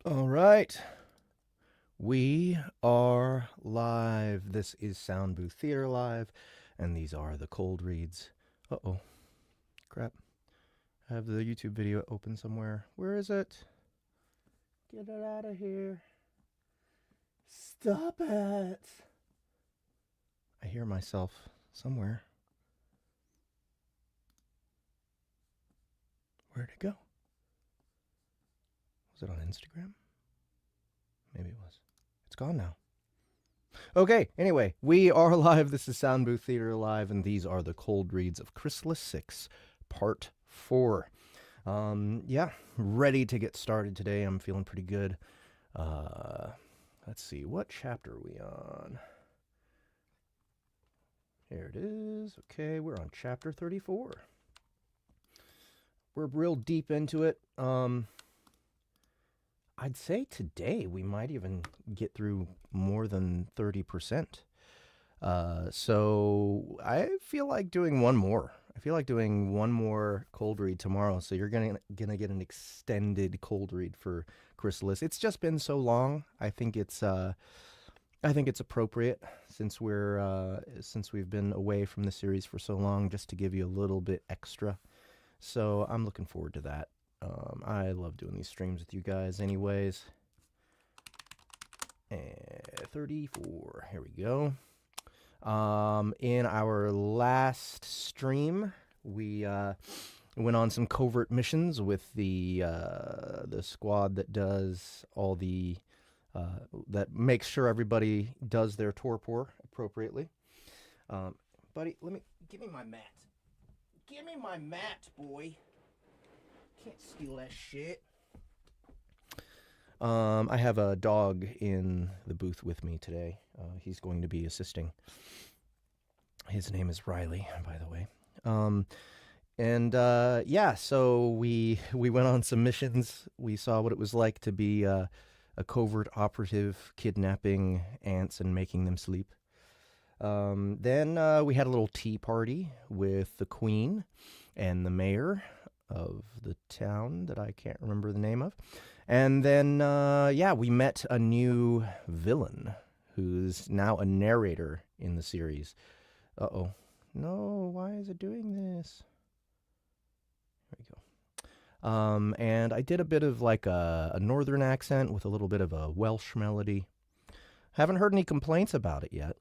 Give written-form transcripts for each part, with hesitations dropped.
All right. We are live. This is Soundbooth Theater Live, and these are the cold reads. Uh-oh. Crap. I have the YouTube video open somewhere. Where is it? Get it out of here. Stop it. I hear myself somewhere. Where'd it go? Was it on Instagram? Maybe it was. It's gone now. Okay, anyway, we are live. This is Soundbooth Theater Live, and these are the cold reads of Chrysalis 6, Part 4. Yeah, ready to get started today. I'm feeling pretty good. Let's see, what chapter are we on? Here it is. Okay, we're on chapter 34. We're real deep into it. I'd say today we might even get through more than 30%. So I feel like doing one more. I feel like doing one more cold read tomorrow. So you're gonna get an extended cold read for Chrysalis. It's just been so long. I think it's appropriate since we've been away from the series for so long, just to give you a little bit extra. So I'm looking forward to that. I love doing these streams with you guys anyways. 34, here we go. In our last stream, we went on some covert missions with the squad that does all the, that makes sure everybody does their torpor appropriately. Buddy, give me my mat. Give me my mat, boy. Can't steal that shit. I have a dog in the booth with me today. He's going to be assisting. His name is Riley, by the way. Yeah, so we went on some missions. We saw what it was like to be a covert operative kidnapping ants and making them sleep. Then we had a little tea party with the queen and the mayor of the town that I can't remember the name of. And then, yeah, we met a new villain who's now a narrator in the series. Uh-oh. No, why is it doing this? There we go. And I did a bit of like a northern accent with a little bit of a Welsh melody. Haven't heard any complaints about it yet.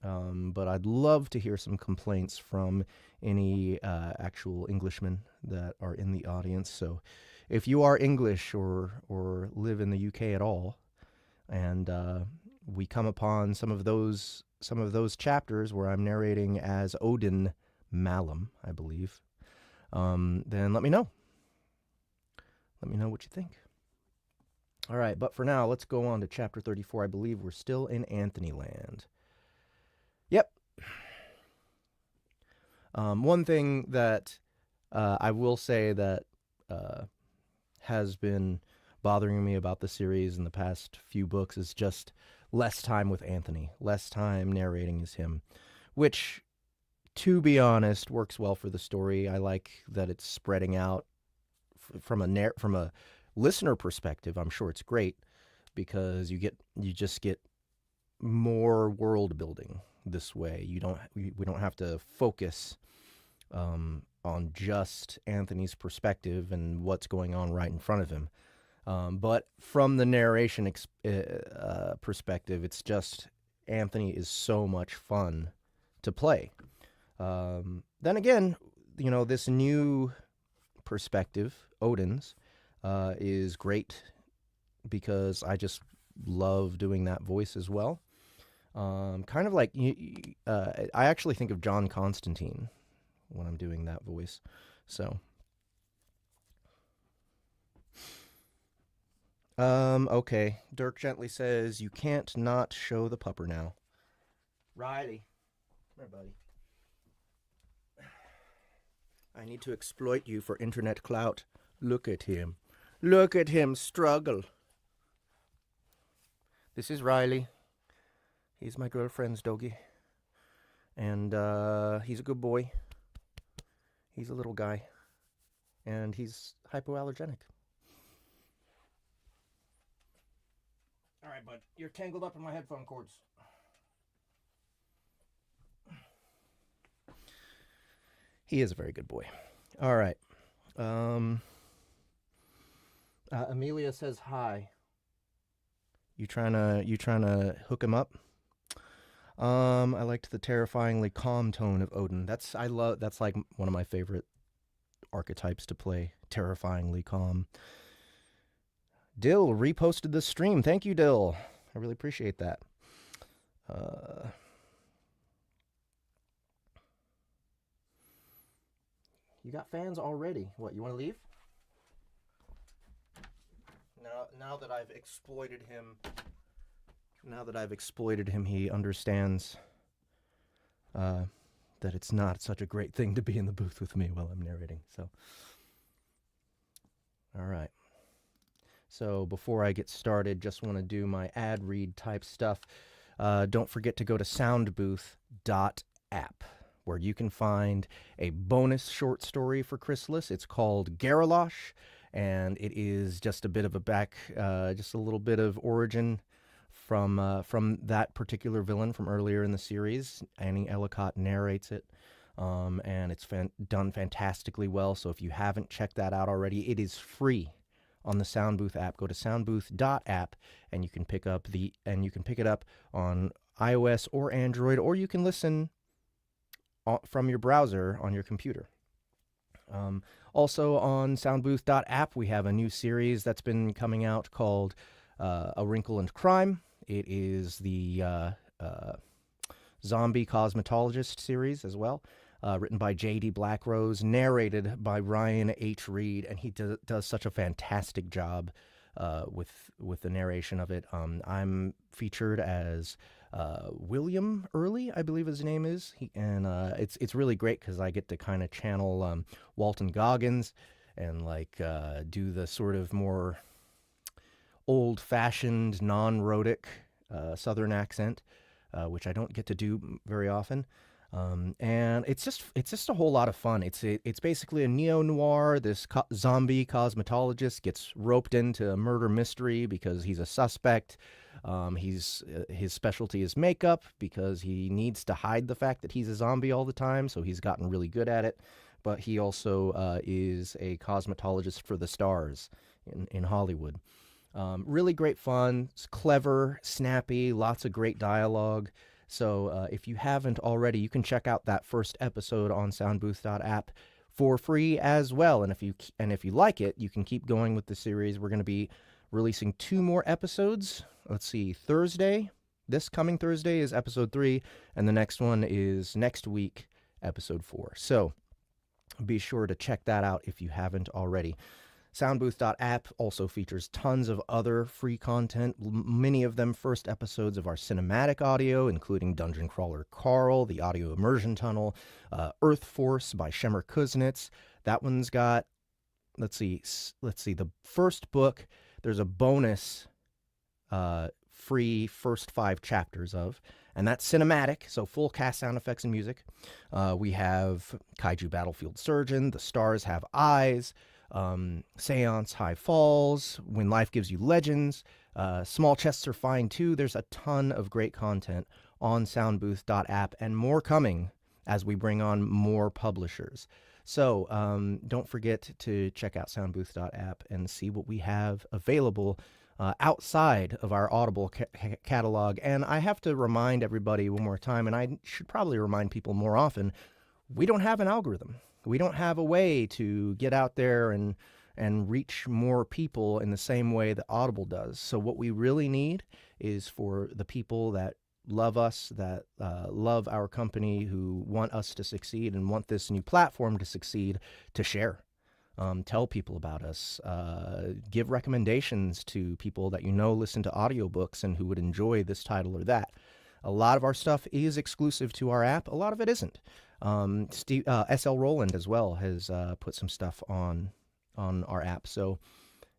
But I'd love to hear some complaints from any actual Englishmen that are in the audience. So if you are English or live in the UK at all, and we come upon some of those chapters where I'm narrating as Odin Malum, I believe, then let me know. Let me know what you think. All right, but for now, let's go on to chapter 34. I believe we're still in Anthony Land. Yep. One thing that I will say that has been bothering me about the series in the past few books is just less time with Anthony, less time narrating as him, which, to be honest, works well for the story. I like that it's spreading out from a listener perspective. I'm sure it's great because you just get more world building this way. We don't have to focus on just Anthony's perspective and what's going on right in front of him. But from the narration perspective, it's just Anthony is so much fun to play. Then again, this new perspective, Odin's, is great because I just love doing that voice as well. Kind of like, I actually think of John Constantine when I'm doing that voice. So, okay. Dirk gently says, you can't not show the pupper now. Riley. Come here, buddy. I need to exploit you for internet clout. Look at him. Look at him struggle. This is Riley. He's my girlfriend's doggy. And he's a good boy. He's a little guy. And he's hypoallergenic. right, bud. You're tangled up in my headphone cords. He is a very good boy. All right. Amelia says hi. You trying to hook him up? I liked the terrifyingly calm tone of Odin. That's like one of my favorite archetypes to play. Terrifyingly calm. Dill reposted the stream. Thank you, Dill. I really appreciate that. You got fans already. What, you want to leave? Now that I've exploited him, he understands that it's not such a great thing to be in the booth with me while I'm narrating. So, all right. So before I get started, just want to do my ad read type stuff. Don't forget to go to soundbooth.app, where you can find a bonus short story for Chrysalis. It's called Garralosh, and it is just a bit of just a little bit of origin from that particular villain from earlier in the series. Annie Ellicott narrates it, and it's done fantastically well. So if you haven't checked that out already, it is free on the Soundbooth app. Go to soundbooth.app, and you can pick it up on iOS or Android, or you can listen from your browser on your computer. Also on soundbooth.app, we have a new series that's been coming out called A Wrinkle and Crime. It is the zombie cosmetologist series as well, written by J.D. Blackrose, narrated by Ryan H. Reed, and he does such a fantastic job with the narration of it. I'm featured as William Early, I believe his name is, it's really great because I get to kind of channel Walton Goggins and do the sort of more old-fashioned, non-rhotic Southern accent, which I don't get to do very often. And it's just a whole lot of fun. It's basically a neo-noir. This zombie cosmetologist gets roped into a murder mystery because he's a suspect. His specialty is makeup because he needs to hide the fact that he's a zombie all the time, so he's gotten really good at it. But he also is a cosmetologist for the stars in Hollywood. Really great fun. It's clever, snappy, lots of great dialogue. So if you haven't already, you can check out that first episode on soundbooth.app for free as well. And if you like it, you can keep going with the series. We're going to be releasing 2 more episodes. Let's see, this coming Thursday is episode 3, and the next one is next week, episode 4. So be sure to check that out if you haven't already. Soundbooth.app also features tons of other free content, many of them first episodes of our cinematic audio, including Dungeon Crawler Carl, the Audio Immersion Tunnel, Earth Force by Shemer Kuznets. That one's got, let's see, the first book, there's a bonus free first 5 chapters of, and that's cinematic, so full cast sound effects and music. We have Kaiju Battlefield Surgeon, The Stars Have Eyes, Seance High Falls, When Life Gives You Legends, Small Chests Are Fine Too. There's a ton of great content on soundbooth.app, and more coming as we bring on more publishers. So don't forget to check out soundbooth.app and see what we have available outside of our Audible catalog. And I have to remind everybody one more time, and I should probably remind people more often, we don't have an algorithm. We don't have a way to get out there and reach more people in the same way that Audible does. So what we really need is for the people that love us, that love our company, who want us to succeed and want this new platform to succeed, to share. Tell people about us. Give recommendations to people that you know listen to audiobooks and who would enjoy this title or that. A lot of our stuff is exclusive to our app. A lot of it isn't. S.L. Rowland as well has put some stuff on our app. So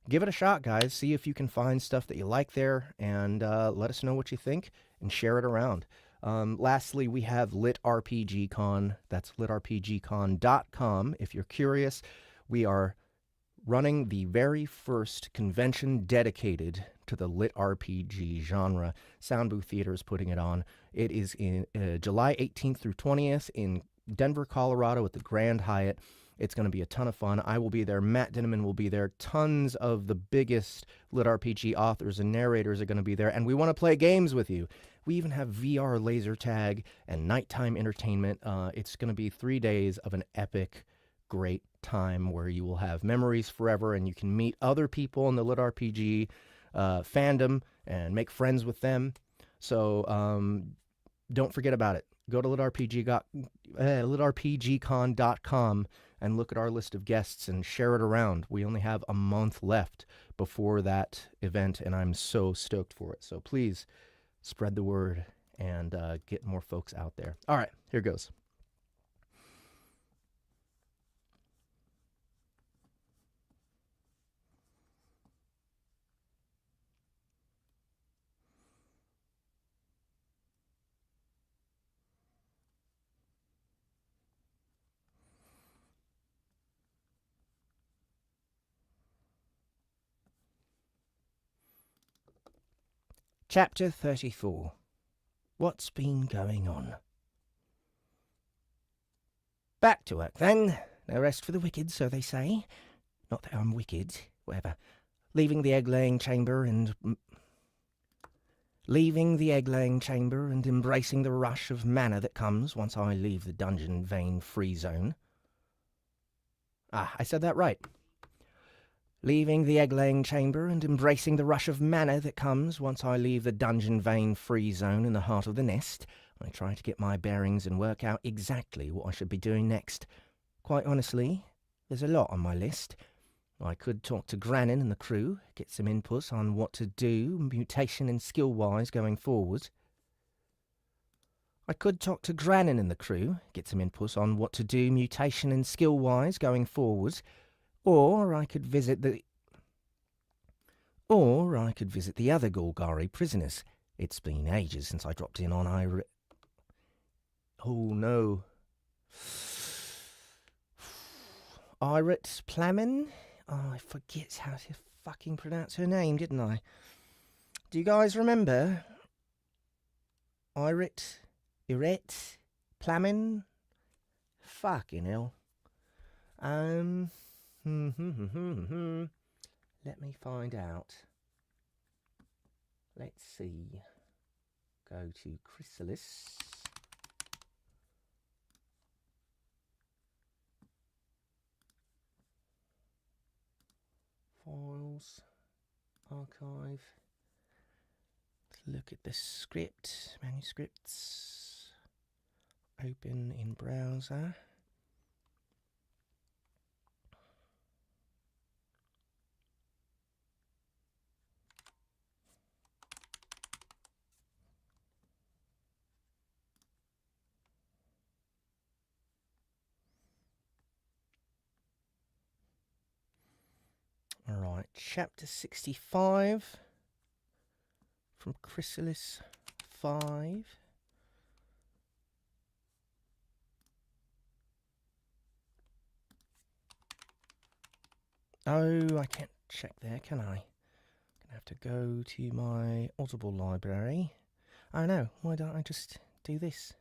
give it a shot, guys. See if you can find stuff that you like there, and let us know what you think and share it around. Lastly, we have LitRPG Con. That's litrpgcon.com. If you're curious, we are running the very first convention dedicated to the lit RPG genre. Soundbooth Theater is putting it on. It is in July 18th through 20th in Denver, Colorado at the Grand Hyatt. It's going to be a ton of fun. I will be there. Matt Dinneman will be there. Tons of the biggest lit RPG authors and narrators are going to be there. And we want to play games with you. We even have VR laser tag and nighttime entertainment. It's going to be 3 days of an epic, great time where you will have memories forever and you can meet other people in the lit RPG fandom and make friends with them. So don't forget about it. Go to litrpgcon.com and look at our list of guests and share it around. We only have a month left before that event, and I'm so stoked for it. So please spread the word and get more folks out there. All right, here goes. Chapter 34. What's been going on? Back to work, then. No rest for the wicked, so they say. Not that I'm wicked, whatever. Leaving the egg-laying chamber and embracing the rush of mana that comes once I leave the dungeon vein free zone. Ah, I said that right. Leaving the egg-laying chamber and embracing the rush of mana that comes once I leave the dungeon vein free zone in the heart of the nest, I try to get my bearings and work out exactly what I should be doing next. Quite honestly, there's a lot on my list. I could talk to Grannon and the crew, get some input on what to do mutation and skill-wise going forward. Or I could visit the other Golgari prisoners. It's been ages since I dropped in on Oh no. Irit Plamen? Oh, I forget how to fucking pronounce her name, didn't I? Do you guys remember? Irit Plamen? Fucking hell. Let me find out. Let's see. Go to Chrysalis. Files. Archive. Let's look at the script. Manuscripts. Open in browser. Alright, chapter 65 from Chrysalis 5. Oh, I can't check there, can I? I'm gonna have to go to my Audible library. Oh no, why don't I just do this?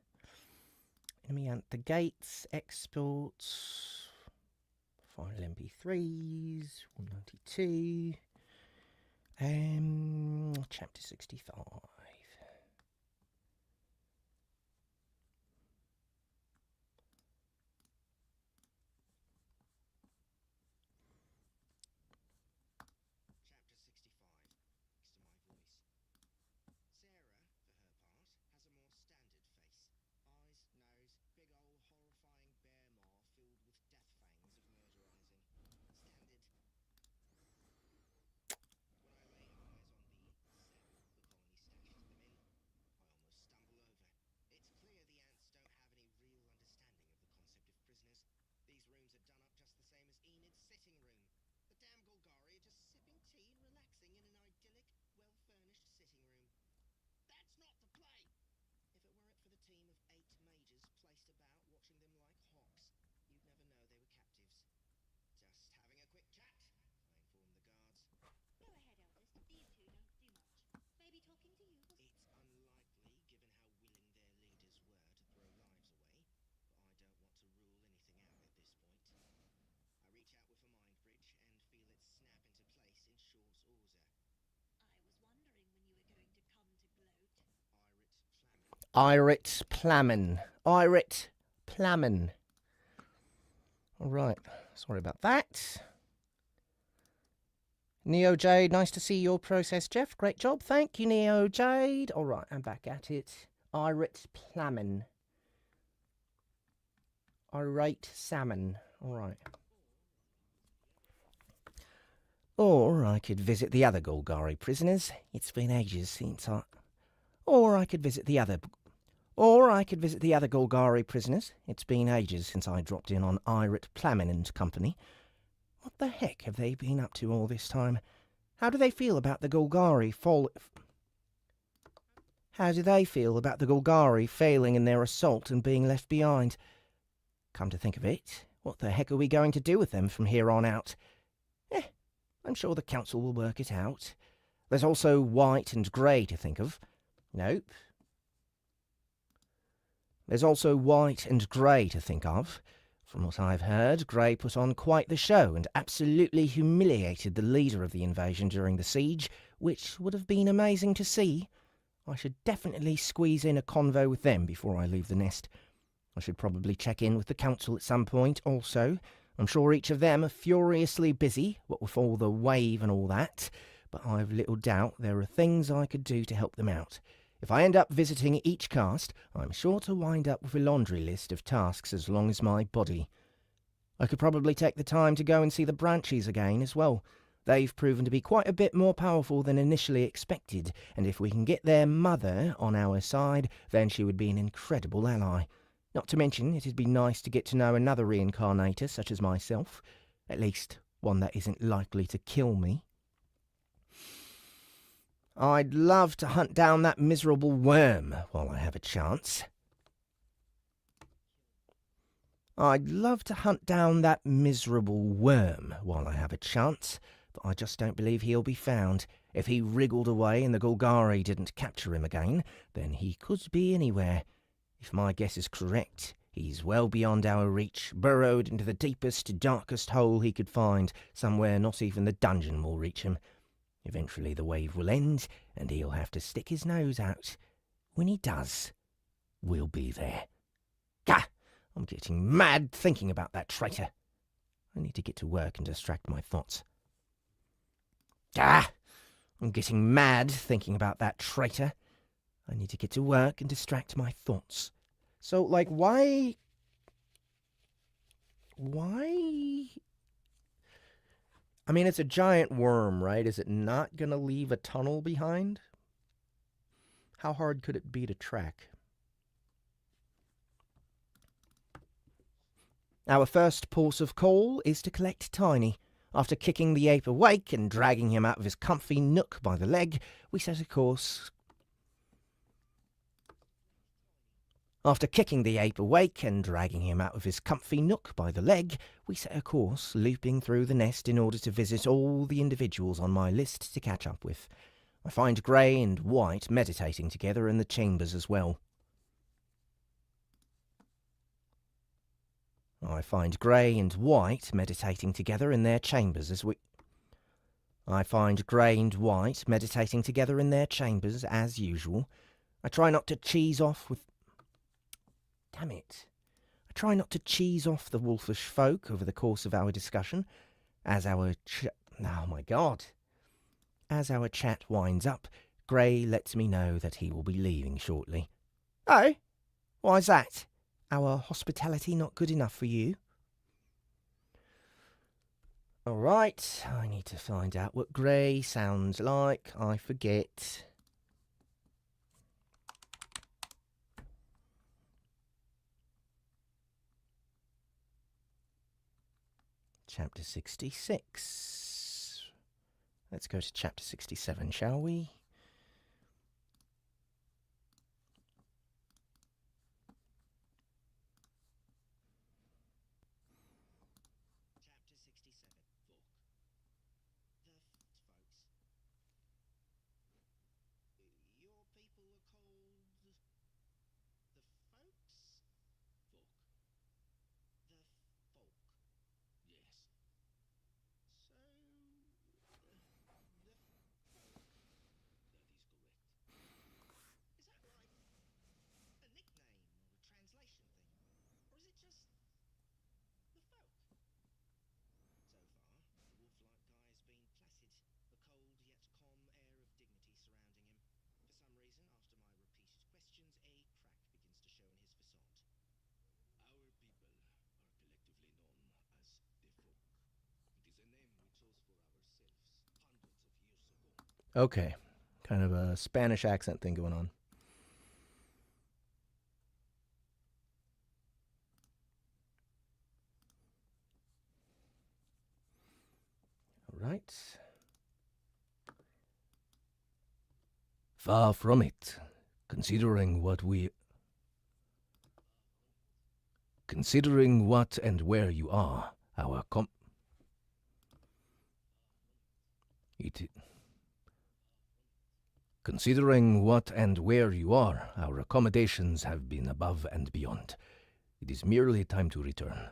Enemy at the gates, exports. File MP3s, 192, chapter 65. Irit Plamen. Irit Plamen. All right. Sorry about that. Neo Jade, nice to see your process, Jeff. Great job. Thank you, Neo Jade. All right, I'm back at it. Irit Plamen. Irate Salmon. All right. Or I could visit the other Golgari prisoners. It's been ages since I... Or I could visit the other Golgari prisoners. It's been ages since I dropped in on Irit Plamen and company. What the heck have they been up to all this time? How do they feel about the Golgari failing in their assault and being left behind? Come to think of it, what the heck are we going to do with them from here on out? I'm sure the council will work it out. There's also white and grey to think of. Nope. There's also white and grey to think of. From what I've heard, Grey put on quite the show and absolutely humiliated the leader of the invasion during the siege, which would have been amazing to see. I should definitely squeeze in a convo with them before I leave the nest. I should probably check in with the council at some point also. I'm sure each of them are furiously busy, what with all the wave and all that, but I've little doubt there are things I could do to help them out. If I end up visiting each cast, I'm sure to wind up with a laundry list of tasks as long as my body. I could probably take the time to go and see the Branchies again as well. They've proven to be quite a bit more powerful than initially expected, and if we can get their mother on our side, then she would be an incredible ally. Not to mention, it'd be nice to get to know another reincarnator such as myself. At least, one that isn't likely to kill me. I'd love to hunt down that miserable worm while I have a chance. But I just don't believe he'll be found. If he wriggled away and the Golgari didn't capture him again, then he could be anywhere. If my guess is correct, he's well beyond our reach, burrowed into the deepest, darkest hole he could find, somewhere not even the dungeon will reach him. Eventually the wave will end, and he'll have to stick his nose out. When he does, we'll be there. Gah! I'm getting mad thinking about that traitor. I need to get to work and distract my thoughts. Gah! I'm getting mad thinking about that traitor. I need to get to work and distract my thoughts. So, like, why... I mean, it's a giant worm, right? Is it not going to leave a tunnel behind? How hard could it be to track? Our first port of call is to collect Tiny. After kicking the ape awake and dragging him out of his comfy nook by the leg, we set a course... After kicking the ape awake and dragging him out of his comfy nook by the leg, we set a course, looping through the nest in order to visit all the individuals on my list to catch up with. I find Grey and White meditating together in the chambers as well. I find Grey and White meditating together in their chambers as usual. I try not to cheese off with... Damn it. I try not to cheese off the wolfish folk over the course of our discussion. As our chat winds up, Grey lets me know that he will be leaving shortly. Oh? Why's that? Our hospitality not good enough for you? Alright, I need to find out what Grey sounds like. I forget. Chapter 66. Let's go to chapter 67, shall we? Okay. Kind of a Spanish accent thing going on. All right. Far from it, considering what and where you are, Considering what and where you are, our accommodations have been above and beyond. It is merely time to return.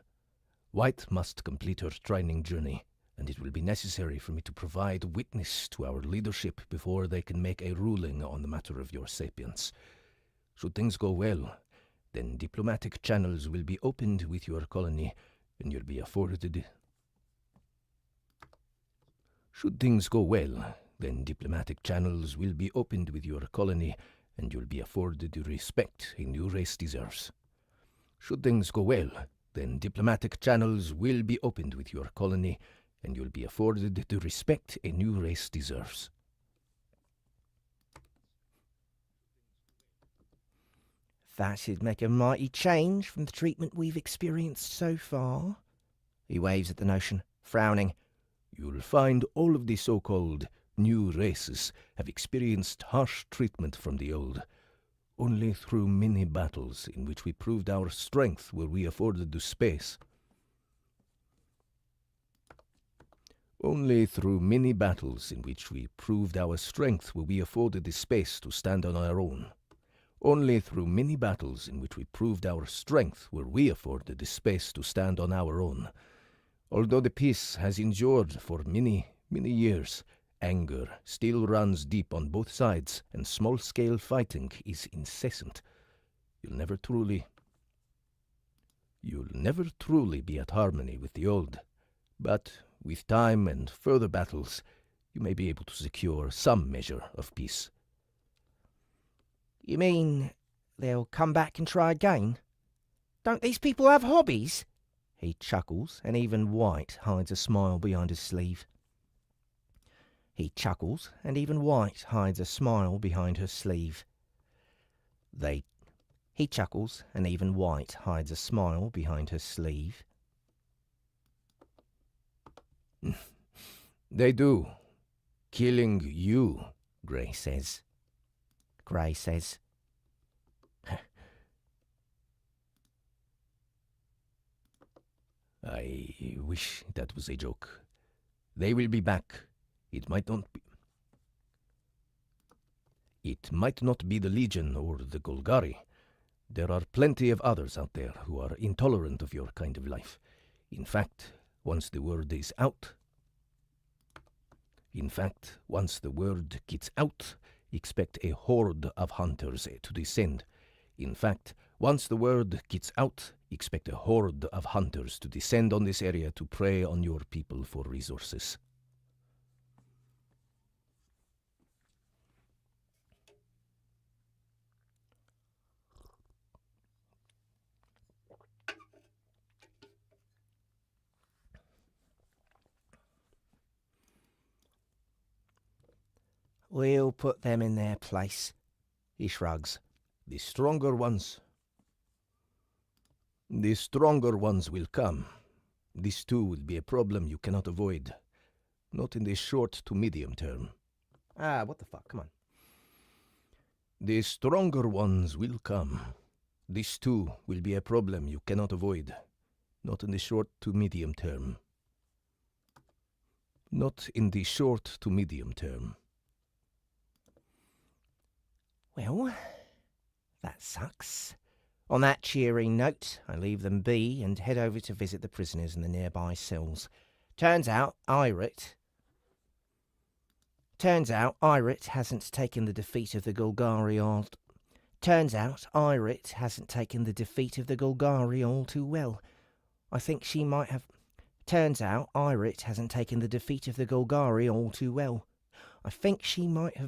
White must complete her training journey, and it will be necessary for me to provide witness to our leadership before they can make a ruling on the matter of your sapience. Should things go well, then diplomatic channels will be opened with your colony, and you'll be afforded... Should things go well, then diplomatic channels will be opened with your colony, and you'll be afforded the respect a new race deserves. Should things go well, then diplomatic channels will be opened with your colony, and you'll be afforded the respect a new race deserves. That should make a mighty change from the treatment we've experienced so far. He waves at the notion, frowning. You'll find all of the so-called new races have experienced harsh treatment from the old. Only through many battles in which we proved our strength were we afforded the space. Only through many battles in which we proved our strength were we afforded the space to stand on our own. Only through many battles in which we proved our strength were we afforded the space to stand on our own. Although the peace has endured for many, many years, anger still runs deep on both sides, and small-scale fighting is incessant. You'll never truly be at harmony with the old, but with time and further battles, you may be able to secure some measure of peace. You mean they'll come back and try again? Don't these people have hobbies? He chuckles, and even White hides a smile behind his sleeve. He chuckles, and even White hides a smile behind her sleeve. He chuckles, and even White hides a smile behind her sleeve. They do. Killing you, Grey says. Grey says. I wish that was a joke. They will be back. It might not be the Legion or the Golgari. There are plenty of others out there who are intolerant of your kind of life. In fact, once the word gets out, expect a horde of hunters to descend. Expect a horde of hunters to descend on this area to prey on your people for resources. We'll put them in their place. He shrugs. The stronger ones will come. This too will be a problem you cannot avoid. Not in the short to medium term. What the fuck? Come on. The stronger ones will come. This too will be a problem you cannot avoid. Not in the short to medium term. Not in the short to medium term. Well, that sucks. On that cheering note, I leave them be and head over to visit the prisoners in the nearby cells. Turns out Irit hasn't taken the defeat of the Golgari all too well. I think she might have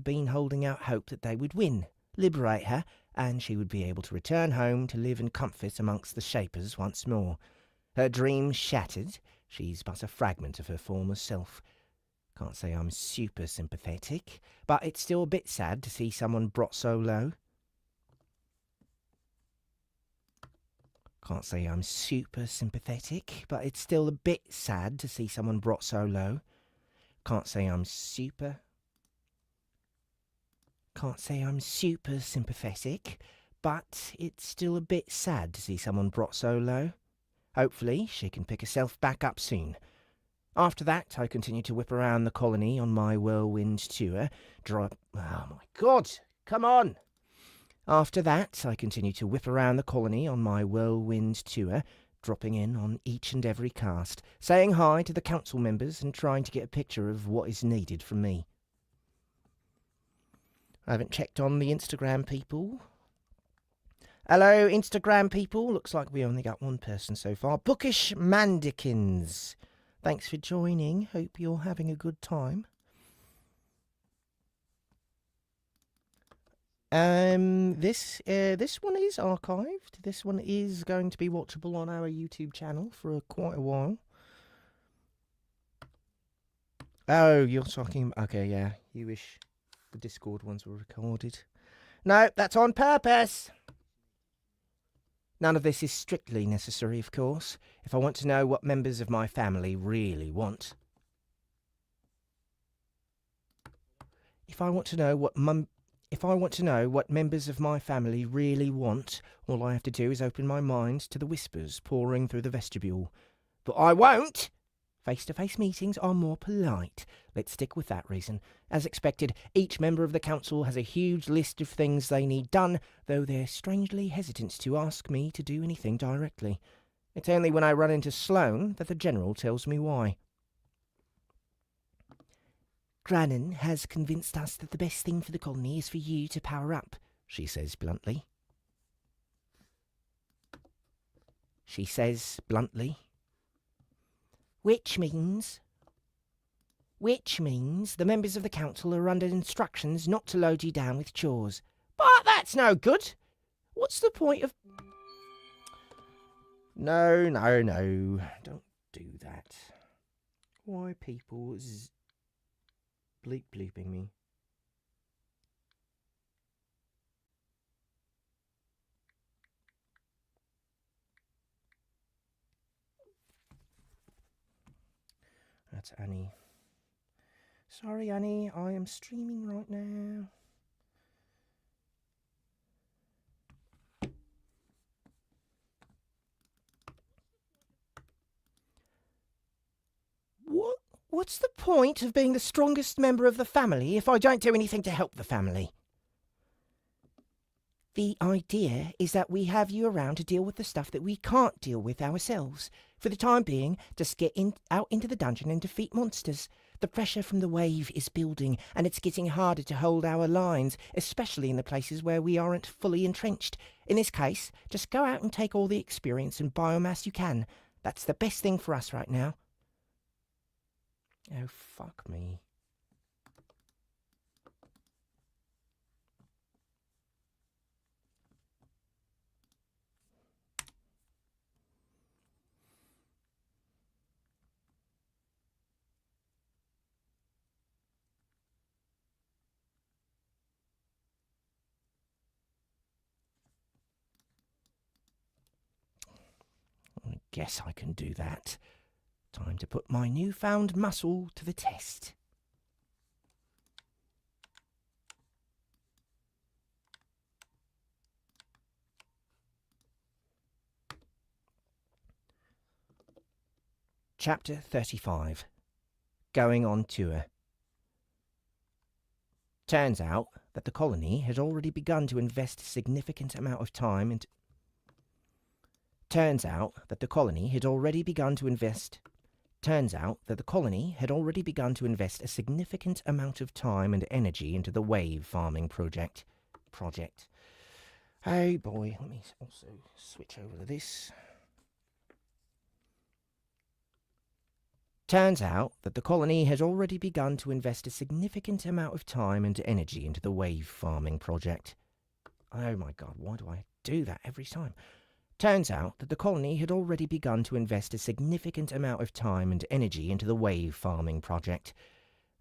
been holding out hope that they would win, liberate her, and she would be able to return home to live in comfort amongst the Shapers once more. Her dreams shattered, she's but a fragment of her former self. Can't say I'm super sympathetic, but it's still a bit sad to see someone brought so low. Can't say I'm super sympathetic, but it's still a bit sad to see someone brought so low. Can't say I'm super sympathetic, but it's still a bit sad to see someone brought so low. Hopefully, she can pick herself back up soon. After that, I continue to whip around the colony on my whirlwind tour. Oh my God, come on! After that, I continue to whip around the colony on my whirlwind tour, dropping in on each and every cast, saying hi to the council members and trying to get a picture of what is needed from me. I haven't checked on the Instagram people. Hello, Instagram people. Looks like we only got one person so far. Bookish Mandikins. Thanks for joining. Hope you're having a good time. This one is archived. This one is going to be watchable on our YouTube channel for quite a while. Oh, you're talking... Okay, yeah. You wish the Discord ones were recorded. No, that's on purpose. None of this is strictly necessary, of course. If I want to know what members of my family really want. If I want to know what members of my family really want, all I have to do is open my mind to the whispers pouring through the vestibule. But I won't! Face-to-face meetings are more polite. Let's stick with that reason. As expected, each member of the council has a huge list of things they need done, though they're strangely hesitant to ask me to do anything directly. It's only when I run into Sloane that the General tells me why. Grannon has convinced us that the best thing for the colony is for you to power up, she says bluntly. Which means the members of the council are under instructions not to load you down with chores. But that's no good. What's the point of... No. Don't do that. Why people bleeping me? That's Annie. Sorry, Annie, I am streaming right now. What's the point of being the strongest member of the family if I don't do anything to help the family? The idea is that we have you around to deal with the stuff that we can't deal with ourselves. For the time being, just get out into the dungeon and defeat monsters. The pressure from the wave is building, and it's getting harder to hold our lines, especially in the places where we aren't fully entrenched. In this case, just go out and take all the experience and biomass you can. That's the best thing for us right now. Oh, fuck me. I guess I can do that. Time to put my newfound muscle to the test. Chapter 35. Going on tour. Turns out that the colony had already begun to invest a significant amount of time into... Turns out that the colony had already begun to invest a significant amount of time and energy into the wave farming project. Oh boy, let me also switch over to this. Turns out that the colony had already begun to invest a significant amount of time and energy into the wave farming project. Oh my god, why do I do that every time? Turns out that the colony had already begun to invest a significant amount of time and energy into the wave farming project.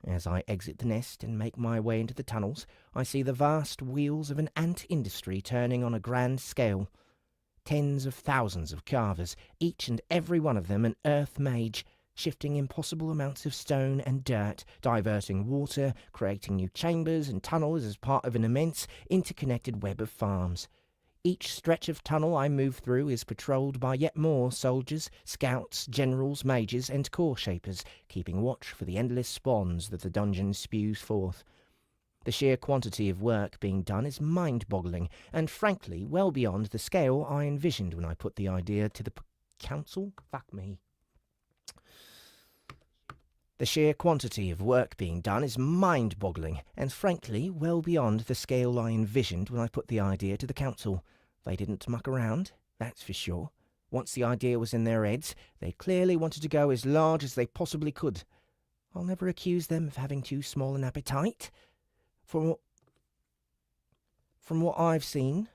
As I exit the nest and make my way into the tunnels, I see the vast wheels of an ant industry turning on a grand scale. Tens of thousands of carvers, each and every one of them an earth mage, shifting impossible amounts of stone and dirt, diverting water, creating new chambers and tunnels as part of an immense, interconnected web of farms. Each stretch of tunnel I move through is patrolled by yet more soldiers, scouts, generals, mages, and core shapers, keeping watch for the endless spawns that the dungeon spews forth. The sheer quantity of work being done is mind-boggling, and frankly, well beyond the scale I envisioned when I put the idea to the council. Fuck me. The sheer quantity of work being done is mind-boggling, and frankly, well beyond the scale I envisioned when I put the idea to the council. They didn't muck around, that's for sure. Once the idea was in their heads, they clearly wanted to go as large as they possibly could. I'll never accuse them of having too small an appetite. From what I've seen,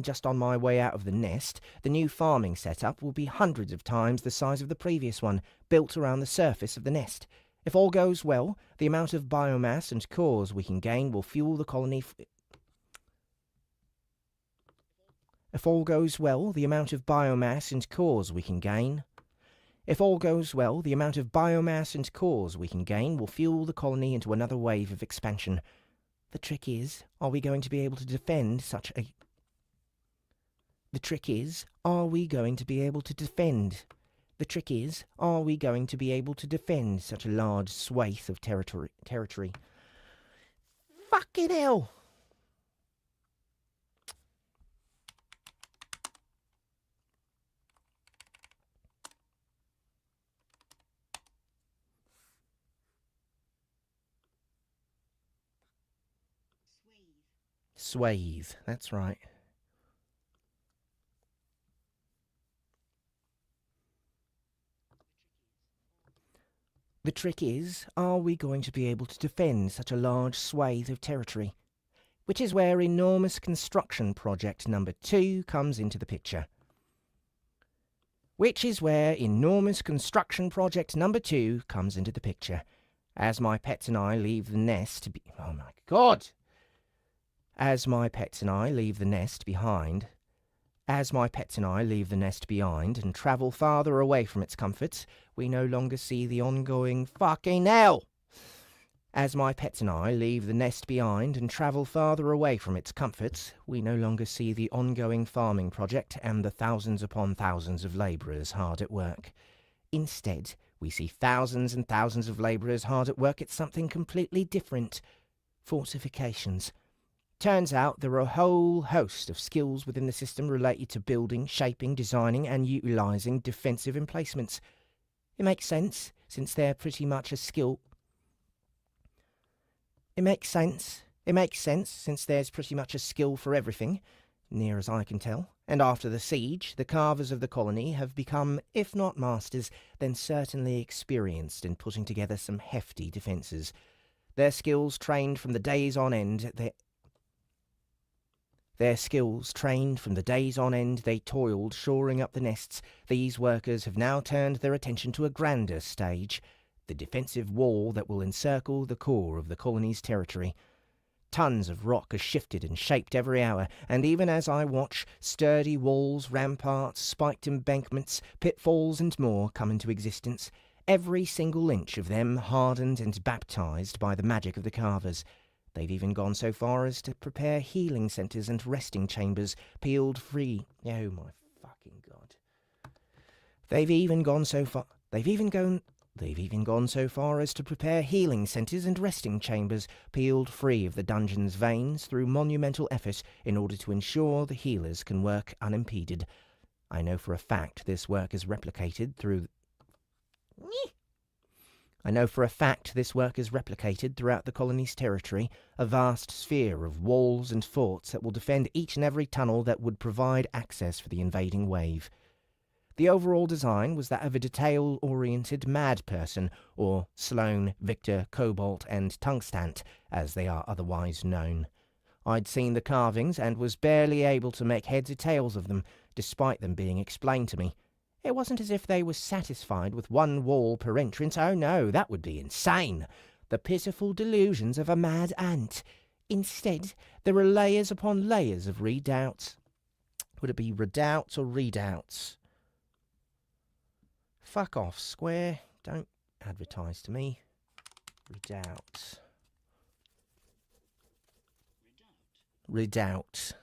just on my way out of the nest, the new farming setup will be hundreds of times the size of the previous one, built around the surface of the nest. If all goes well, the amount of biomass and cores we can gain will fuel the colony. If all goes well, the amount of biomass and cores we can gain. If all goes well, the amount of biomass and cores we can gain will fuel the colony into another wave of expansion. The trick is, are we going to be able to defend such a... The trick is, are we going to be able to defend... The trick is, are we going to be able to defend such a large swathe of territory? Fucking hell! Swathe, that's right. The trick is, are we going to be able to defend such a large swathe of territory? Which is where enormous construction project number 2 comes into the picture. As my pets and I leave the nest to be... Oh my God! As my pets and I leave the nest behind and travel farther away from its comforts, we no longer see the ongoing fucking hell. As my pets and I leave the nest behind and travel farther away from its comforts, we no longer see the ongoing farming project and the thousands upon thousands of labourers hard at work. Instead, we see thousands and thousands of labourers hard at work at something completely different. Fortifications. Turns out there are a whole host of skills within the system related to building, shaping, designing, and utilising defensive emplacements. It makes sense, since they're pretty much a skill. It makes sense, since there's pretty much a skill for everything, near as I can tell. And after the siege, the carvers of the colony have become, if not masters, then certainly experienced in putting together some hefty defences. Their skills trained from the days on end they toiled shoring up the nests, these workers have now turned their attention to a grander stage, the defensive wall that will encircle the core of the colony's territory. Tons of rock are shifted and shaped every hour, and even as I watch, sturdy walls, ramparts, spiked embankments, pitfalls and more come into existence, every single inch of them hardened and baptized by the magic of the carvers. They've even gone so far as to prepare healing centres and resting chambers, peeled free. Oh my fucking God. They've even gone so far as to prepare healing centres and resting chambers, peeled free of the dungeon's veins through monumental effort in order to ensure the healers can work unimpeded. I know for a fact this work is replicated throughout the colony's territory, a vast sphere of walls and forts that will defend each and every tunnel that would provide access for the invading wave. The overall design was that of a detail-oriented mad person, or Sloane, Victor, Cobalt, and Tungstant, as they are otherwise known. I'd seen the carvings and was barely able to make heads or tails of them, despite them being explained to me. It wasn't as if they were satisfied with one wall per entrance. Oh no, that would be insane. the pitiful delusions of a mad ant. Instead, there are layers upon layers of redoubts. Would it be redoubts or redoubts? Fuck off, Square. Don't advertise to me. Redoubt. Redoubt.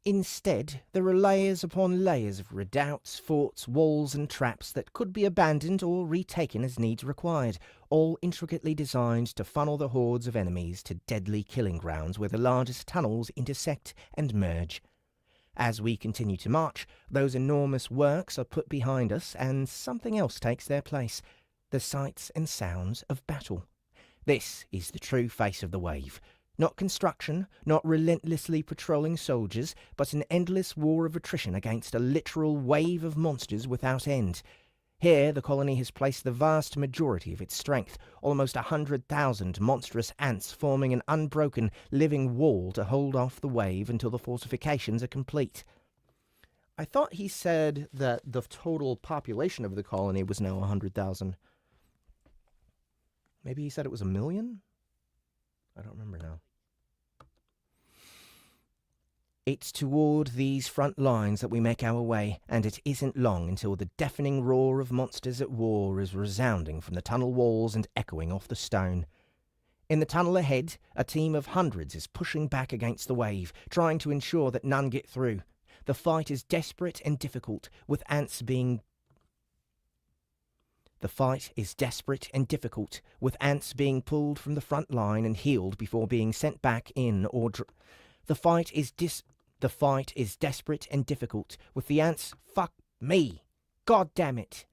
Instead, there are layers upon layers of redoubts, forts, walls and traps that could be abandoned or retaken as needs required, all intricately designed to funnel the hordes of enemies to deadly killing grounds where the largest tunnels intersect and merge. As we continue to march, those enormous works are put behind us and something else takes their place, the sights and sounds of battle. This is the true face of the wave. Not construction, not relentlessly patrolling soldiers, but an endless war of attrition against a literal wave of monsters without end. Here the colony has placed the vast majority of its strength, almost 100,000 monstrous ants forming an unbroken, living wall to hold off the wave until the fortifications are complete. I thought he said that the total population of the colony was now 100,000. Maybe he said it was 1 million? I don't remember now. It's toward these front lines that we make our way, and it isn't long until the deafening roar of monsters at war is resounding from the tunnel walls and echoing off the stone. In the tunnel ahead, a team of hundreds is pushing back against the wave, trying to ensure that none get through. The fight is desperate and difficult, with ants being pulled from the front line and healed before being sent back in or... The fight is desperate and difficult, with the ants... Fuck me! God damn it!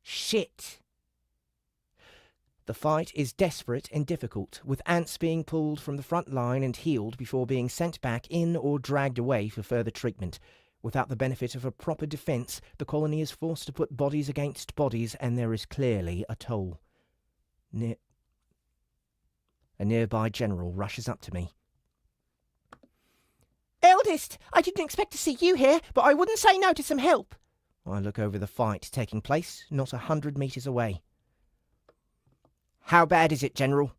Shit! The fight is desperate and difficult, with ants being pulled from the front line and healed before being sent back in or dragged away for further treatment. Without the benefit of a proper defence, the colony is forced to put bodies against bodies, and there is clearly a toll. A nearby general rushes up to me. Eldest, I didn't expect to see you here, but I wouldn't say no to some help. I look over the fight taking place not 100 metres away. How bad is it, General?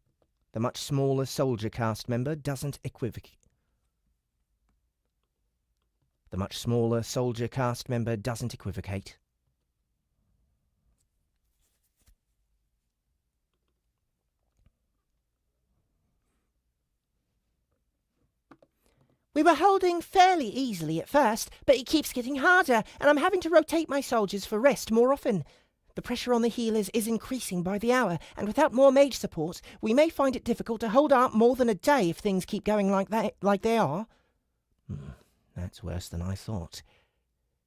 The much smaller soldier caste member doesn't equivocate. We were holding fairly easily at first, but it keeps getting harder, and I'm having to rotate my soldiers for rest more often. The pressure on the healers is increasing by the hour, and without more mage support, we may find it difficult to hold out more than a day if things keep going like they are. That's worse than I thought.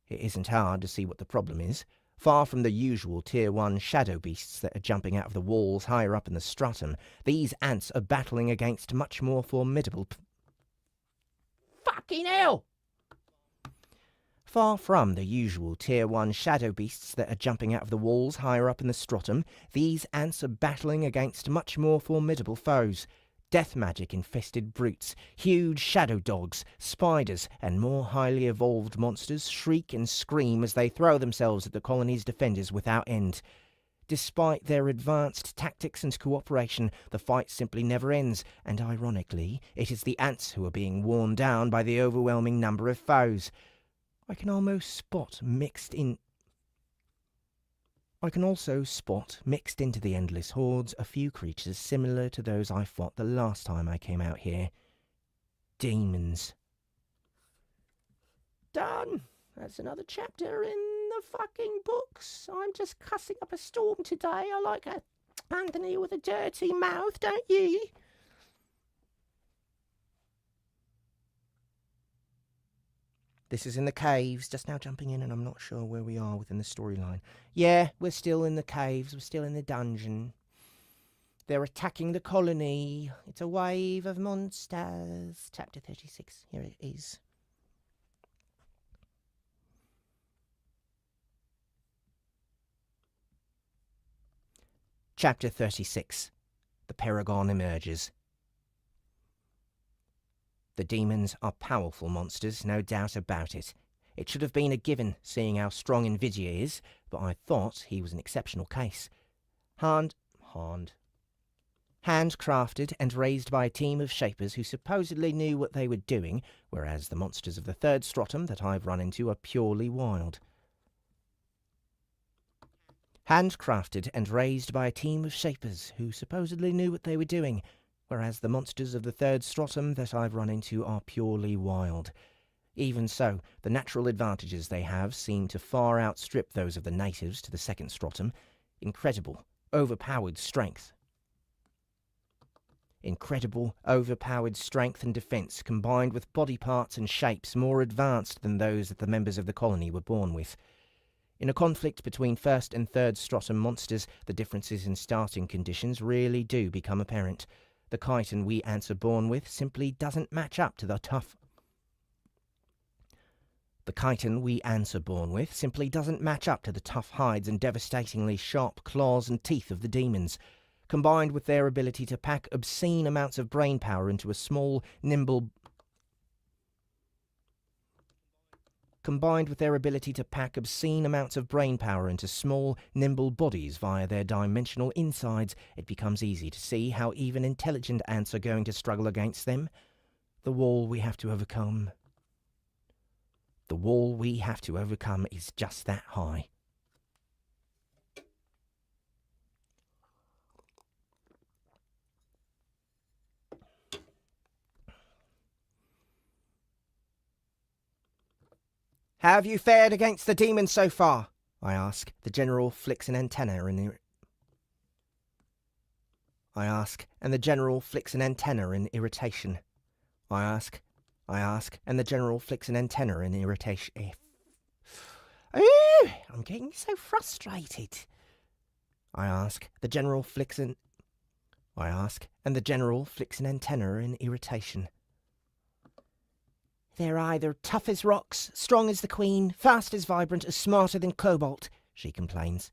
It isn't hard to see what the problem is. Far from the usual Tier 1 shadow beasts that are jumping out of the walls higher up in the stratum, these ants are battling against much more formidable... Fucking hell! Far from the usual Tier 1 shadow beasts that are jumping out of the walls higher up in the stratum, these ants are battling against much more formidable foes. Death magic-infested brutes, huge shadow dogs, spiders, and more highly evolved monsters shriek and scream as they throw themselves at the colony's defenders without end. Despite their advanced tactics and cooperation, the fight simply never ends, and ironically, it is the ants who are being worn down by the overwhelming number of foes. I can also spot mixed into the endless hordes a few creatures similar to those I fought the last time I came out here. Demons. Done. That's another chapter in the fucking books. I'm just cussing up a storm today. I like Anthony with a dirty mouth, don't you? This is in the caves, just now jumping in, and I'm not sure where we are within the storyline. Yeah, we're still in the caves, we're still in the dungeon. They're attacking the colony. It's a wave of monsters. Chapter 36, here it is. Chapter 36. The paragon emerges. The demons are powerful monsters, no doubt about it. It should have been a given, seeing how strong Invidia is, but I thought he was an exceptional case. Handcrafted and raised by a team of shapers who supposedly knew what they were doing, whereas the monsters of the third stratum that I've run into are purely wild. Handcrafted and raised by a team of shapers who supposedly knew what they were doing, whereas the monsters of the third stratum that I've run into are purely wild. Even so, the natural advantages they have seem to far outstrip those of the natives to the second stratum. Incredible, overpowered strength and defense, combined with body parts and shapes more advanced than those that the members of the colony were born with. In a conflict between first and third stratum monsters, the differences in starting conditions really do become apparent. The chitin we ants are born with simply doesn't match up to the tough hides and devastatingly sharp claws and teeth of the demons. Combined with their ability to pack obscene amounts of brain power into small, nimble bodies via their dimensional insides, it becomes easy to see how even intelligent ants are going to struggle against them. The wall we have to overcome is just that high. How have you fared against the demons so far? I ask. The general flicks an antenna in irritation. Ooh, I'm getting so frustrated. The general flicks an antenna in irritation. They're either tough as rocks, strong as the queen, fast as vibrant, or smarter than cobalt, she complains.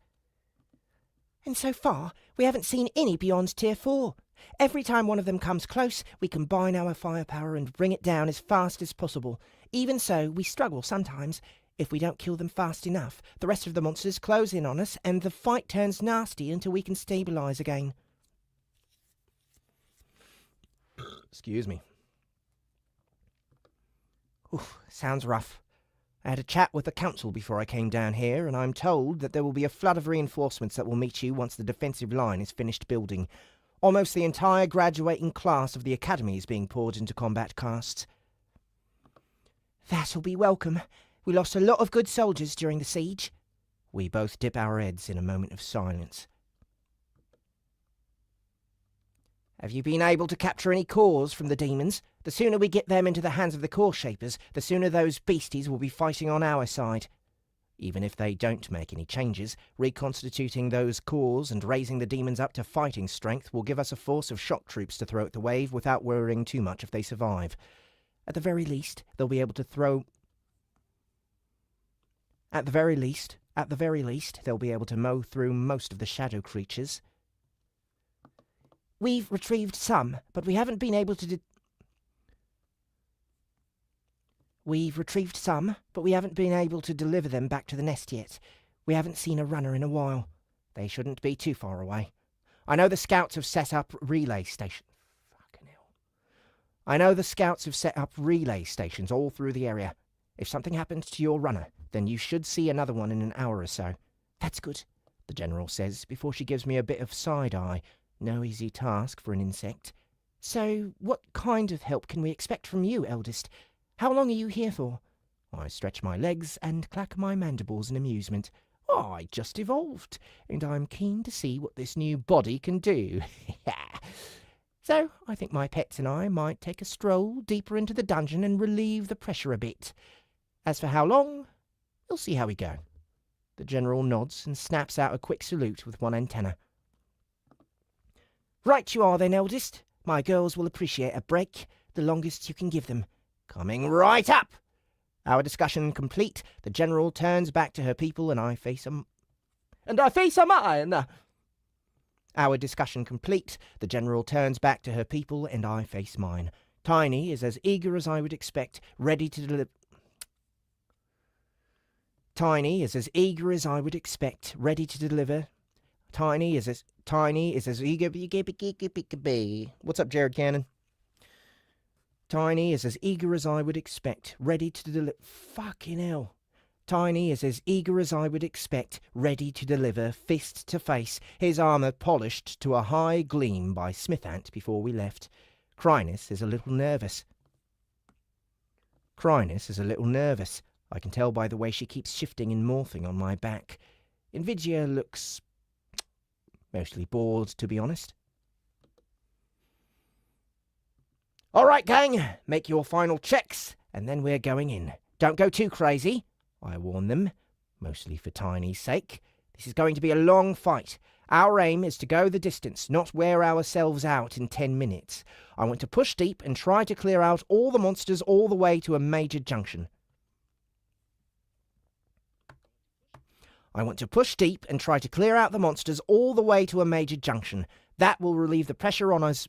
And so far, we haven't seen any beyond tier 4. Every time one of them comes close, we combine our firepower and bring it down as fast as possible. Even so, we struggle sometimes. If we don't kill them fast enough, the rest of the monsters close in on us, and the fight turns nasty until we can stabilise again. Excuse me. Oof, sounds rough. I had a chat with the council before I came down here, and I'm told that there will be a flood of reinforcements that will meet you once the defensive line is finished building. Almost the entire graduating class of the academy is being poured into combat casts. That'll be welcome. We lost a lot of good soldiers during the siege. We both dip our heads in a moment of silence. Have you been able to capture any cores from the demons? The sooner we get them into the hands of the core shapers, the sooner those beasties will be fighting on our side. Even if they don't make any changes, reconstituting those cores and raising the demons up to fighting strength will give us a force of shock troops to throw at the wave without worrying too much if they survive. At the very least, they'll be able to mow through most of the shadow creatures. We've retrieved some, but we haven't been able to deliver them back to the nest yet. We haven't seen a runner in a while. They shouldn't be too far away. I know the scouts have set up relay stations all through the area. If something happens to your runner, then you should see another one in an hour or so. That's good, the general says before she gives me a bit of side-eye. No easy task for an insect. So, what kind of help can we expect from you, eldest? How long are you here for? I stretch my legs and clack my mandibles in amusement. I just evolved, and I'm keen to see what this new body can do. So, I think my pets and I might take a stroll deeper into the dungeon and relieve the pressure a bit. As for how long, we'll see how we go. The general nods and snaps out a quick salute with one antenna. Right you are then, eldest. My girls will appreciate a break, the longest you can give them. Coming right up! Our discussion complete, the general turns back to her people and I face a mine. Our discussion complete, the General turns back to her people and I face mine. Tiny is as eager as I would expect, ready to deliver. Tiny is as eager as I would expect, ready to deliver. Tiny is as eager. What's up, Jared Cannon? Tiny is as eager as I would expect, ready to deliver. Fucking hell. Tiny is as eager as I would expect, ready to deliver, fist to face, his armour polished to a high gleam by Smithant before we left. Chrysalis is a little nervous. I can tell by the way she keeps shifting and morphing on my back. Invidia looks mostly bored, to be honest. All right, gang, make your final checks, and then we're going in. Don't go too crazy, I warn them, mostly for Tiny's sake. This is going to be a long fight. Our aim is to go the distance, not wear ourselves out in 10 minutes. I want to push deep and try to clear out all the monsters all the way to a major junction. That will relieve the pressure on us.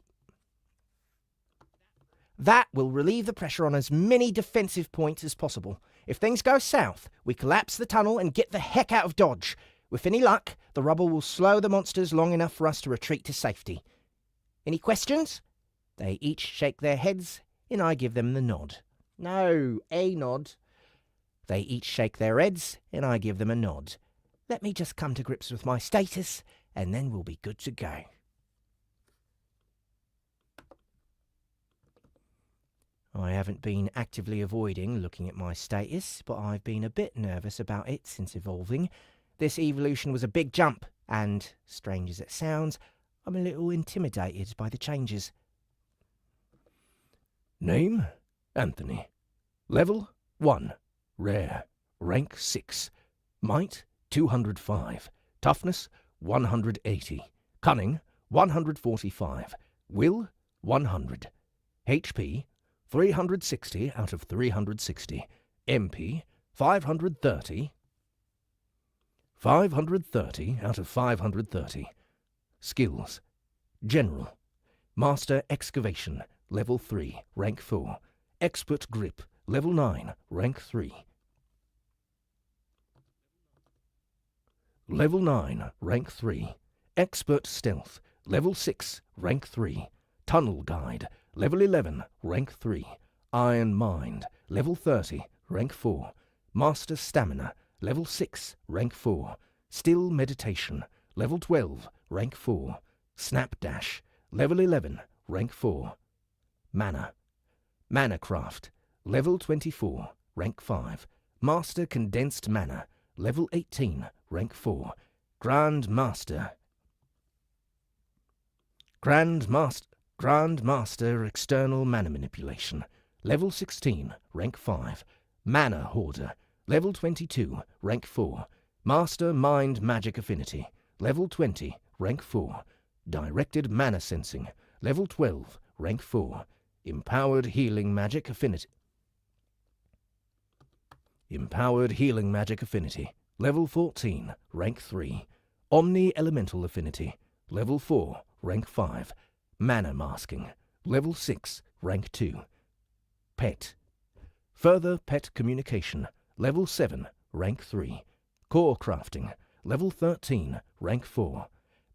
As many defensive points as possible. If things go south, we collapse the tunnel and get the heck out of Dodge. With any luck, the rubble will slow the monsters long enough for us to retreat to safety. Any questions? They each shake their heads, and I give them the nod. No, a nod. They each shake their heads, and I give them a nod. Let me just come to grips with my status, and then we'll be good to go. I haven't been actively avoiding looking at my status, but I've been a bit nervous about it since evolving. This evolution was a big jump, and, strange as it sounds, I'm a little intimidated by the changes. Name, Anthony. Level, 1. Rare. Rank, 6. Might, 205. Toughness, 180. Cunning, 145. Will, 100. HP, 360 out of 360. MP, 530. 530 out of 530. Skills. General. Master Excavation, Level 3, Rank 4. Expert Grip, Level 9, Rank 3. Level 9, Rank 3. Expert Stealth, Level 6, Rank 3. Tunnel Guide, Level 11, Rank 3. Iron Mind, Level 30, Rank 4. Master Stamina, Level 6, Rank 4. Still Meditation, Level 12, Rank 4. Snapdash, Level 11, Rank 4. Mana. Mana Craft, Level 24, Rank 5. Master Condensed Mana, Level 18, Rank 4. Grand Master External Mana Manipulation, Level 16, Rank 5. Mana Hoarder, Level 22, Rank 4. Master Mind Magic Affinity, Level 20, Rank 4. Directed Mana Sensing, Level 12, Rank 4. Empowered Healing Magic Affinity. Level 14, Rank 3. Omni Elemental Affinity, Level 4, Rank 5. Mana Masking, Level 6, Rank 2. Pet. Further Pet Communication, Level 7, Rank 3. Core Crafting, Level 13, Rank 4.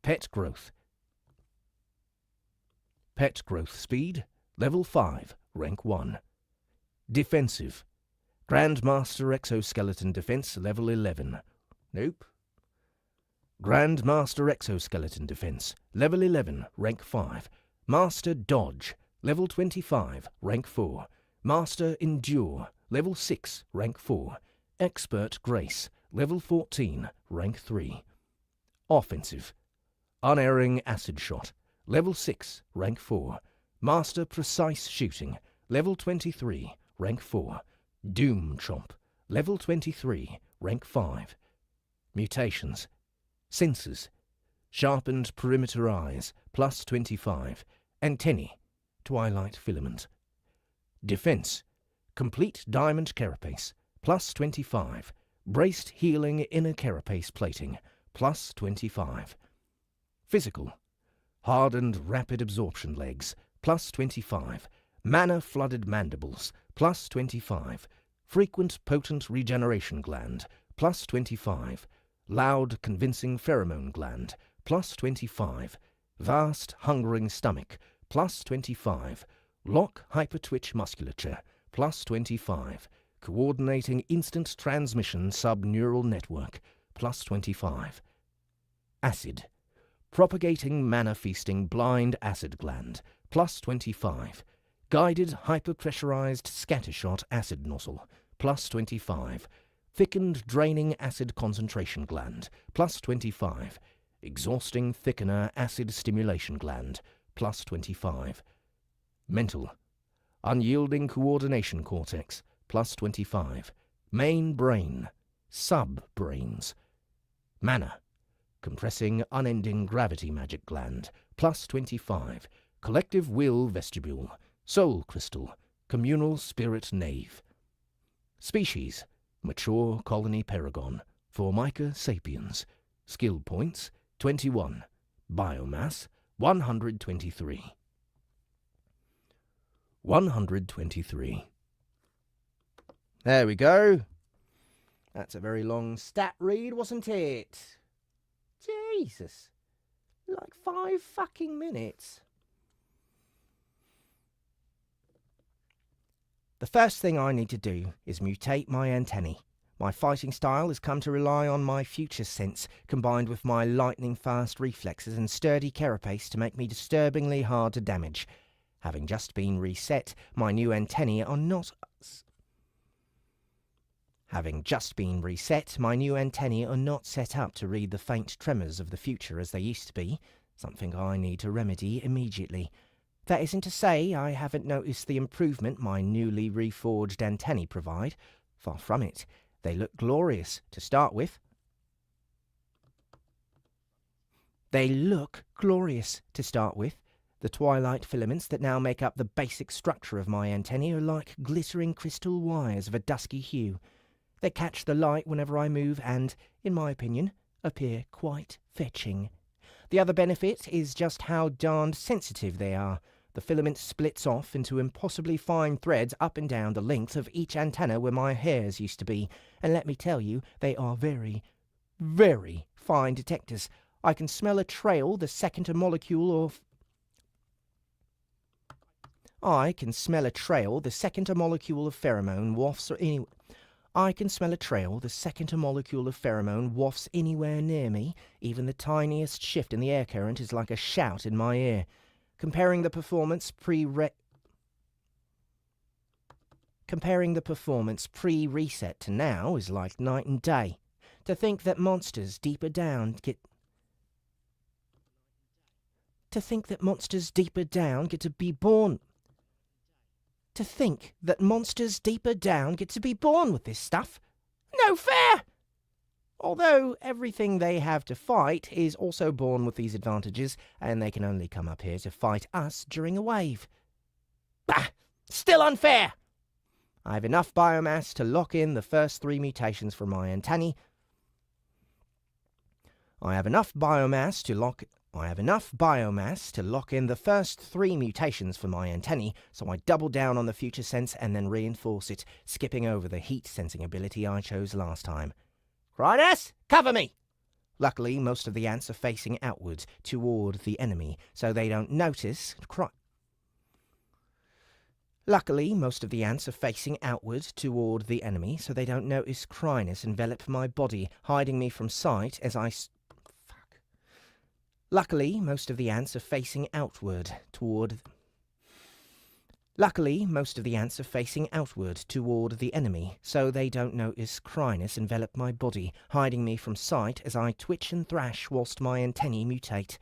Pet Growth. Pet Growth Speed, Level 5, Rank 1. Defensive. Grandmaster Exoskeleton Defense, Level 11. Nope. Grandmaster Exoskeleton Defense, Level 11, Rank 5. Master Dodge, Level 25, Rank 4. Master Endure, Level 6, Rank 4. Expert Grace, Level 14, Rank 3. Offensive. Unerring Acid Shot, Level 6, Rank 4. Master Precise Shooting, Level 23, Rank 4. Doom Chomp, Level 23, Rank 5. Mutations. Sensors. Sharpened Perimeter Eyes, plus 25. Antennae. Twilight Filament. Defense. Complete Diamond Carapace, plus 25. Braced Healing Inner Carapace Plating, plus 25. Physical. Hardened rapid absorption legs, plus 25. Mana flooded mandibles, plus 25. Frequent potent regeneration gland, plus 25. Loud convincing pheromone gland, plus 25. Vast hungering stomach, plus 25. Lock hypertwitch musculature, plus 25. Coordinating instant transmission subneural network, plus 25. Acid. Propagating mana feasting blind acid gland, plus 25. Guided hyperpressurized scattershot acid nozzle, plus 25. Thickened draining acid concentration gland, plus 25. Exhausting thickener acid stimulation gland, plus 25. Mental. Unyielding coordination cortex, plus 25. Main brain. Sub-brains. Mana. Compressing unending gravity magic gland, plus 25. Collective will vestibule. Soul crystal. Communal spirit nave. Species. Mature colony paragon. Formica sapiens. Skill points 21. Biomass 123. 123. There we go. That's a very long stat read, wasn't it? Jesus. Like 5 fucking minutes. The first thing I need to do is mutate my antennae. My fighting style has come to rely on my future sense, combined with my lightning-fast reflexes and sturdy carapace to make me disturbingly hard to damage. Having just been reset, my new antennae are not... Having just been reset, my new antennae are not set up to read the faint tremors of the future as they used to be, something I need to remedy immediately. That isn't to say I haven't noticed the improvement my newly reforged antennae provide. Far from it. They look glorious, to start with. The twilight filaments that now make up the basic structure of my antennae are like glittering crystal wires of a dusky hue. They catch the light whenever I move and, in my opinion, appear quite fetching. The other benefit is just how darned sensitive they are. The filament splits off into impossibly fine threads up and down the length of each antenna where my hairs used to be, and let me tell you, they are very, very fine detectors. I can smell a trail the second a molecule of pheromone wafts anywhere near me. Even the tiniest shift in the air current is like a shout in my ear. Comparing the performance pre-reset to now is like night and day. To think that monsters deeper down get to be born with this stuff. No fair! Although everything they have to fight is also born with these advantages, and they can only come up here to fight us during a wave. Bah! Still unfair! I have enough biomass to lock in the first 3 mutations for my antennae. I have enough biomass to lock in the first 3 mutations for my antennae, so I double down on the future sense and then reinforce it, skipping over the heat sensing ability I chose last time. Chrysalis, cover me! Luckily, most of the ants are facing outwards toward the enemy, so they don't notice cryness envelop my body, hiding me from sight as I... Luckily, most of the ants are facing outward toward the enemy, so they don't notice cryness envelop my body, hiding me from sight as I twitch and thrash whilst my antennae mutate.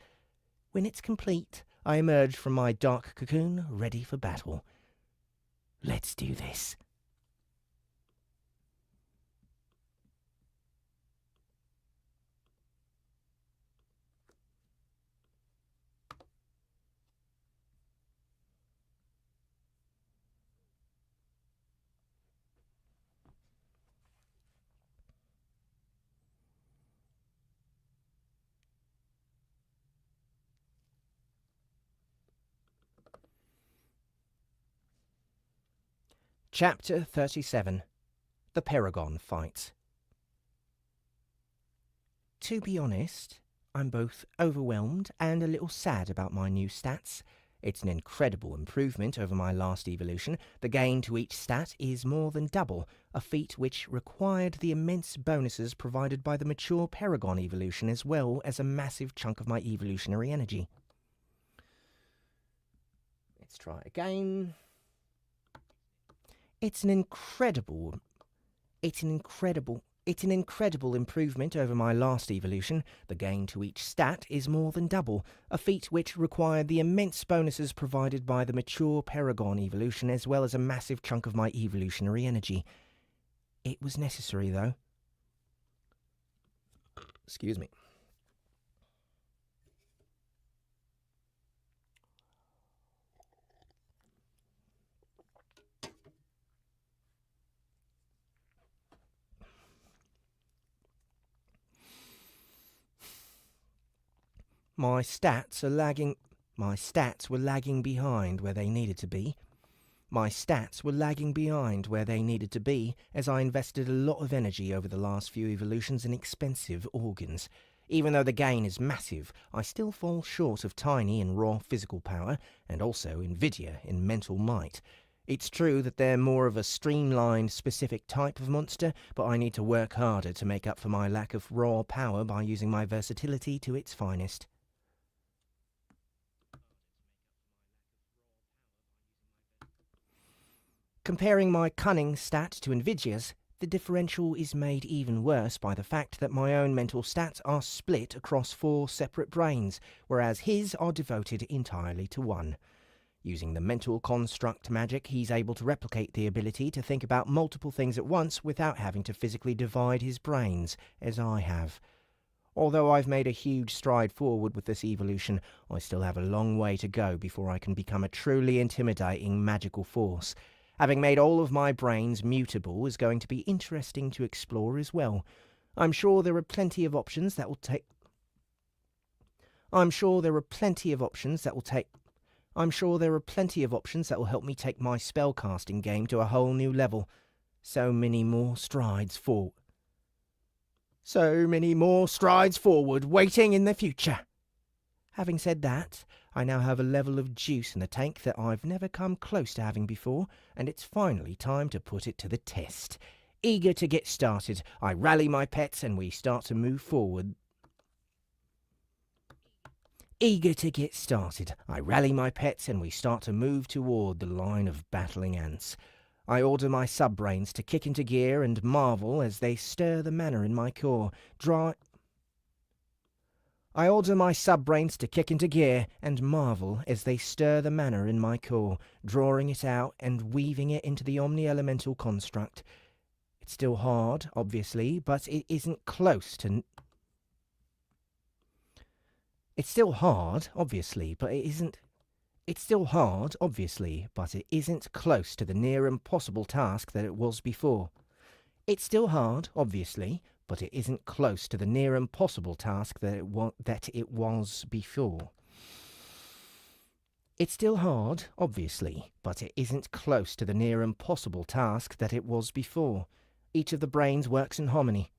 When it's complete, I emerge from my dark cocoon, ready for battle. Let's do this. Chapter 37. The Paragon Fight. To be honest, I'm both overwhelmed and a little sad about my new stats. It's an incredible improvement over my last evolution. The gain to each stat is more than double, a feat which required the immense bonuses provided by the mature Paragon evolution as well as a massive chunk of my evolutionary energy. Let's try again. It's an incredible improvement over my last evolution. The gain to each stat is more than double, a feat which required the immense bonuses provided by the mature Paragon evolution as well as a massive chunk of my evolutionary energy. It was necessary, though. Excuse me. My stats were lagging behind where they needed to be. As I invested a lot of energy over the last few evolutions in expensive organs. Even though the gain is massive, I still fall short of Tiny in raw physical power, and also Nvidia in mental might. It's true that they're more of a streamlined, specific type of monster, but I need to work harder to make up for my lack of raw power by using my versatility to its finest. Comparing my cunning stat to Nvidia's, the differential is made even worse by the fact that my own mental stats are split across 4 separate brains, whereas his are devoted entirely to one. Using the mental construct magic, he's able to replicate the ability to think about multiple things at once without having to physically divide his brains, as I have. Although I've made a huge stride forward with this evolution, I still have a long way to go before I can become a truly intimidating magical force. Having made all of my brains mutable is going to be interesting to explore as well. I'm sure there are plenty of options that will help me take my spellcasting game to a whole new level. So many more strides forward waiting in the future. Having said that, I now have a level of juice in the tank that I've never come close to having before, and it's finally time to put it to the test. Eager to get started, I rally my pets and we start to move forward. Toward the line of battling ants. I order my subbrains to kick into gear and marvel as they stir the mana in my core, drawing it out and weaving it into the omni-elemental construct. It's still hard, obviously, but it isn't close to the near impossible task that it was before. It's still hard, obviously, but it isn't close to the near impossible task that it was before. It's still hard, obviously, but it isn't close to the near impossible task that it was before. Each of the brains works in harmony.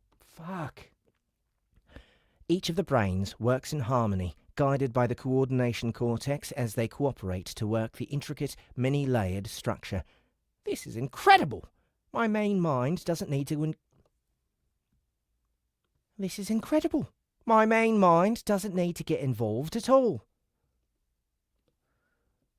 Guided by the coordination cortex as they cooperate to work the intricate, many-layered structure. This is incredible! My main mind doesn't need to get involved at all.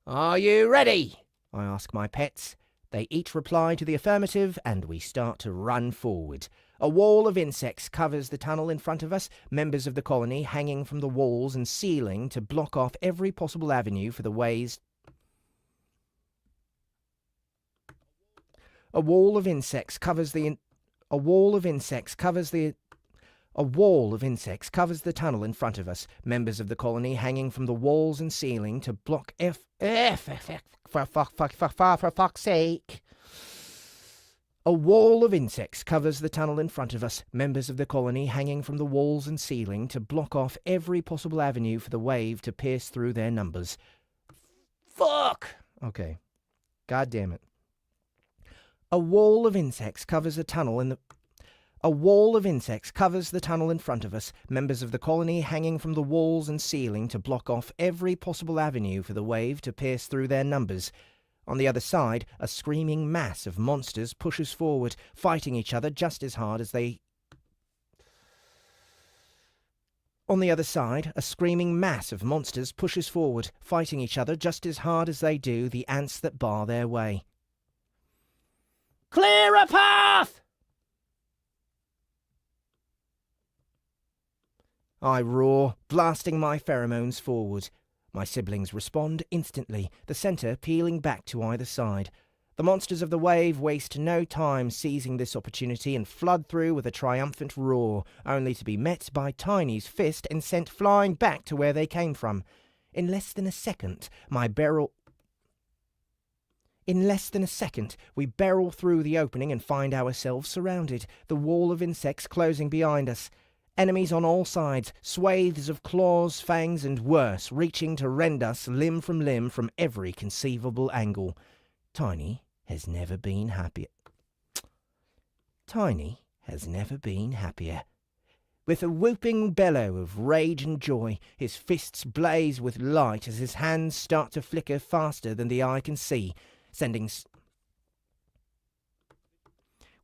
Are you ready? I ask my pets. They each reply to the affirmative, and we start to run forward. A wall of insects covers the tunnel in front of us, members of the colony hanging from the walls and ceiling to block off every possible avenue for the ways. A wall of insects covers the tunnel in front of us, members of the colony hanging from the walls and ceiling to block for fuck's sake. A wall of insects covers the tunnel in front of us, members of the colony hanging from the walls and ceiling to block off every possible avenue for the wave to pierce through their numbers. Fuck! Okay. God damn it. A wall of insects covers the tunnel in front of us, members of the colony hanging from the walls and ceiling to block off every possible avenue for the wave to pierce through their numbers. On the other side, a screaming mass of monsters pushes forward, fighting each other just as hard as they... On the other side, a screaming mass of monsters pushes forward, fighting each other just as hard as they do the ants that bar their way. Clear a path! I roar, blasting my pheromones forward. My siblings respond instantly, the centre peeling back to either side. The monsters of the wave waste no time seizing this opportunity and flood through with a triumphant roar, only to be met by Tiny's fist and sent flying back to where they came from. In less than a second, we barrel through the opening and find ourselves surrounded, the wall of insects closing behind us. Enemies on all sides, swathes of claws, fangs, and worse, reaching to rend us limb from every conceivable angle. Tiny has never been happier. With a whooping bellow of rage and joy, his fists blaze with light as his hands start to flicker faster than the eye can see,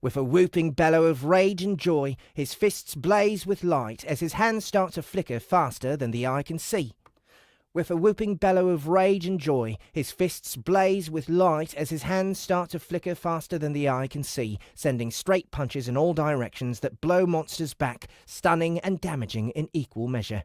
With a whooping bellow of rage and joy, his fists blaze with light as his hands start to flicker faster than the eye can see. With a whooping bellow of rage and joy, his fists blaze with light as his hands start to flicker faster than the eye can see, sending straight punches in all directions that blow monsters back, stunning and damaging in equal measure.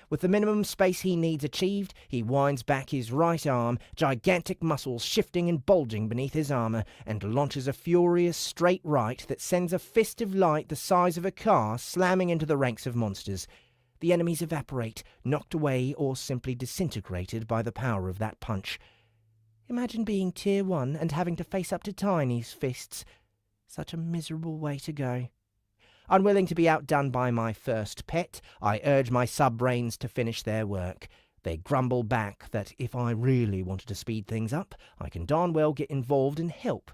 With the minimum space he needs achieved, he winds back his right arm, gigantic muscles shifting and bulging beneath his armour, and launches a furious straight right that sends a fist of light the size of a car slamming into the ranks of monsters. The enemies evaporate, knocked away or simply disintegrated by the power of that punch. Imagine being Tier 1 and having to face up to Tiny's fists. Such a miserable way to go. Unwilling to be outdone by my first pet, I urge my sub-brains to finish their work. They grumble back that if I really wanted to speed things up, I can darn well get involved and help,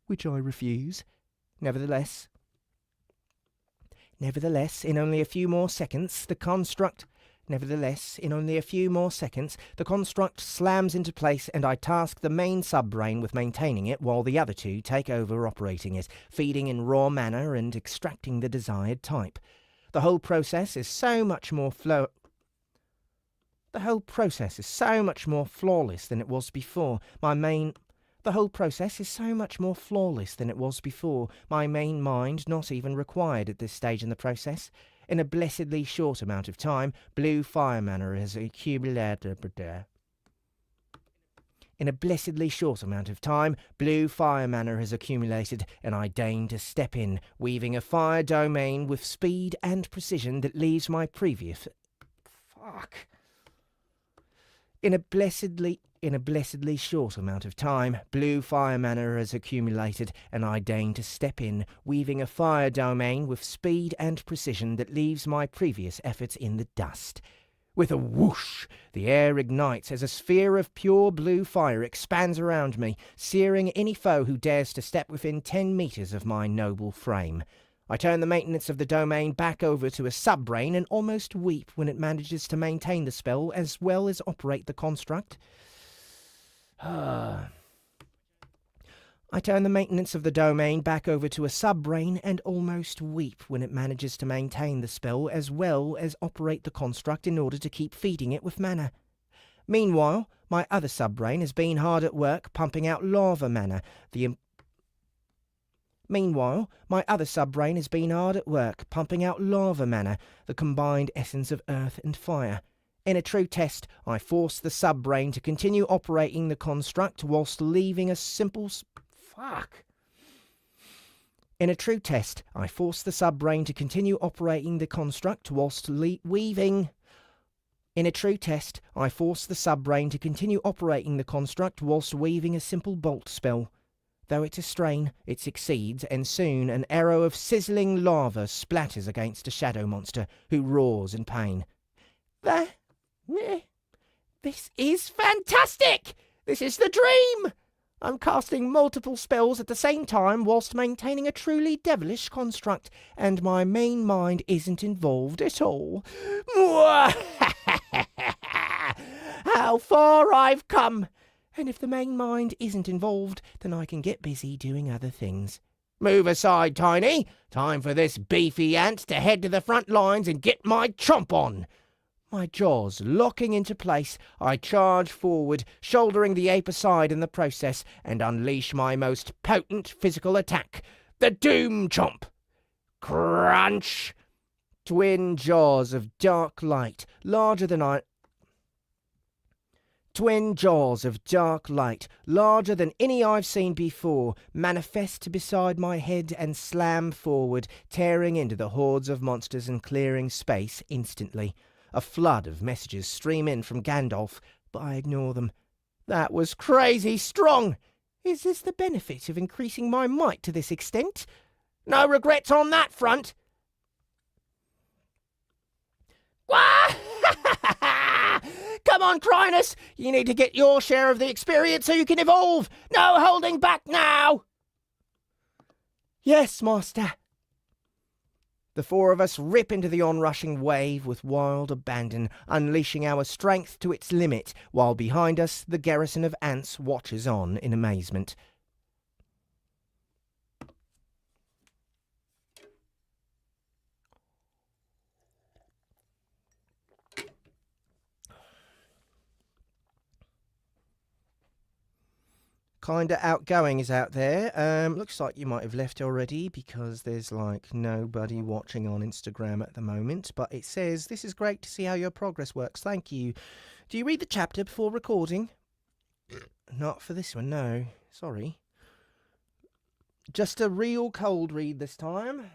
which I refuse. Nevertheless, in only a few more seconds, the construct slams into place, and I task the main sub-brain with maintaining it while the other two take over operating it, feeding in raw manner and extracting the desired type. The whole process is so much more flawless than it was before. My main mind not even required at this stage in the process. In a blessedly short amount of time, blue fire mana has accumulated, and I deign to step in, weaving a fire domain with speed and precision that leaves my previous... In a blessedly short amount of time, blue fire mana has accumulated, and I deign to step in, weaving a fire domain with speed and precision that leaves my previous efforts in the dust. With a whoosh, the air ignites as a sphere of pure blue fire expands around me, searing any foe who dares to step within 10 meters of my noble frame. I turn the maintenance of the domain back over to a sub-brain and almost weep when it manages to maintain the spell as well as operate the construct. I turn the maintenance of the domain back over to a sub-brain and almost weep when it manages to maintain the spell as well as operate the construct in order to keep feeding it with mana. Meanwhile, my other sub-brain has been hard at work pumping out lava mana. The combined essence of earth and fire. In a true test, I force the sub-brain to continue operating the construct whilst leaving a simple... In a true test, I force the sub-brain to continue operating the construct whilst weaving a simple bolt spell. Though it's a strain, it succeeds, and soon an arrow of sizzling lava splatters against a shadow monster, who roars in pain. This is fantastic! This is the dream! I'm casting multiple spells at the same time whilst maintaining a truly devilish construct, and my main mind isn't involved at all. How far I've come! And if the main mind isn't involved, then I can get busy doing other things. Move aside, Tiny. Time for this beefy ant to head to the front lines and get my chomp on. My jaws locking into place, I charge forward, shouldering the ape aside in the process, and unleash my most potent physical attack, the Doom Chomp. Crunch! Twin jaws of dark light, larger than any I've seen before, manifest beside my head and slam forward, tearing into the hordes of monsters and clearing space instantly. A flood of messages stream in from Gandalf, but I ignore them. That was crazy strong! Is this the benefit of increasing my might to this extent? No regrets on that front! Come on, Chrysalis! You need to get your share of the experience so you can evolve! No holding back now! Yes, Master. The four of us rip into the onrushing wave with wild abandon, unleashing our strength to its limit, while behind us the garrison of ants watches on in amazement. Kinda outgoing is out there. Looks like you might have left already because there's like nobody watching on Instagram at the moment. But it says, "This is great to see how your progress works. Thank you. Do you read the chapter before recording?" Not for this one, no. Sorry. Just a real cold read this time.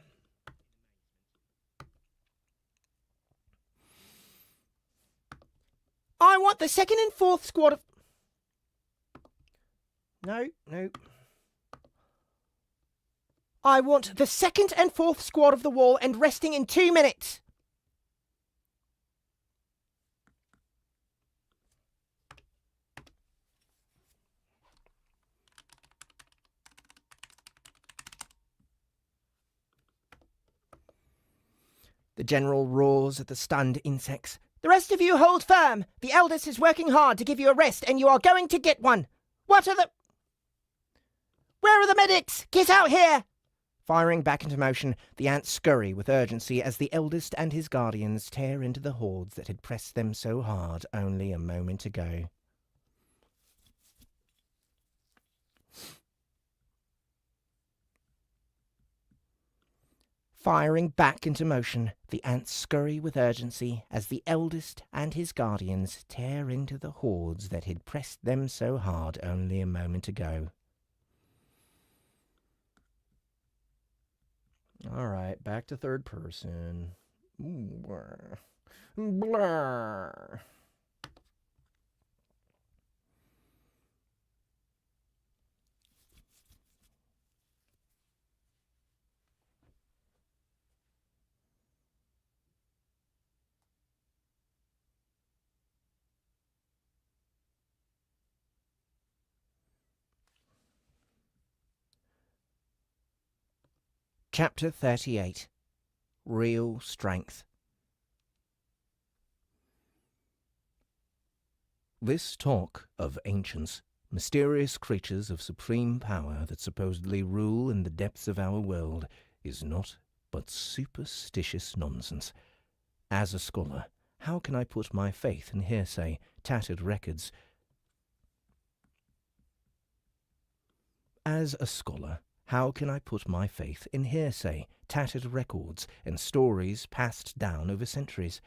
I want the second and fourth squad of... No. I want the second and fourth squad of the wall and resting in 2 minutes. The general roars at the stunned insects. The rest of you hold firm. The eldest is working hard to give you a rest, and you are going to get one. What are the... Where are the medics? Get out here! Firing back into motion, the ants scurry with urgency as the eldest and his guardians tear into the hordes that had pressed them so hard only a moment ago. Firing back into motion, the ants scurry with urgency as the eldest and his guardians tear into the hordes that had pressed them so hard only a moment ago. All right, back to third person. Blur. Blur. Chapter 38. Real Strength. This talk of ancients, mysterious creatures of supreme power that supposedly rule in the depths of our world, is not but superstitious nonsense. As a scholar, how can I put my faith in hearsay, tattered records? As a scholar, how can I put my faith in hearsay, tattered records, and stories passed down over centuries?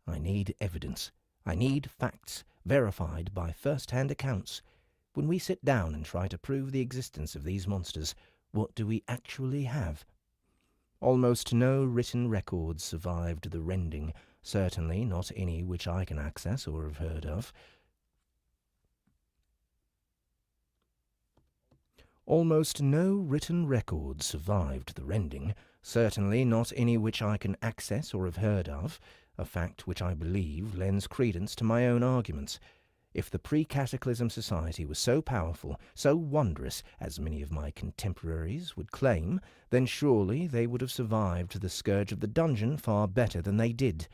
I need evidence. I need facts, verified by first-hand accounts. When we sit down and try to prove the existence of these monsters, what do we actually have? Almost no written records survived the rending, certainly not any which I can access or have heard of. Almost no written records survived the rending, certainly not any which I can access or have heard of, a fact which I believe lends credence to my own arguments. If the pre-Cataclysm Society was so powerful, so wondrous, as many of my contemporaries would claim, then surely they would have survived the scourge of the dungeon far better than they did.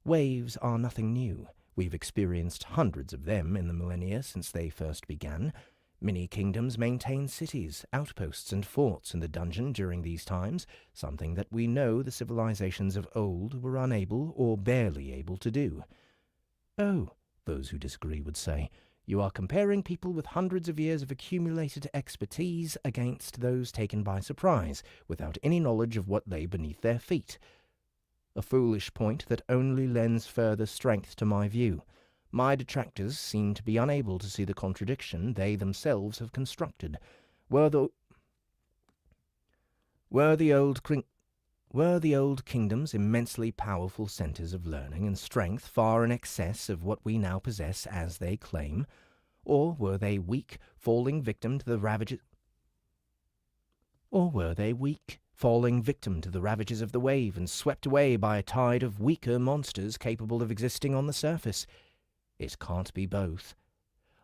Waves are nothing new. We've experienced hundreds of them in the millennia since they first began. Many kingdoms maintain cities, outposts, and forts in the dungeon during these times, something that we know the civilizations of old were unable or barely able to do. Oh, those who disagree would say, you are comparing people with hundreds of years of accumulated expertise against those taken by surprise, without any knowledge of what lay beneath their feet. A foolish point that only lends further strength to my view. My detractors seem to be unable to see the contradiction they themselves have constructed. Were the old kingdoms immensely powerful centres of learning and strength far in excess of what we now possess as they claim? Or were they weak, falling victim to the ravages of the wave and swept away by a tide of weaker monsters capable of existing on the surface? It can't be both.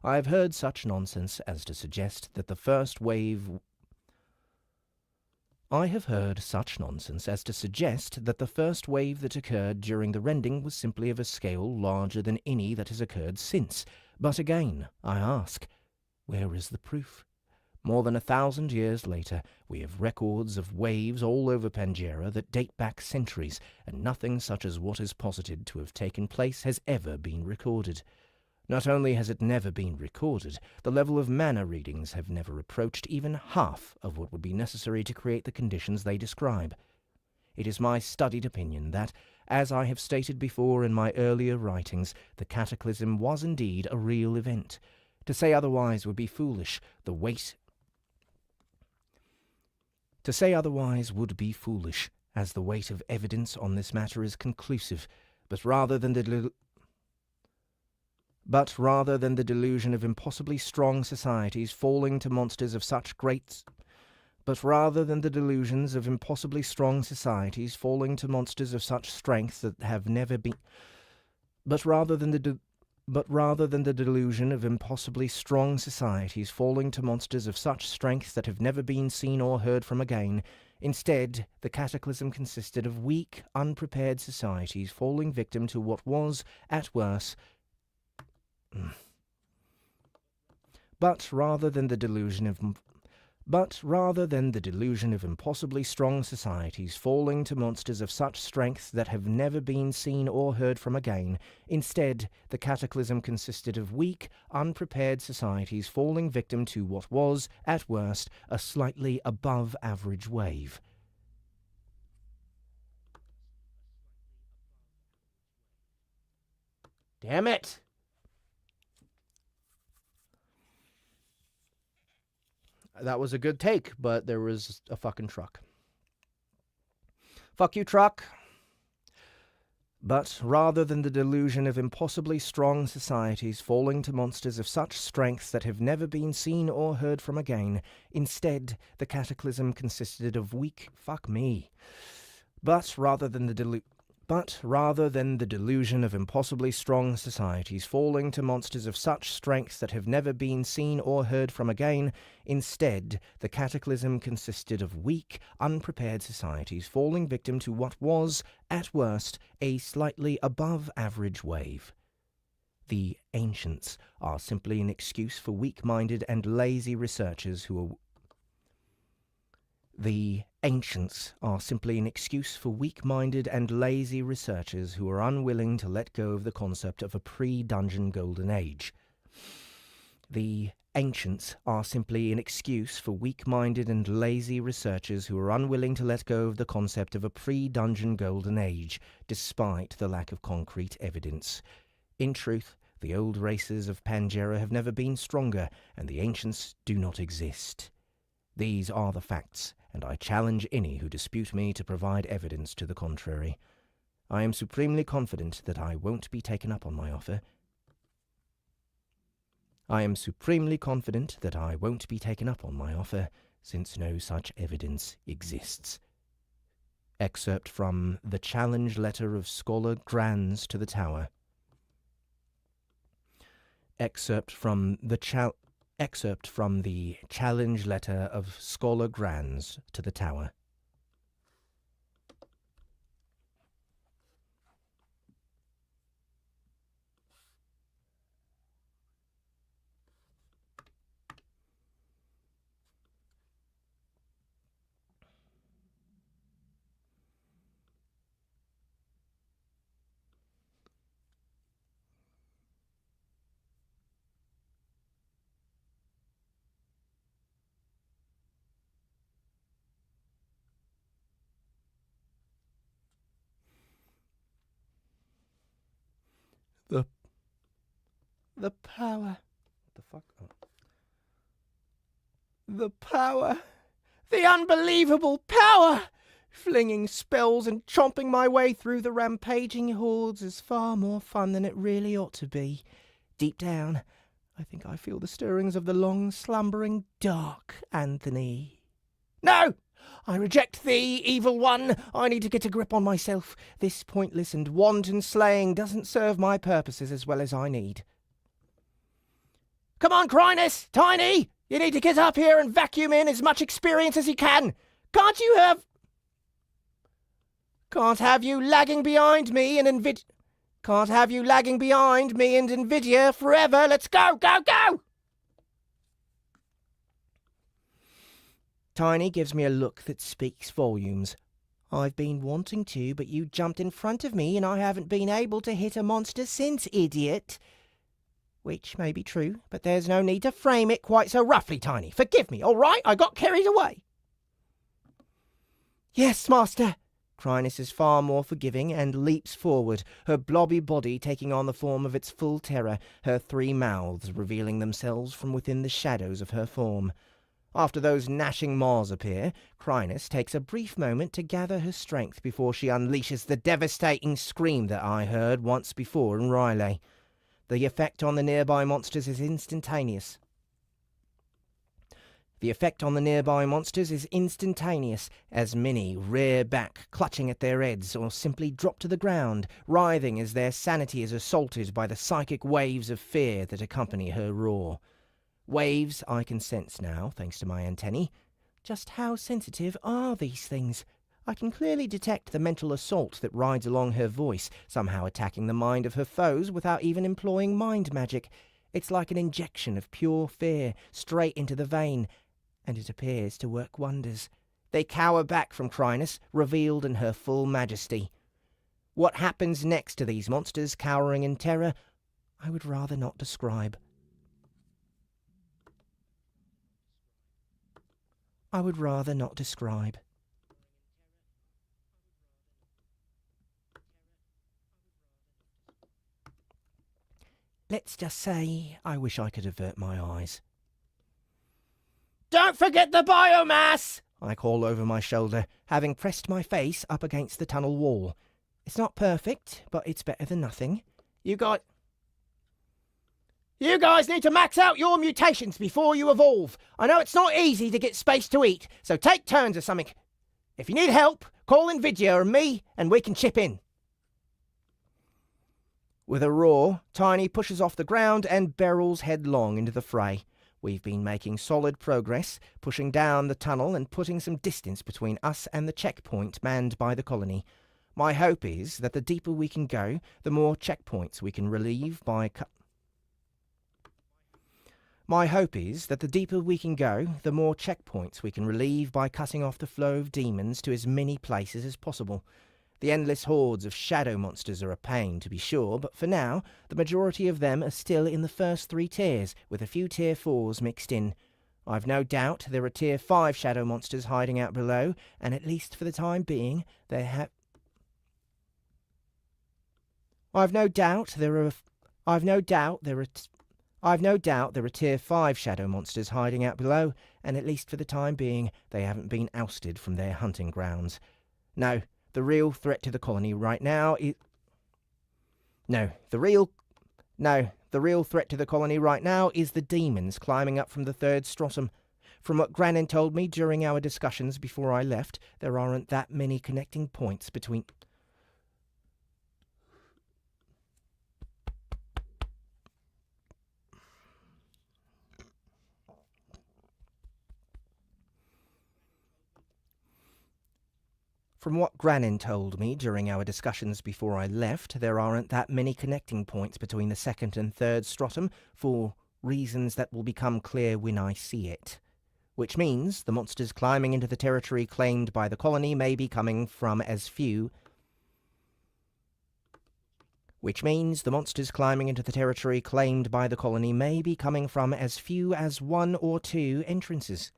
I have heard such nonsense as to suggest that the first wave that occurred during the rending was simply of a scale larger than any that has occurred since. But again, I ask, where is the proof? More than 1,000 years later, we have records of waves all over Pangea that date back centuries, and nothing such as what is posited to have taken place has ever been recorded. Not only has it never been recorded, the level of mana readings have never approached even half of what would be necessary to create the conditions they describe. It is my studied opinion that, as I have stated before in my earlier writings, the cataclysm was indeed a real event. To say otherwise would be foolish. As the weight of evidence on this matter is conclusive, but rather than the delusion of impossibly strong societies falling to monsters of such strength that have never been seen or heard from again. Instead, the cataclysm consisted of weak, unprepared societies falling victim to what was, at worst, But rather than the delusion of impossibly strong societies falling to monsters of such strength that have never been seen or heard from again, instead, the cataclysm consisted of weak, unprepared societies falling victim to what was, at worst, a slightly above-average wave. Damn it! That was a good take, but there was a fucking truck. Fuck you, truck. But rather than the delusion of impossibly strong societies falling to monsters of such strength that have never been seen or heard from again, instead, the cataclysm consisted of weak... Fuck me. But rather than the delusion of impossibly strong societies falling to monsters of such strength that have never been seen or heard from again, instead, the cataclysm consisted of weak, unprepared societies falling victim to what was, at worst, a slightly above-average wave. The ancients are simply an excuse for weak-minded and lazy researchers who are... unwilling to let go of the concept of a pre-dungeon golden age. The ancients are simply an excuse for weak-minded and lazy researchers who are unwilling to let go of the concept of a pre-dungeon golden age, despite the lack of concrete evidence. In truth, the old races of Pangea have never been stronger, and the ancients do not exist. These are the facts, and I challenge any who dispute me to provide evidence to the contrary. I am supremely confident that I won't be taken up on my offer. Since no such evidence exists. Excerpt from The Challenge Letter of Scholar Grans to the Tower. Excerpt from the challenge letter of Scholar Granz to the Tower. The power. What the fuck? Oh. The power. The unbelievable power! Flinging spells and chomping my way through the rampaging hordes is far more fun than it really ought to be. Deep down, I think I feel the stirrings of the long-slumbering dark, Anthony. No! I reject thee, evil one! I need to get a grip on myself. This pointless and wanton slaying doesn't serve my purposes as well as I need. Come on, Chrysalis! Tiny! You need to get up here and vacuum in as much experience as you can! Can't have you lagging behind me and Nvidia forever! Let's go, go, go! Tiny gives me a look that speaks volumes. I've been wanting to, but you jumped in front of me and I haven't been able to hit a monster since, idiot. Which may be true, but there's no need to frame it quite so roughly, Tiny. Forgive me, all right? I got carried away. Yes, Master. Chrysalis is far more forgiving and leaps forward, her blobby body taking on the form of its full terror, her 3 mouths revealing themselves from within the shadows of her form. After those gnashing maws appear, Chrysalis takes a brief moment to gather her strength before she unleashes the devastating scream that I heard once before in Ryley. The effect on the nearby monsters is instantaneous. As many rear back, clutching at their heads, or simply drop to the ground, writhing as their sanity is assaulted by the psychic waves of fear that accompany her roar. Waves I can sense now, thanks to my antennae. Just how sensitive are these things? I can clearly detect the mental assault that rides along her voice, somehow attacking the mind of her foes without even employing mind magic. It's like an injection of pure fear, straight into the vein, and it appears to work wonders. They cower back from Chrysalis, revealed in her full majesty. What happens next to these monsters cowering in terror, I would rather not describe. Let's just say I wish I could avert my eyes. Don't forget the biomass! I call over my shoulder, having pressed my face up against the tunnel wall. It's not perfect, but it's better than nothing. You guys need to max out your mutations before you evolve. I know it's not easy to get space to eat, so take turns or something. If you need help, call Nvidia or me, and we can chip in. With a roar, Tiny pushes off the ground and barrels headlong into the fray. We've been making solid progress, pushing down the tunnel and putting some distance between us and the checkpoint manned by the colony. My hope is that the deeper we can go, the more checkpoints we can relieve by cutting off the flow of demons to as many places as possible. The endless hordes of shadow monsters are a pain, to be sure, but for now, the majority of them are still in the first 3 tiers, with a few tier 4s mixed in. I've no doubt there are tier 5 shadow monsters hiding out below, and at least for the time being, I've no doubt there are tier 5 shadow monsters hiding out below, and at least for the time being, they haven't been ousted from their hunting grounds. No, the real threat to the colony right now is... the real threat to the colony right now is the demons climbing up from the 3rd Strossum. From what Granin told me during our discussions before I left, there aren't that many connecting points between... From what Grannin told me during our discussions before I left, there aren't that many connecting points between the second and third stratum, for reasons that will become clear when I see it. Which means the monsters climbing into the territory claimed by the colony may be coming from as few... Which means the monsters climbing into the territory claimed by the colony may be coming from as few as 1 or 2 entrances.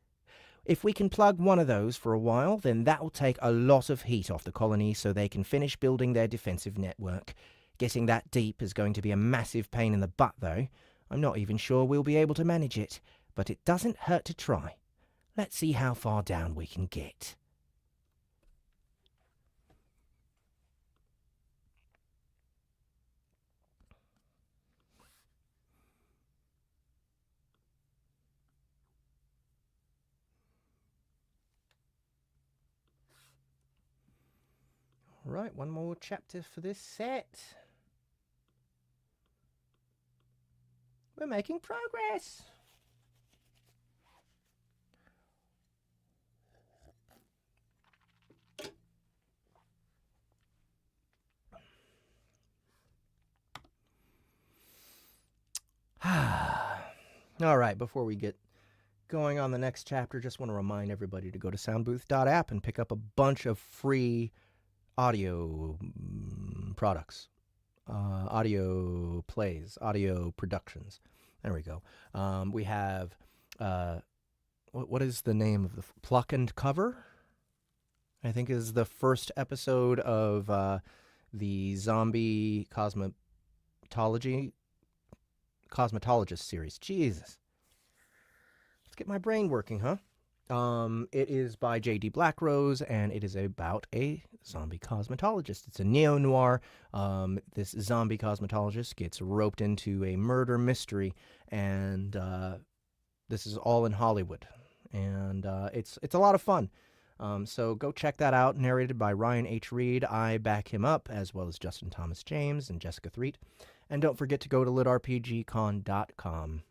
If we can plug one of those for a while, then that will take a lot of heat off the colony so they can finish building their defensive network. Getting that deep is going to be a massive pain in the butt, though. I'm not even sure we'll be able to manage it, but it doesn't hurt to try. Let's see how far down we can get. Right, one more chapter for this set. We're making progress. All right, before we get going on the next chapter, just want to remind everybody to go to soundbooth.app and pick up a bunch of free audio products, audio plays, audio productions. There we go. We have, what is the name of the Pluck and Cover? I think is the first episode of the Zombie Cosmetologist series. Jesus. Let's get my brain working, huh? It is by J.D. Blackrose, and it is about a zombie cosmetologist. It's a neo-noir. This zombie cosmetologist gets roped into a murder mystery, and this is all in Hollywood. And it's a lot of fun. So go check that out, narrated by Ryan H. Reed. I back him up, as well as Justin Thomas James and Jessica Threet. And don't forget to go to litrpgcon.com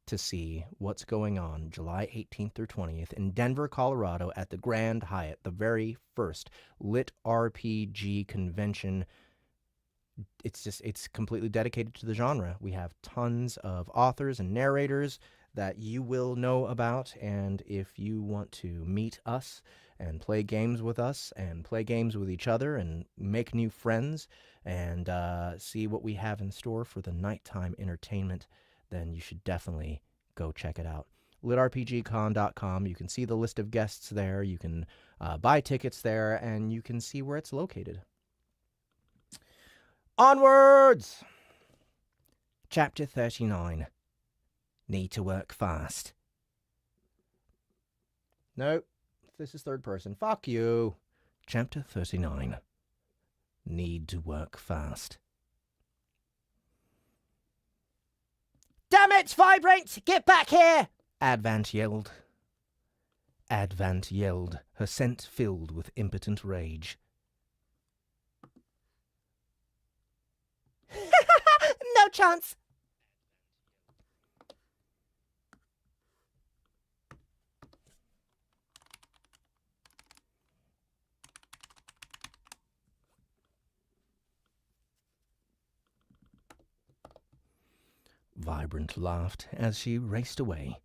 to see what's going on July 18th through 20th in Denver, Colorado at the Grand Hyatt, the very first LitRPG convention. It's completely dedicated to the genre. We have tons of authors and narrators that you will know about, and if you want to meet us and play games with us and play games with each other and make new friends and see what we have in store for the nighttime entertainment, then you should definitely go check it out. LitRPGCon.com. You can see the list of guests there. You can buy tickets there, and you can see where it's located. Onwards! Chapter 39. Need to work fast. No, this is third person. Fuck you. Chapter 39. Need to work fast. Damn it, Vibrant! Get back here! Antvance yelled. Antvance yelled, her scent filled with impotent rage. No chance! Vibrant laughed as she raced away.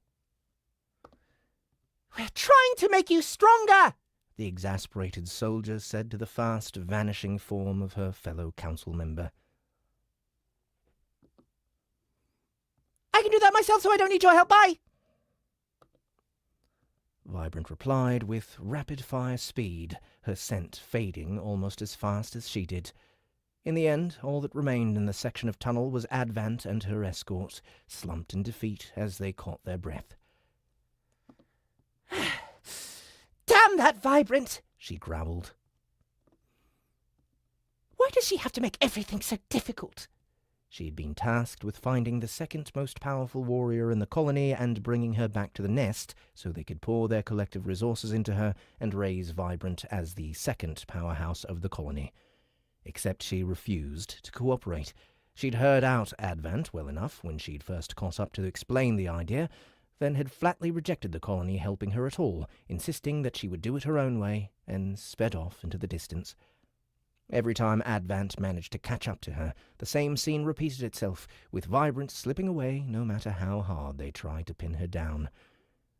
We're trying to make you stronger! The exasperated soldier said to the fast vanishing form of her fellow council member. I can do that myself, so I don't need your help. Bye! Vibrant replied with rapid-fire speed, her scent fading almost as fast as she did. In the end, all that remained in the section of tunnel was Antvance and her escort, slumped in defeat as they caught their breath. Damn that Vibrant! She growled. Why does she have to make everything so difficult? She had been tasked with finding the second most powerful warrior in the colony and bringing her back to the nest so they could pour their collective resources into her and raise Vibrant as the second powerhouse of the colony. Except she refused to cooperate. She'd heard out Antvance well enough when she'd first caught up to explain the idea, then had flatly rejected the colony helping her at all, insisting that she would do it her own way, and sped off into the distance. Every time Antvance managed to catch up to her, the same scene repeated itself, with Vibrant slipping away no matter how hard they tried to pin her down.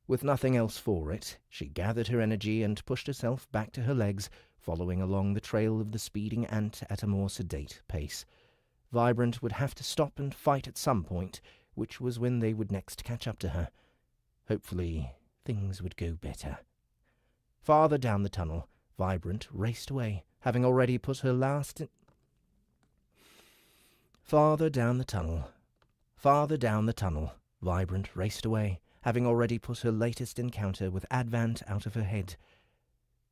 With nothing else for it, she gathered her energy and pushed herself back to her legs, following along the trail of the speeding ant at a more sedate pace. Vibrant would have to stop and fight at some point, which was when they would next catch up to her. Hopefully, things would go better. Farther down the tunnel, Vibrant raced away, having already put her last Farther down the tunnel, Vibrant raced away, having already put her latest encounter with Antvance out of her head.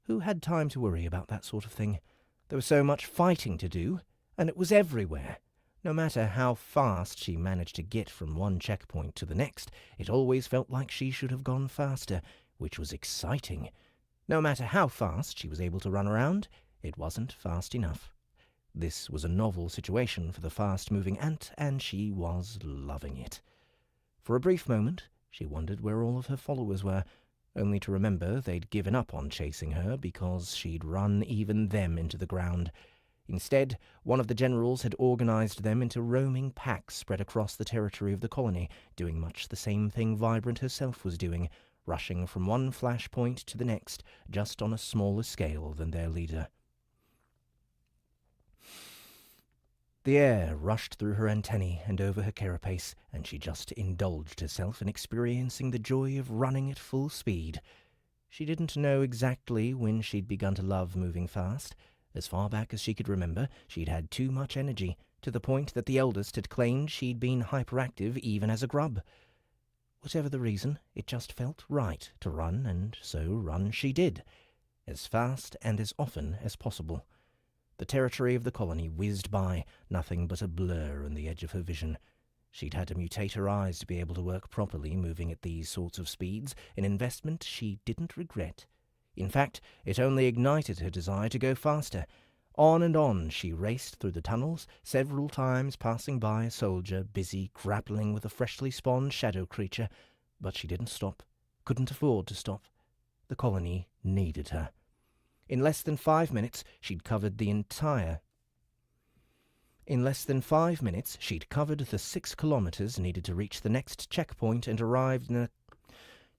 Who had time to worry about that sort of thing? There was so much fighting to do, and it was everywhere. No matter how fast she managed to get from one checkpoint to the next, it always felt like she should have gone faster, which was exciting. No matter how fast she was able to run around, it wasn't fast enough. This was a novel situation for the fast-moving ant, and she was loving it. For a brief moment, she wondered where all of her followers were, only to remember they'd given up on chasing her because she'd run even them into the ground. Instead, one of the generals had organized them into roaming packs spread across the territory of the colony, doing much the same thing Vibrant herself was doing, rushing from one flashpoint to the next, just on a smaller scale than their leader. The air rushed through her antennae and over her carapace, and she just indulged herself in experiencing the joy of running at full speed. She didn't know exactly when she'd begun to love moving fast. As far back as she could remember, she'd had too much energy, to the point that the eldest had claimed she'd been hyperactive even as a grub. Whatever the reason, it just felt right to run, and so run she did, as fast and as often as possible. The territory of the colony whizzed by, nothing but a blur on the edge of her vision. She'd had to mutate her eyes to be able to work properly moving at these sorts of speeds, an investment she didn't regret. In fact, it only ignited her desire to go faster. On and on she raced through the tunnels, several times passing by a soldier busy grappling with a freshly spawned shadow creature. But she didn't stop, couldn't afford to stop. The colony needed her. In less than 5 minutes, she'd covered the 6 kilometers needed to reach the next checkpoint and arrived in a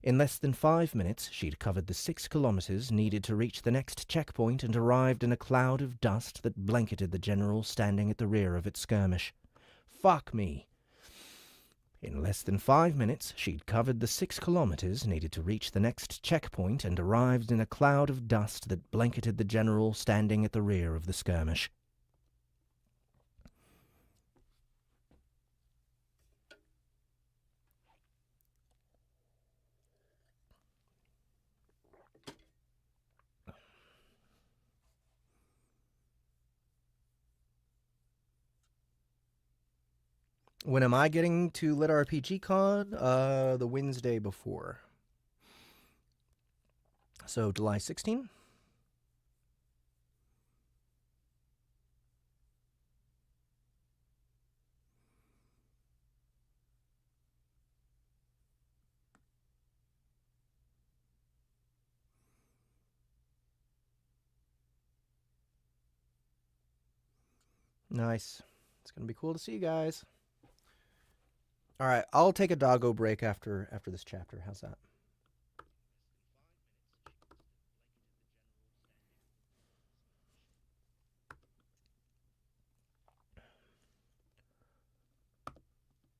In less than 5 minutes, she'd covered the 6 kilometers needed to reach the next checkpoint and arrived in a cloud of dust that blanketed the general standing at the rear of its skirmish. Fuck me. In less than 5 minutes, she'd covered the 6 kilometers needed to reach the next checkpoint and arrived in a cloud of dust that blanketed the general standing at the rear of the skirmish. When am I getting to LitRPG Con? The Wednesday before. So July 16? Nice. It's going to be cool to see you guys. All right, I'll take a doggo break after this chapter. How's that?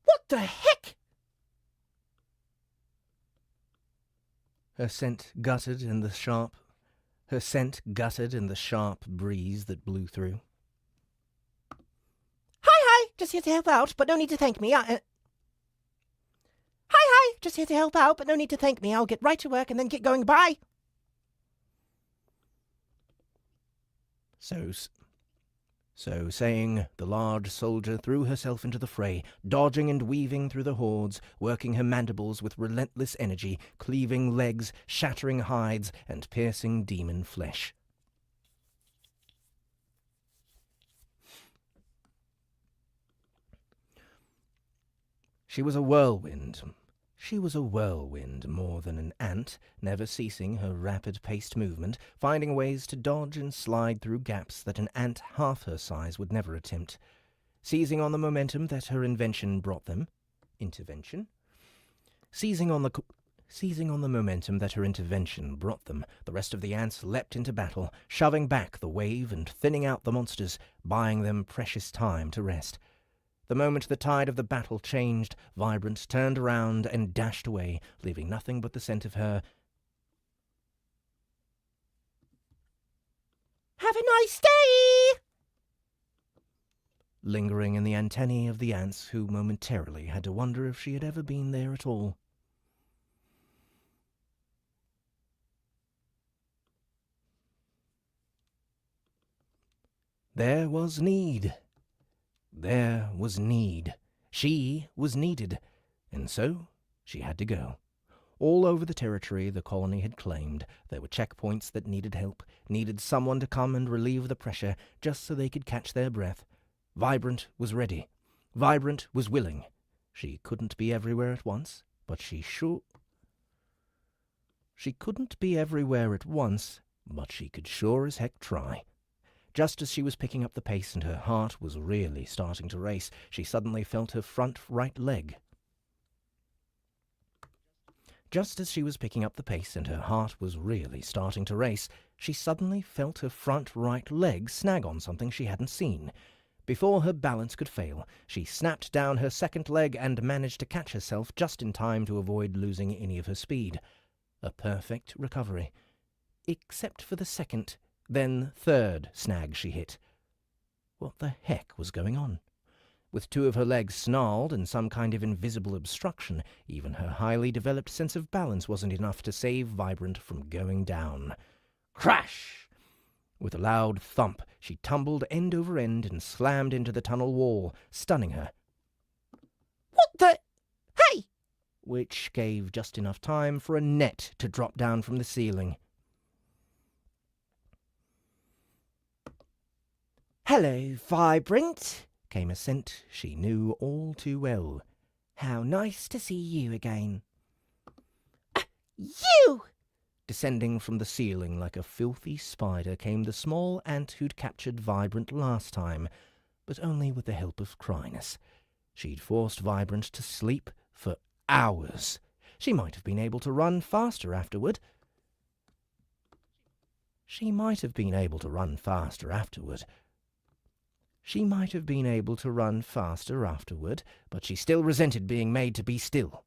What the heck? Her scent guttered in the sharp breeze that blew through. Hi, just here to help out, but no need to thank me. Hi, just here to help out, but no need to thank me. I'll get right to work and then get going. Bye. So saying, the large soldier threw herself into the fray, dodging and weaving through the hordes, working her mandibles with relentless energy, cleaving legs, shattering hides, and piercing demon flesh. She was a whirlwind. She was a whirlwind more than an ant, never ceasing her rapid-paced movement, finding ways to dodge and slide through gaps that an ant half her size would never attempt. Seizing on the momentum that her invention brought them, Seizing on the momentum that her intervention brought them, the rest of the ants leapt into battle, shoving back the wave and thinning out the monsters, buying them precious time to rest. The moment the tide of the battle changed, Vibrant turned around and dashed away, leaving nothing but the scent of her. Have a nice day! Lingering in the antennae of the ants, who momentarily had to wonder if she had ever been there at all. There was need. There was need. She was needed, and so she had to go. All over the territory the colony had claimed, there were checkpoints that needed help, needed someone to come and relieve the pressure, just so they could catch their breath. Vibrant was ready. Vibrant was willing. She couldn't be everywhere at once, but she couldn't be everywhere at once, but she could sure as heck try. Just as she was picking up the pace and her heart was really starting to race, she suddenly felt her front right leg. Just as she was picking up the pace and her heart was really starting to race, she suddenly felt her front right leg snag on something she hadn't seen. Before her balance could fail, she snapped down her second leg and managed to catch herself just in time to avoid losing any of her speed. A perfect recovery. Except for the second, then third snag she hit. What the heck was going on? With two of her legs snarled and some kind of invisible obstruction, even her highly developed sense of balance wasn't enough to save Vibrant from going down. Crash! With a loud thump, she tumbled end over end and slammed into the tunnel wall, stunning her. What the... Hey! Which gave just enough time for a net to drop down from the ceiling. Hello, Vibrant, came a scent she knew all too well. How nice to see you again. You! Descending from the ceiling like a filthy spider came the small ant who'd captured Vibrant last time, but only with the help of Chrysalis. She'd forced Vibrant to sleep for hours. She might have been able to run faster afterward. She might have been able to run faster afterward, but she still resented being made to be still.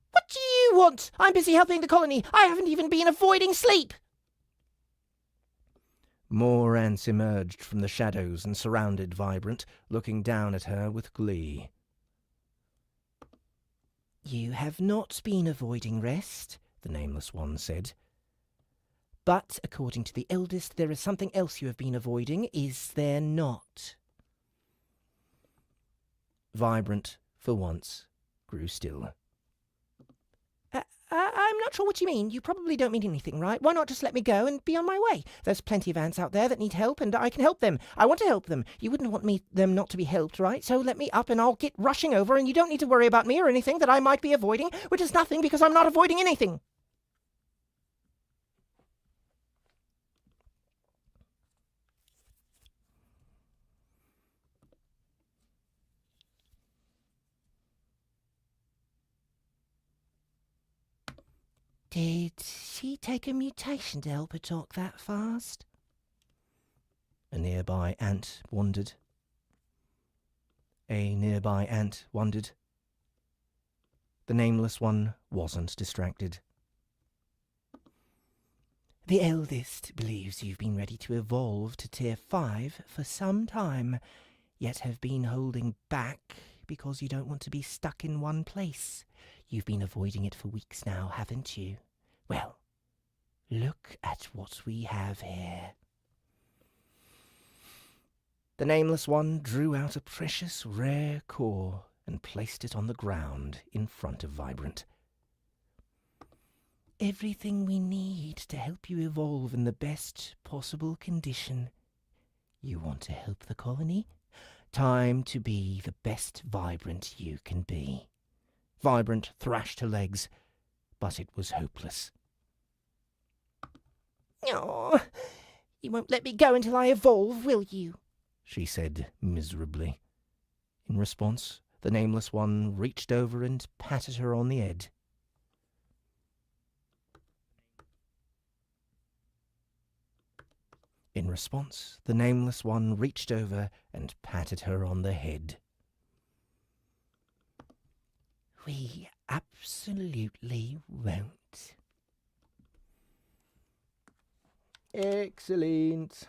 What do you want? I'm busy helping the colony. I haven't even been avoiding sleep. More ants emerged from the shadows and surrounded Vibrant, looking down at her with glee. You have not been avoiding rest, the Nameless One said. But, according to the eldest, there is something else you have been avoiding, is there not? Vibrant, for once, grew still. I'm not sure what you mean. You probably don't mean anything, right? Why not just let me go and be on my way? There's plenty of ants out there that need help, and I can help them. I want to help them. You wouldn't want them not to be helped, right? So let me up and I'll get rushing over, and you don't need to worry about me or anything that I might be avoiding, which is nothing because I'm not avoiding anything. Did she take a mutation to help her talk that fast? A nearby ant wondered. The Nameless One wasn't distracted. The eldest believes you've been ready to evolve to Tier 5 for some time, yet have been holding back because you don't want to be stuck in one place. You've been avoiding it for weeks now, haven't you? Well, look at what we have here. The Nameless One drew out a precious, rare core and placed it on the ground in front of Vibrant. Everything we need to help you evolve in the best possible condition. You want to help the colony? Time to be the best Vibrant you can be. Vibrant thrashed her legs, but it was hopeless. Oh, you won't let me go until I evolve, will you? She said miserably. In response, the Nameless One reached over and patted her on the head. In response, the Nameless One reached over and patted her on the head. We absolutely won't. Excellent.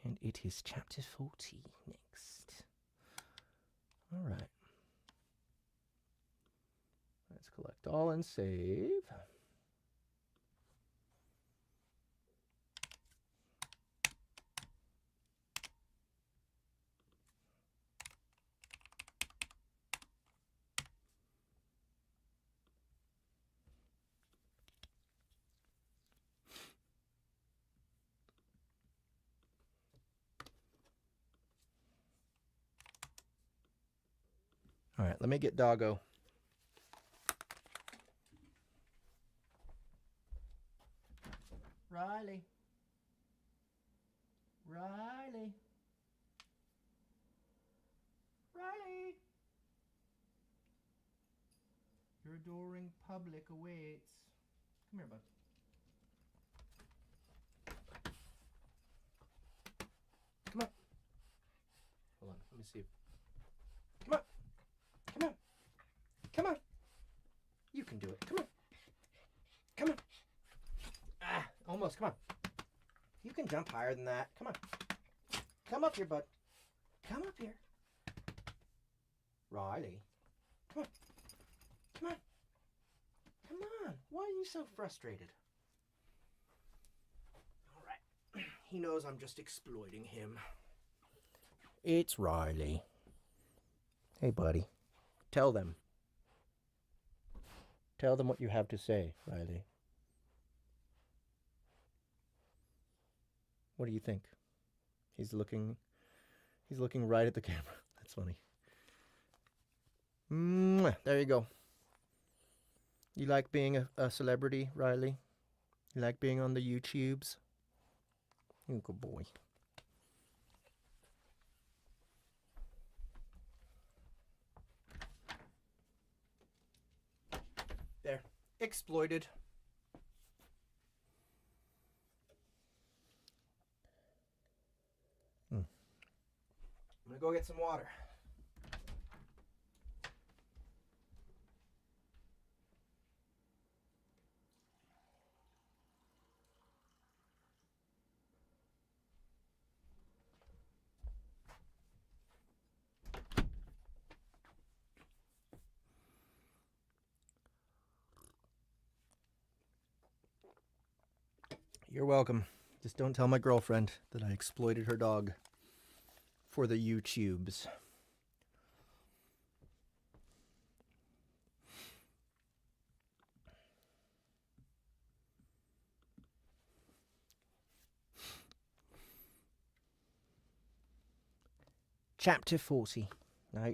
And it is chapter 40 next. All right. Let's collect all and save. All right, let me get Doggo. Riley. Riley. Riley. Your adoring public awaits. Come here, bud. Come on. Hold on, let me see. Come on. Come on. Come on. You can do it. Come on. Come on. Ah, almost. Come on. You can jump higher than that. Come on. Come up here, bud. Come up here. Riley. Come on. Come on. Come on. Why are you so frustrated? All right. He knows I'm just exploiting him. It's Riley. Hey, buddy. Tell them. Tell them what you have to say, Riley. What do you think? He's looking right at the camera. That's funny. There you go. You like being a celebrity, Riley? You like being on the YouTubes? You good boy. There. Exploited. I'm gonna go get some water. You're welcome. Just don't tell my girlfriend that I exploited her dog for the YouTubes. Chapter 40. No.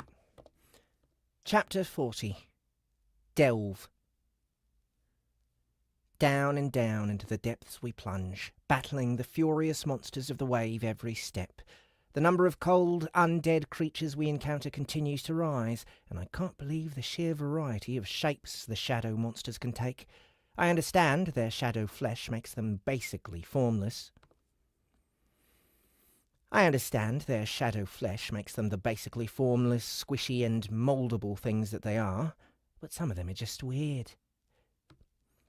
Chapter 40. Delve. Down and down into the depths we plunge, battling the furious monsters of the wave every step. The number of cold, undead creatures we encounter continues to rise, and I can't believe the sheer variety of shapes the shadow monsters can take. I understand their shadow flesh makes them basically formless. The basically formless, squishy and mouldable things that they are, but some of them are just weird.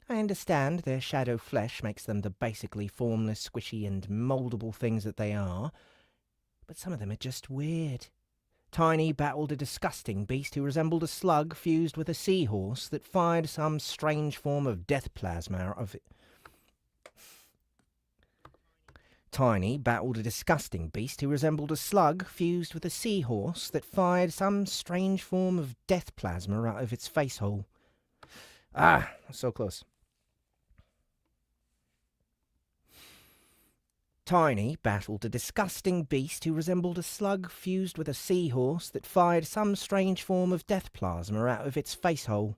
I understand their shadow flesh makes them the basically formless, squishy and mouldable things that they are, but some of them are just weird. Tiny battled a disgusting beast who resembled a slug fused with a seahorse that fired some strange form of death plasma out of it. Tiny battled a disgusting beast who resembled a slug fused with a seahorse that fired some strange form of death plasma out of its face hole. Ah, so close. Tiny battled a disgusting beast who resembled a slug fused with a seahorse that fired some strange form of death plasma out of its face hole.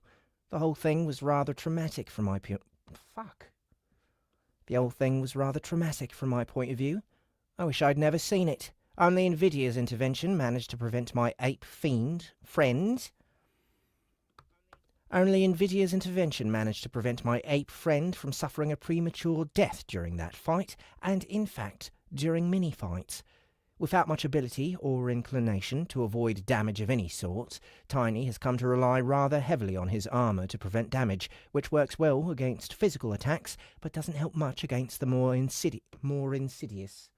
The whole thing was rather traumatic from my The whole thing was rather traumatic from my point of view. I wish I'd never seen it. Only Nvidia's intervention managed to prevent my ape fiend friend. Only Nvidia's intervention managed to prevent my ape friend from suffering a premature death during that fight, and in fact, during mini-fights. Without much ability or inclination to avoid damage of any sort, Tiny has come to rely rather heavily on his armour to prevent damage, which works well against physical attacks, but doesn't help much against the more insidious.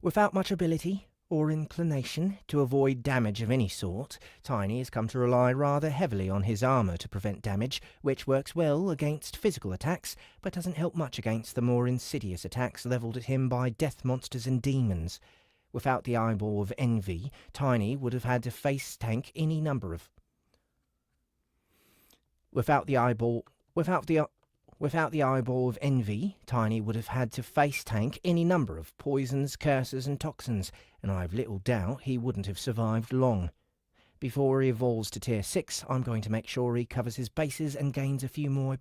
Without much ability or inclination to avoid damage of any sort, Tiny has come to rely rather heavily on his armour to prevent damage, which works well against physical attacks, but doesn't help much against the more insidious attacks levelled at him by death monsters and demons. Without the eyeball of envy, Tiny would have had to face tank any number of... Without the eyeball of envy, Tiny would have had to face tank any number of poisons, curses and toxins, and I've little doubt he wouldn't have survived long. Before he evolves to tier 6, I'm going to make sure he covers his bases and gains a few more...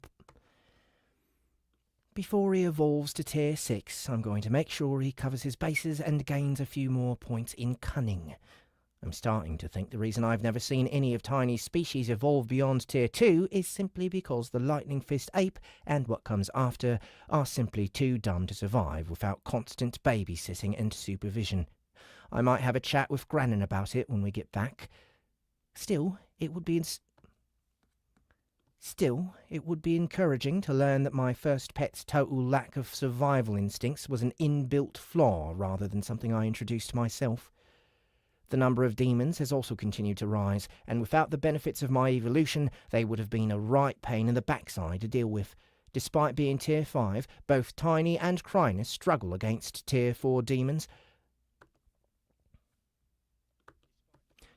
Before he evolves to tier 6, I'm going to make sure he covers his bases and gains a few more points in cunning. I'm starting to think the reason I've never seen any of Tiny's species evolve beyond tier 2 is simply because the Lightning Fist ape and what comes after are simply too dumb to survive without constant babysitting and supervision. I might have a chat with Grannon about it when we get back. Still, it would be encouraging to learn that my first pet's total lack of survival instincts was an inbuilt flaw rather than something I introduced myself. The number of demons has also continued to rise, and without the benefits of my evolution, they would have been a right pain in the backside to deal with. Despite being tier 5, both Tiny and Chrysalis struggle against tier 4 demons.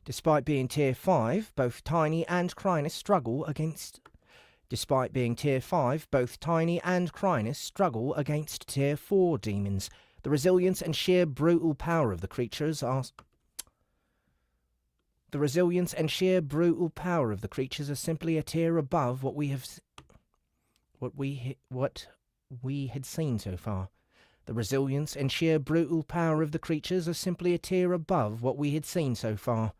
Despite being tier 5, both Tiny and Chrysalis struggle against... Despite being tier 5, both Tiny and Chrysalis struggle against tier 4 demons. The resilience and sheer brutal power of the creatures are... The resilience and sheer brutal power of the creatures are simply a tier above what we had seen so far. The resilience and sheer brutal power of the creatures are simply a tier above what we had seen so far.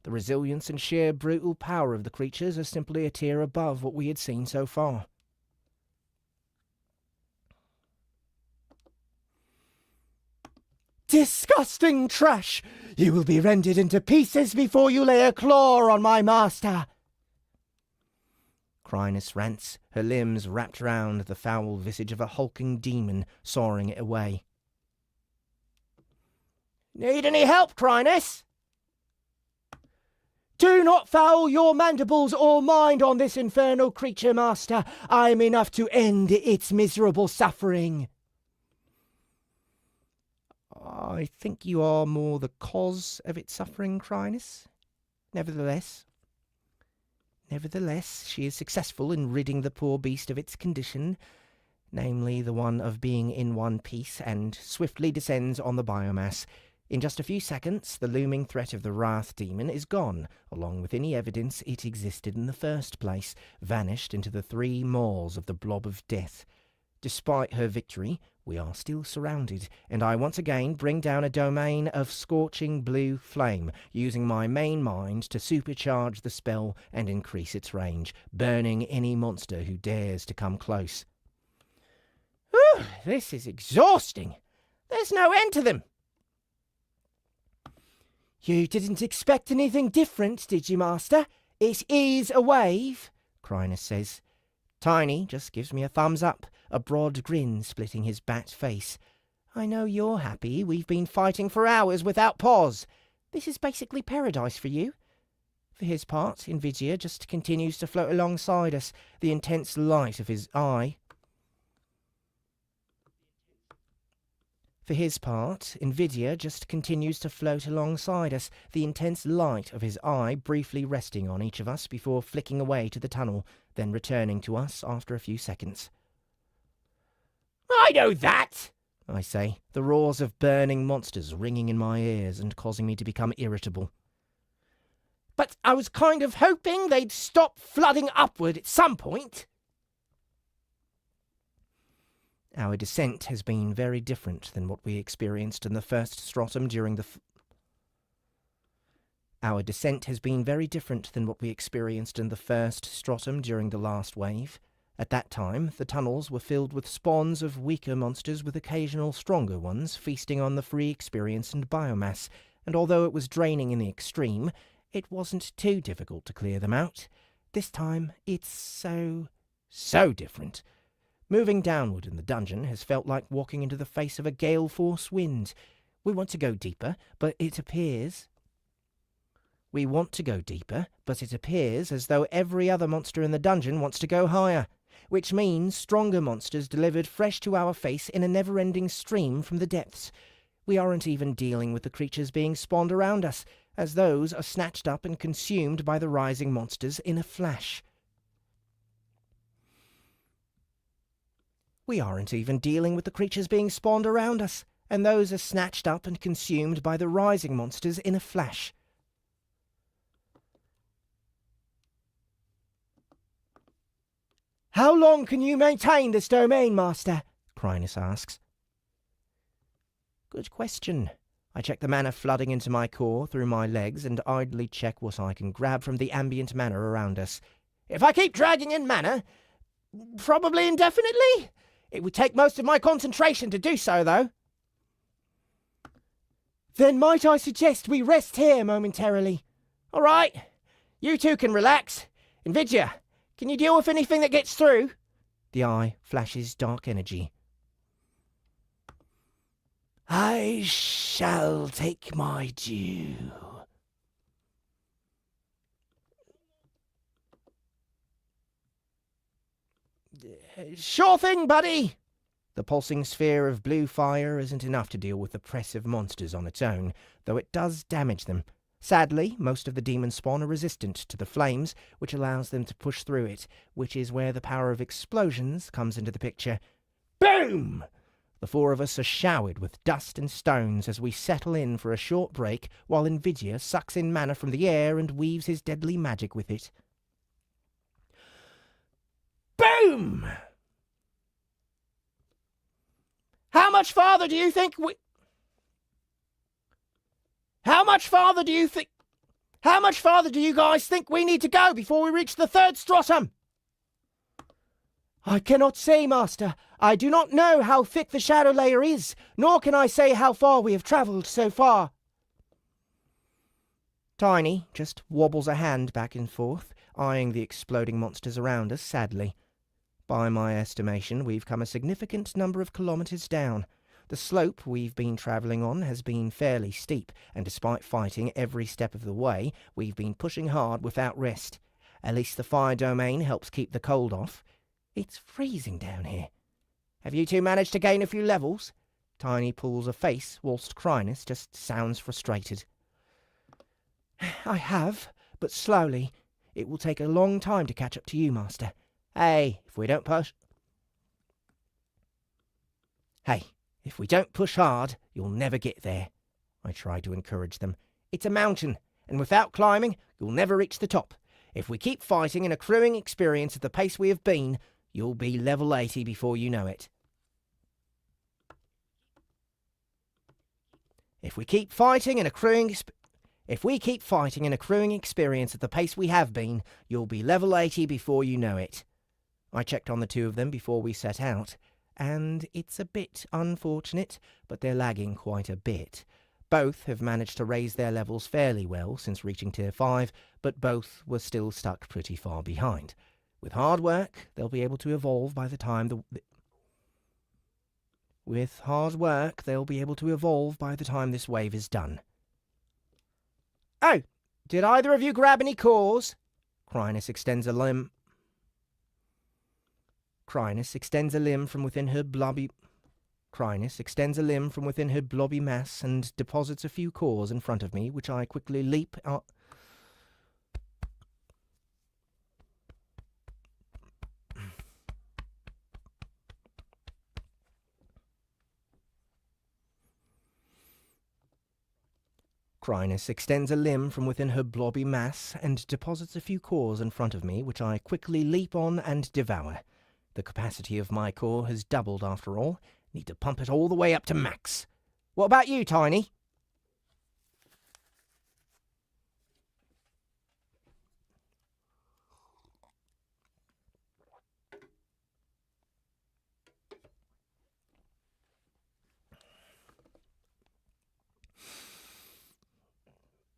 The resilience and sheer brutal power of the creatures are simply a tier above what we had seen so far. Disgusting trash! You will be rended into pieces before you lay a claw on my master! Chrysalis rants, her limbs wrapped round the foul visage of a hulking demon, sawing it away. Need any help, Chrysalis? Do not foul your mandibles or mind on this infernal creature, master. I am enough to end its miserable suffering. I think you are more the cause of its suffering, Chrysalis. Nevertheless, she is successful in ridding the poor beast of its condition, namely the one of being in one piece, and swiftly descends on the biomass. In just a few seconds, the looming threat of the Wrath Demon is gone, along with any evidence it existed in the first place, vanished into the 3 maws of the blob of death. Despite her victory, we are still surrounded, and I once again bring down a domain of scorching blue flame, using my main mind to supercharge the spell and increase its range, burning any monster who dares to come close. Whew, this is exhausting. There's no end to them. You didn't expect anything different, did you, Master? It is a wave, Chrysalis says. Tiny just gives me a thumbs up, a broad grin splitting his bat face. I know you're happy. We've been fighting for hours without pause. This is basically paradise for you. For his part, Nvidia just continues to float alongside us, the intense light of his eye. For his part, Invidia just continues to float alongside us, the intense light of his eye briefly resting on each of us before flicking away to the tunnel, then returning to us after a few seconds. I know that, I say, the roars of burning monsters ringing in my ears and causing me to become irritable. but I was kind of hoping they'd stop flooding upward at some point. Our descent has been very different than what we experienced in the first stratum during the Our descent has been very different than what we experienced in the first stratum during the last wave. At that time, the tunnels were filled with spawns of weaker monsters with occasional stronger ones feasting on the free experience and biomass, and although it was draining in the extreme, it wasn't too difficult to clear them out. This time, it's so different. Moving downward in the dungeon has felt like walking into the face of a gale force wind. We want to go deeper, but it appears as though every other monster in the dungeon wants to go higher, which means stronger monsters delivered fresh to our face in a never-ending stream from the depths. We aren't even dealing with the creatures being spawned around us, as those are snatched up and consumed by the rising monsters in a flash. We aren't even dealing with the creatures being spawned around us, and those are snatched up and consumed by the rising monsters in a flash. How long can you maintain this domain, Master? Chrysalis asks. Good question. I check the mana flooding into my core through my legs and idly check what I can grab from the ambient mana around us. If I keep dragging in mana, probably indefinitely? It would take most of my concentration to do so, though. Then might I suggest we rest here momentarily? All right, you two can relax. Invidia, can you deal with anything that gets through? The eye flashes dark energy. I shall take my due. Sure thing, buddy. The pulsing sphere of blue fire isn't enough to deal with oppressive monsters on its own, though it does damage them. Sadly, most of the demon spawn are resistant to the flames, which allows them to push through it, which is where the power of explosions comes into the picture. Boom! The four of us are showered with dust and stones as we settle in for a short break while Invidia sucks in mana from the air and weaves his deadly magic with it. Boom! How much farther do you think you guys think we need to go before we reach the third stratum? I cannot say, Master. I do not know how thick the shadow layer is, nor can I say how far we have travelled so far. Tiny just wobbles a hand back and forth, eyeing the exploding monsters around us sadly. By my estimation, we've come a significant number of kilometres down. The slope we've been travelling on has been fairly steep, and despite fighting every step of the way, we've been pushing hard without rest. At least the fire domain helps keep the cold off. It's freezing down here. Have you two managed to gain a few levels? Tiny pulls a face, whilst Chrysalis just sounds frustrated. I have, but slowly. It will take a long time to catch up to you, Master. Hey, if we don't push hard, you'll never get there. I try to encourage them. It's a mountain, and without climbing, you'll never reach the top. If we keep fighting and accruing experience at the pace we have been, you'll be level 80 before you know it. If we keep fighting and accruing experience at the pace we have been, you'll be level 80 before you know it. I checked on the two of them before we set out, and it's a bit unfortunate, but they're lagging quite a bit. Both have managed to raise their levels fairly well since reaching Tier 5, but both were still stuck pretty far behind. With hard work, they'll be able to evolve by the time this wave is done. Oh, did either of you grab any cores? Chrysalis extends a limb from within her blobby... Chrysalis extends a limb from within her blobby mass and deposits a few cores in front of me, which I quickly leap up. Chrysalis extends a limb from within her blobby mass and deposits a few cores in front of me, which I quickly leap on and devour. The capacity of my core has doubled after all. Need to pump it all the way up to max. What about you, Tiny?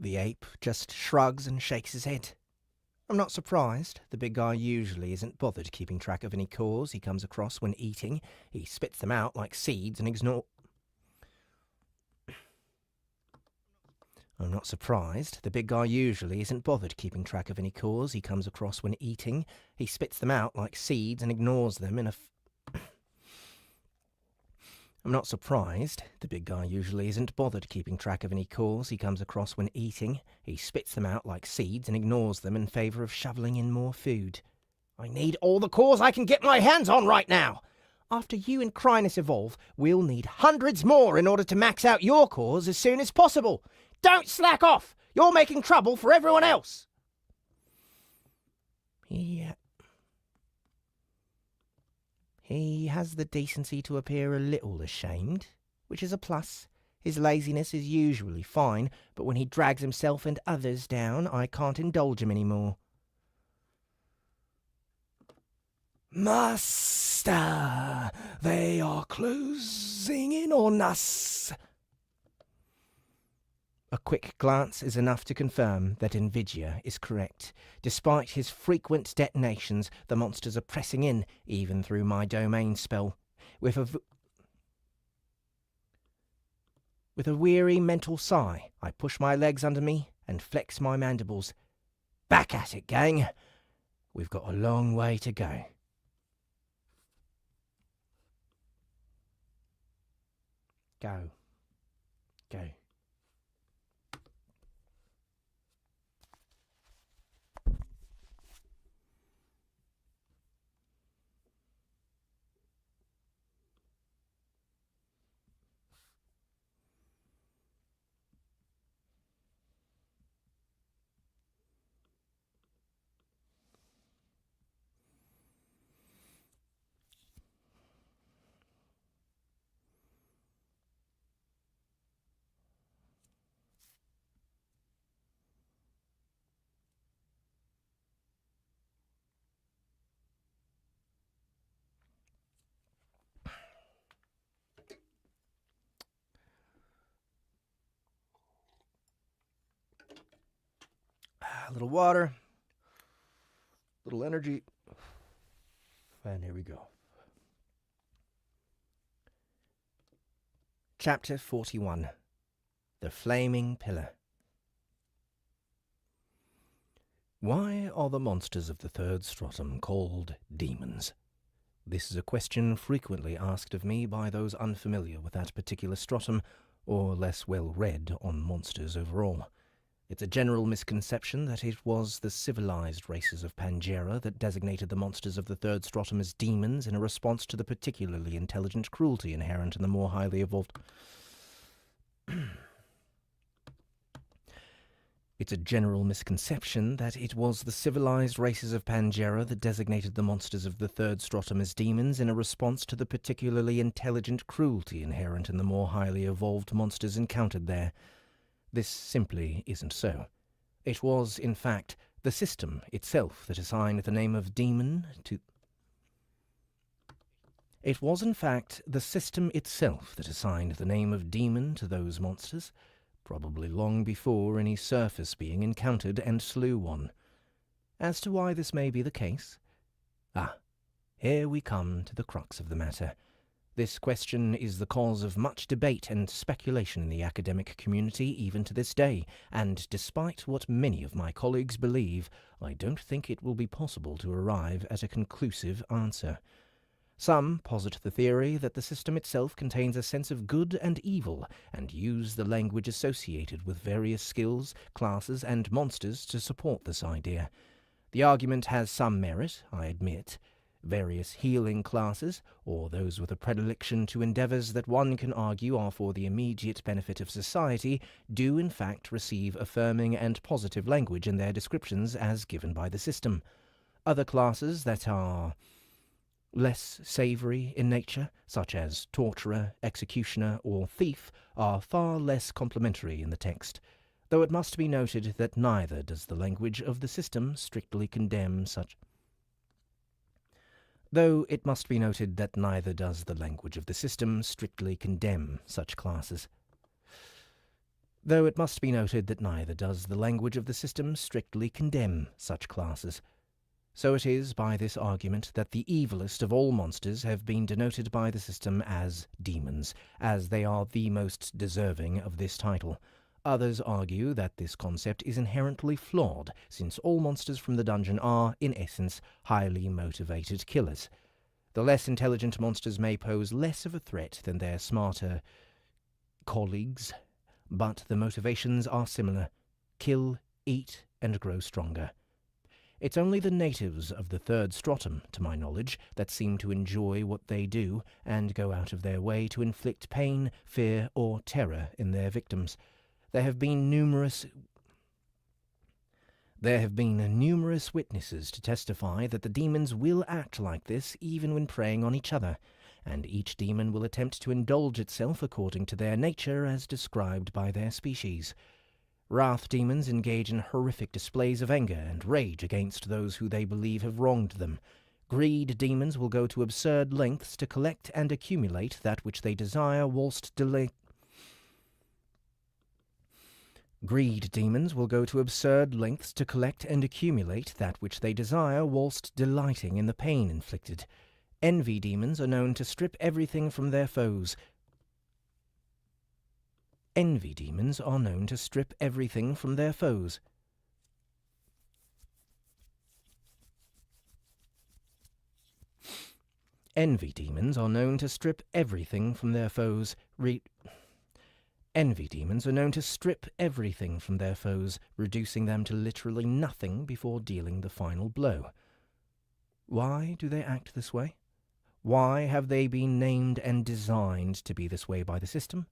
The ape just shrugs and shakes his head. I'm not surprised. The big guy usually isn't bothered keeping track of any cores he comes across when eating. He spits them out like seeds and ignores... I'm not surprised. The big guy usually isn't bothered keeping track of any cores he comes across when eating. He spits them out like seeds and ignores them in a... I'm not surprised. The big guy usually isn't bothered keeping track of any cores he comes across when eating. He spits them out like seeds and ignores them in favour of shoveling in more food. I need all the cores I can get my hands on right now. After you and Chrysalis evolve, we'll need hundreds more in order to max out your cores as soon as possible. Don't slack off! You're making trouble for everyone else! He has the decency to appear a little ashamed, which is a plus. His laziness is usually fine, but when he drags himself and others down, I can't indulge him anymore. Master, they are closing in on us. A quick glance is enough to confirm that Nvidia is correct. Despite his frequent detonations, the monsters are pressing in, even through my domain spell. With a weary mental sigh, I push my legs under me and flex my mandibles. Back at it, gang. We've got a long way to go. Go. Go. A little water, little energy, and here we go. Chapter 41. The Flaming Pillar. Why are the monsters of the third stratum called demons? This is a question frequently asked of me by those unfamiliar with that particular stratum, or less well read on monsters overall. It's a general misconception that it was the civilized races of Pangera that designated the monsters of the third stratum as demons in a response to the particularly intelligent cruelty inherent in the more highly evolved... It's a general misconception that it was the civilized races of Pangera that designated the monsters of the third stratum as demons in a response to the particularly intelligent cruelty inherent in the more highly evolved monsters encountered there. This simply isn't so. It was, in fact, the system itself that assigned the name of demon to... It was, in fact, the system itself that assigned the name of demon to those monsters, probably long before any surface being encountered and slew one. As to why this may be the case... here we come to the crux of the matter. This question is the cause of much debate and speculation in the academic community even to this day, and despite what many of my colleagues believe, I don't think it will be possible to arrive at a conclusive answer. Some posit the theory that the system itself contains a sense of good and evil, and use the language associated with various skills, classes, and monsters to support this idea. The argument has some merit, I admit. Various healing classes, or those with a predilection to endeavours that one can argue are for the immediate benefit of society, do in fact receive affirming and positive language in their descriptions as given by the system. Other classes that are less savoury in nature, such as torturer, executioner, or thief, are far less complimentary in the text, though it must be noted that neither does the language of the system strictly condemn such classes. So it is by this argument that the evilest of all monsters have been denoted by the system as demons, as they are the most deserving of this title. Others argue that this concept is inherently flawed, since all monsters from the dungeon are, in essence, highly motivated killers. The less intelligent monsters may pose less of a threat than their smarter colleagues, but the motivations are similar: kill, eat, and grow stronger. It's only the natives of the third stratum, to my knowledge, that seem to enjoy what they do and go out of their way to inflict pain, fear, or terror in their victims. There have been numerous witnesses to testify that the demons will act like this even when preying on each other, and each demon will attempt to indulge itself according to their nature as described by their species. Wrath demons engage in horrific displays of anger and rage against those who they believe have wronged them. Greed demons will go to absurd lengths to collect and accumulate that which they desire whilst delighting in the pain inflicted. Envy demons are known to strip everything from their foes. Envy demons are known to strip everything from their foes. Envy demons are known to strip everything from their foes, reducing them to literally nothing before dealing the final blow. Why do they act this way? Why have they been named and designed to be this way by the system?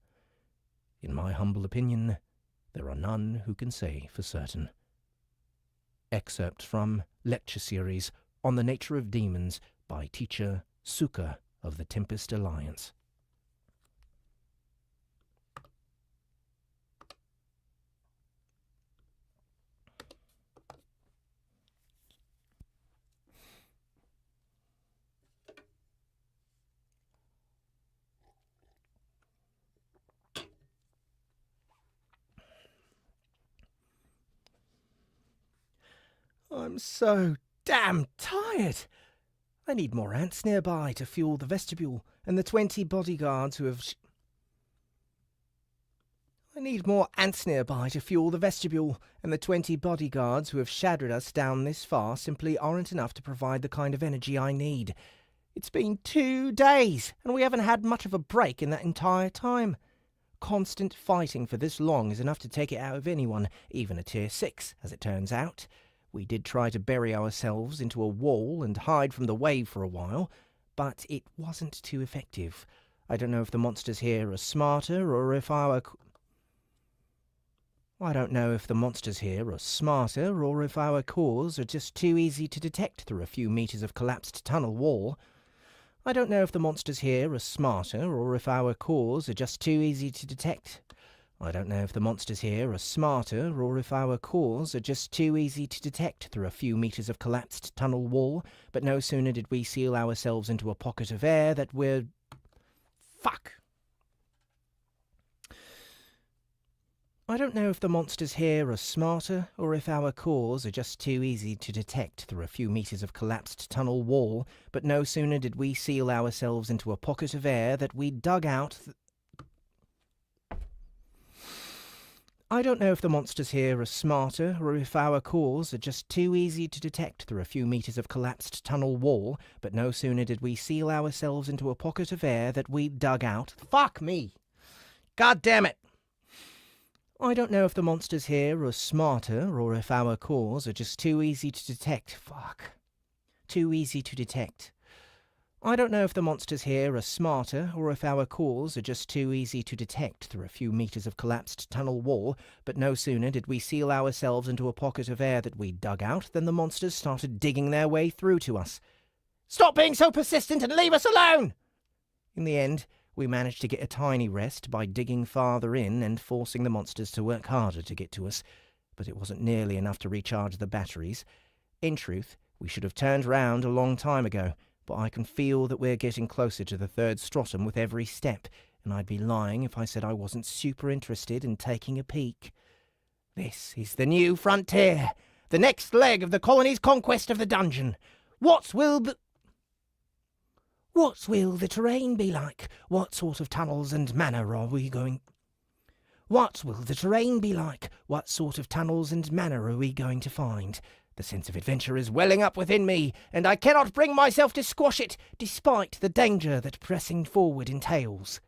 In my humble opinion, there are none who can say for certain. Excerpt from Lecture Series on the Nature of Demons by teacher Suka of the Tempest Alliance. I'm so damn tired. I need more ants nearby to fuel the vestibule, and the 20 bodyguards who have shadowed us down this far simply aren't enough to provide the kind of energy I need. It's been 2 days, and we haven't had much of a break in that entire time. Constant fighting for this long is enough to take it out of anyone, even a tier 6, as it turns out. We did try to bury ourselves into a wall and hide from the wave for a while, but it wasn't too effective. I don't know if the monsters here are smarter or if our cores are just too easy to detect through a few meters of collapsed tunnel wall. I don't know if the monsters here are smarter or if our cores are just too easy to detect. I don't know if the monsters here are smarter or if our cores are just too easy to detect through a few meters of collapsed tunnel wall, but no sooner did we seal ourselves into a pocket of air that we're... Fuck! I don't know if the monsters here are smarter or if our cores are just too easy to detect through a few meters of collapsed tunnel wall, but no sooner did we seal ourselves into a pocket of air that we dug out... I don't know if the monsters here are smarter or if our cores are just too easy to detect through a few meters of collapsed tunnel wall, but no sooner did we seal ourselves into a pocket of air that we dug out. Fuck me! God damn it! I don't know if the monsters here are smarter or if our cores are just too easy to detect. Too easy to detect. I don't know if the monsters here are smarter or if our cores are just too easy to detect through a few meters of collapsed tunnel wall, but no sooner did we seal ourselves into a pocket of air that we dug out than the monsters started digging their way through to us. Stop being so persistent and leave us alone! In the end, we managed to get a tiny rest by digging farther in and forcing the monsters to work harder to get to us, but it wasn't nearly enough to recharge the batteries. In truth, we should have turned round a long time ago, but I can feel that we're getting closer to the third stratum with every step, and I'd be lying if I said I wasn't super interested in taking a peek. This is the new frontier, the next leg of the colony's conquest of the dungeon. What will the terrain be like? What sort of tunnels and manner are we going... What will the terrain be like? What sort of tunnels and manner are we going to find? The sense of adventure is welling up within me, and I cannot bring myself to squash it, despite the danger that pressing forward entails.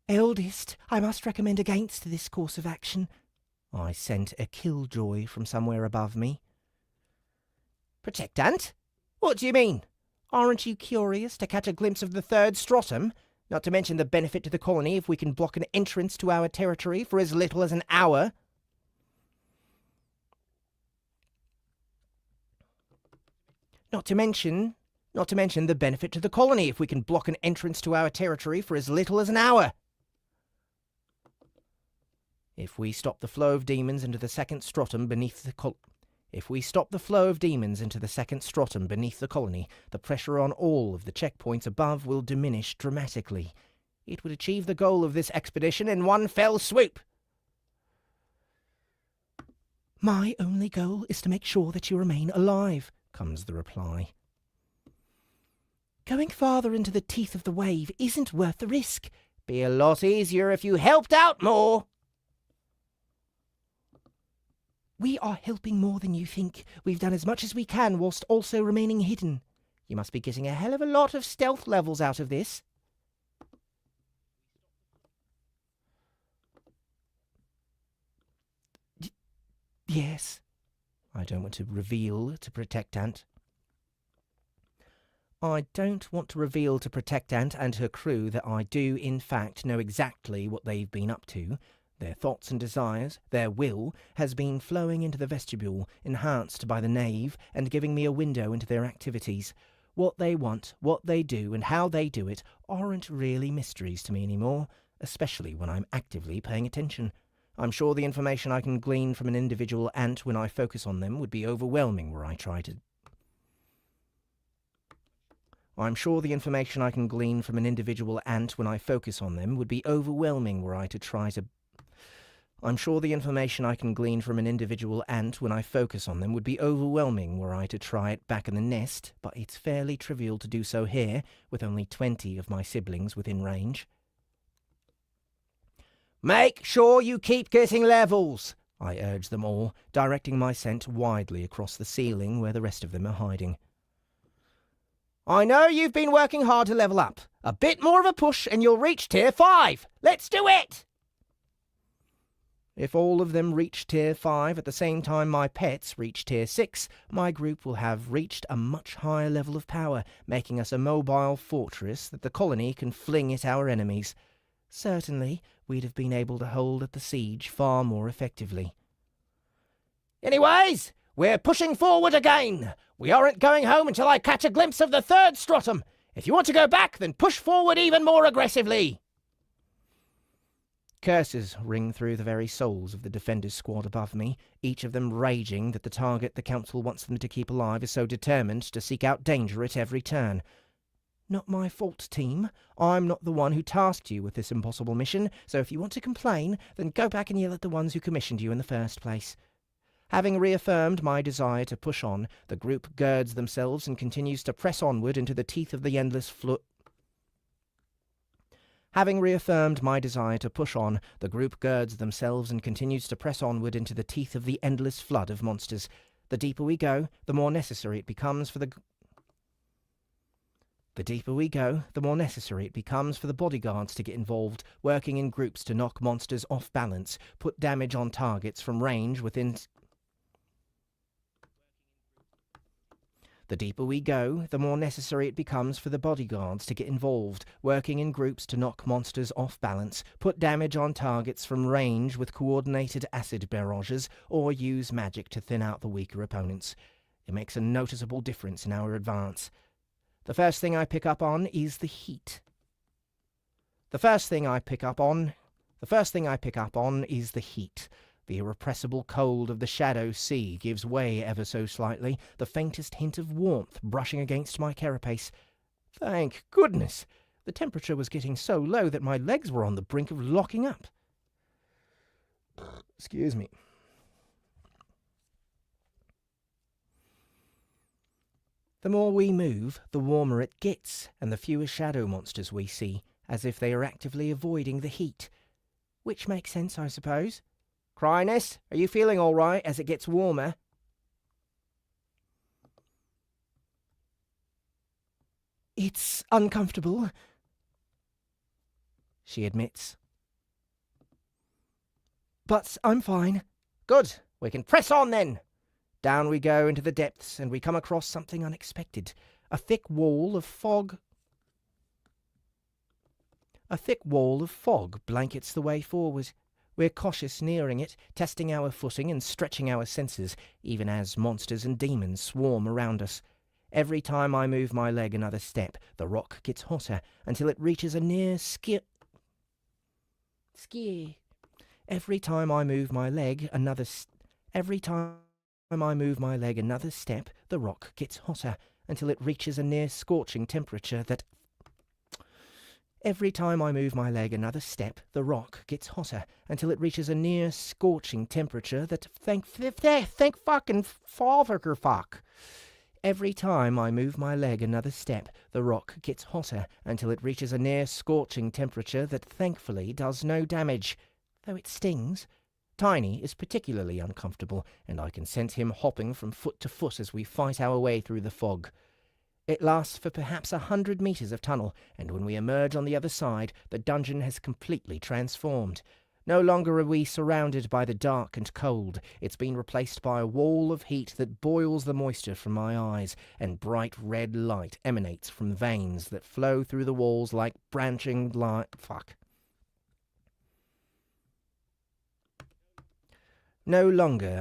Eldest, I must recommend against this course of action. I sent a killjoy from somewhere above me. Protectant? What do you mean? Aren't you curious to catch a glimpse of the third stratum? Not to mention the benefit to the colony if we can block an entrance to our territory for as little as an hour. Not to mention the benefit to the colony if we can block an entrance to our territory for as little as an hour. If we stop the flow of demons into the second stratum beneath the colony, the pressure on all of the checkpoints above will diminish dramatically. It would achieve the goal of this expedition in one fell swoop. My only goal is to make sure that you remain alive, comes the reply. Going farther into the teeth of the wave isn't worth the risk. Be a lot easier if you helped out more. We are helping more than you think. We've done as much as we can whilst also remaining hidden. You must be getting a hell of a lot of stealth levels out of this. Yes. I don't want to reveal to Protectant. I don't want to reveal to Protectant and her crew that I do, in fact, know exactly what they've been up to. Their thoughts and desires, their will, has been flowing into the vestibule, enhanced by the nave, and giving me a window into their activities. What they want, what they do, and how they do it aren't really mysteries to me anymore, especially when I'm actively paying attention. I'm sure the information I can glean from an individual ant when I focus on them would be overwhelming were I to try to it back in the nest, but it's fairly trivial to do so here, with only 20 of my siblings within range. Make sure you keep getting levels, I urge them all, directing my scent widely across the ceiling where the rest of them are hiding. I know you've been working hard to level up. A bit more of a push and you'll reach Tier 5. Let's do it! If all of them reach Tier 5 at the same time my pets reach Tier 6, my group will have reached a much higher level of power, making us a mobile fortress that the colony can fling at our enemies. Certainly, we'd have been able to hold at the siege far more effectively. Anyways, we're pushing forward again. We aren't going home until I catch a glimpse of the third stratum. If you want to go back, then push forward even more aggressively. Curses ring through the very souls of the defenders squad above me, each of them raging that the target the council wants them to keep alive is so determined to seek out danger at every turn. Not my fault, team. I'm not the one who tasked you with this impossible mission, so if you want to complain, then go back and yell at the ones who commissioned you in the first place. Having reaffirmed my desire to push on, the group girds themselves and continues to press onward into the teeth of the endless Having reaffirmed my desire to push on, the group girds themselves and continues to press onward into the teeth of the endless flood of monsters. The deeper we go, the more necessary it becomes for the bodyguards to get involved, working in groups to knock monsters off balance, put damage on targets from range within... The deeper we go, the more necessary it becomes for the bodyguards to get involved, working in groups to knock monsters off balance, put damage on targets from range with coordinated acid barrages, or use magic to thin out the weaker opponents. It makes a noticeable difference in our advance. The first thing I pick up on is the heat. The first thing I pick up on is the heat. The irrepressible cold of the shadow sea gives way ever so slightly, the faintest hint of warmth brushing against my carapace. Thank goodness! The temperature was getting so low that my legs were on the brink of locking up. Excuse me. The more we move, the warmer it gets, and the fewer shadow monsters we see, as if they are actively avoiding the heat. Which makes sense, I suppose. Cryness, are you feeling all right as it gets warmer? It's uncomfortable, she admits. But I'm fine. Good. We can press on then. Down we go into the depths, and we come across something unexpected. A thick wall of fog blankets the way forward. We're cautious nearing it, testing our footing and stretching our senses, even as monsters and demons swarm around us. Every time I move my leg another step, the rock gets hotter until it reaches a near Every time I move my leg another step, the rock gets hotter until it reaches a near scorching temperature that... Every time I move my leg another step, the rock gets hotter until it reaches a near scorching temperature that... Thank fucking fuck. Every time I move my leg another step, the rock gets hotter until it reaches a near scorching temperature that thankfully does no damage, though it stings. Tiny is particularly uncomfortable, and I can sense him hopping from foot to foot as we fight our way through the fog. It lasts for perhaps 100 meters of tunnel, and when we emerge on the other side, the dungeon has completely transformed. No longer are we surrounded by the dark and cold. It's been replaced by a wall of heat that boils the moisture from my eyes, and bright red light emanates from veins that flow through the walls like branching light. No longer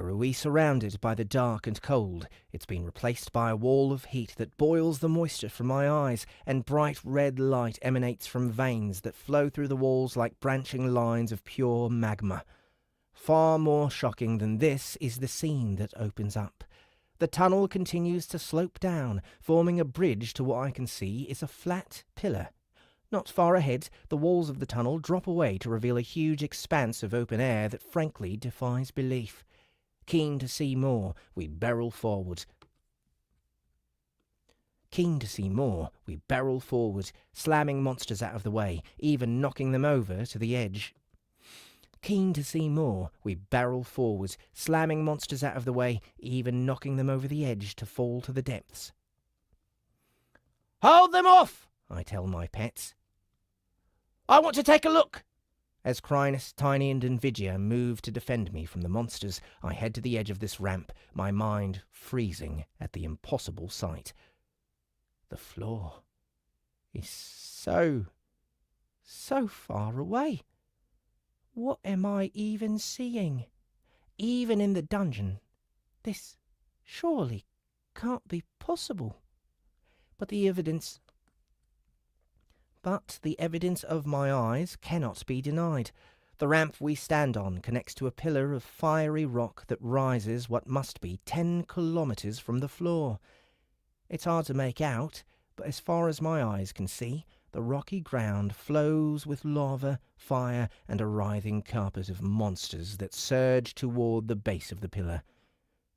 are we surrounded by the dark and cold. It's been replaced by a wall of heat that boils the moisture from my eyes, and bright red light emanates from veins that flow through the walls like branching lines of pure magma. Far more shocking than this is the scene that opens up. The tunnel continues to slope down, forming a bridge to what I can see is a flat pillar. Not far ahead, the walls of the tunnel drop away to reveal a huge expanse of open air that frankly defies belief. Keen to see more, we barrel forward. Slamming monsters out of the way, even knocking them over to the edge. Keen to see more, we barrel forward, slamming monsters out of the way, even knocking them over the edge to fall to the depths. "Hold them off!" I tell my pets. "I want to take a look!" As Chrynus, Tiny, and Invidia move to defend me from the monsters, I head to the edge of this ramp, my mind freezing at the impossible sight. The floor is so far away. What am I even seeing? Even in the dungeon, this surely can't be possible. But the evidence of my eyes cannot be denied. The ramp we stand on connects to a pillar of fiery rock that rises what must be 10 kilometers from the floor. It's hard to make out, but as far as my eyes can see, the rocky ground flows with lava, fire, and a writhing carpet of monsters that surge toward the base of the pillar.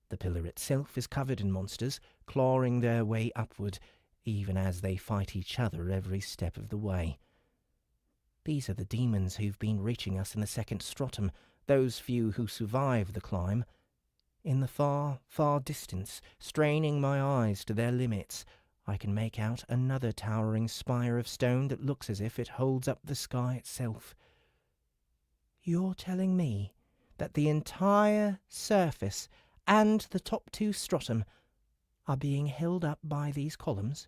The pillar itself is covered in monsters, clawing their way upward, even as they fight each other every step of the way. These are the demons who've been reaching us in the second stratum, those few who survive the climb. In the far, far distance, straining my eyes to their limits, I can make out another towering spire of stone that looks as if it holds up the sky itself. You're telling me that the entire surface and the top 2 stratum are being held up by these columns?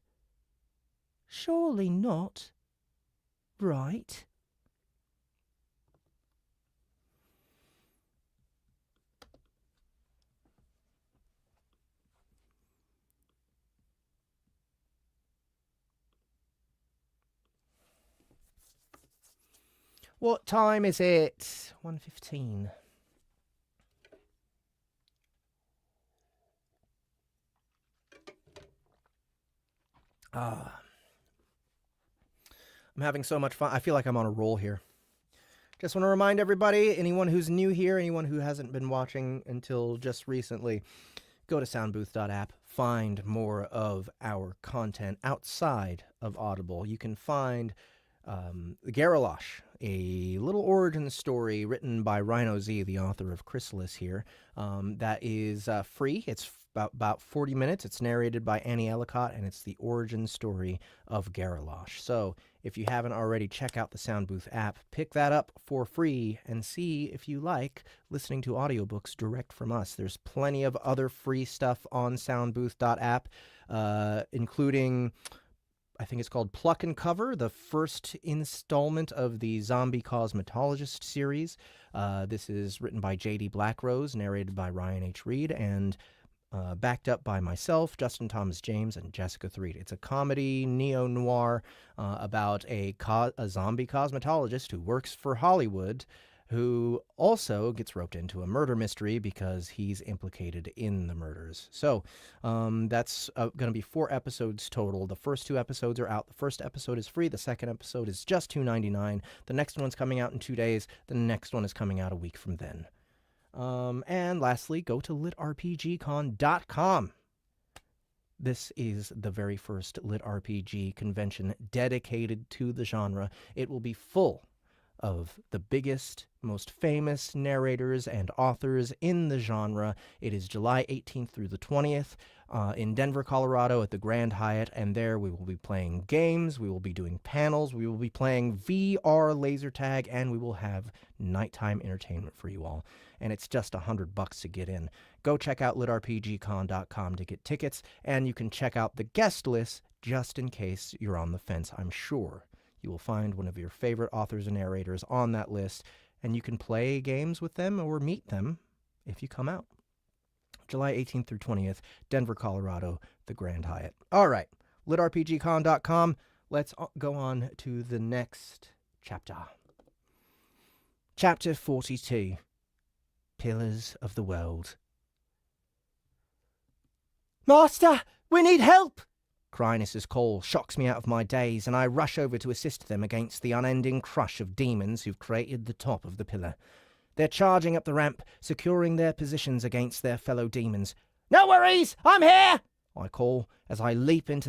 Surely not. Right? What time is it? 1:15. I'm having so much fun. I feel like I'm on a roll here. Just want to remind everybody, anyone who's new here, anyone who hasn't been watching until just recently, go to soundbooth.app, find more of our content outside of Audible. You can find Garralosh, a little origin story written by Rhino Z, the author of Chrysalis here, that is free. It's about 40 minutes. It's narrated by Annie Ellicott, and it's the origin story of Garralosh. So if you haven't already, check out the Soundbooth app, pick that up for free, and see if you like listening to audiobooks direct from us. There's plenty of other free stuff on soundbooth.app, including, I think it's called Pluck and Cover, the first installment of the Zombie Cosmetologist series. This is written by J.D. Blackrose, narrated by Ryan H. Reed, and backed up by myself, Justin Thomas James, and Jessica Threed. It's a comedy, neo-noir, about a zombie cosmetologist who works for Hollywood, who also gets roped into a murder mystery because he's implicated in the murders. So that's going to be 4 episodes total. The first 2 episodes are out. The first episode is free. The second episode is just $2.99. The next one's coming out in 2 days. The next one is coming out a week from then. And lastly, go to litrpgcon.com. This is the very first LitRPG convention dedicated to the genre. It will be full of the biggest, most famous narrators and authors in the genre. It is July 18th through the 20th in Denver, Colorado at the Grand Hyatt, and there we will be playing games, we will be doing panels, we will be playing VR laser tag, and we will have nighttime entertainment for you all. And it's just $100 to get in. Go check out litrpgcon.com to get tickets, and you can check out the guest list just in case you're on the fence. I'm sure you will find one of your favorite authors and narrators on that list, and you can play games with them or meet them if you come out. July 18th through 20th, Denver, Colorado, the Grand Hyatt. All right, litrpgcon.com. Let's go on to the next chapter. Chapter 42, Pillars of the World. Master, we need help! Chrysalis' call shocks me out of my daze, and I rush over to assist them against the unending crush of demons who've created the top of the pillar. They're charging up the ramp, securing their positions against their fellow demons. No worries, I'm here! I call as I leap back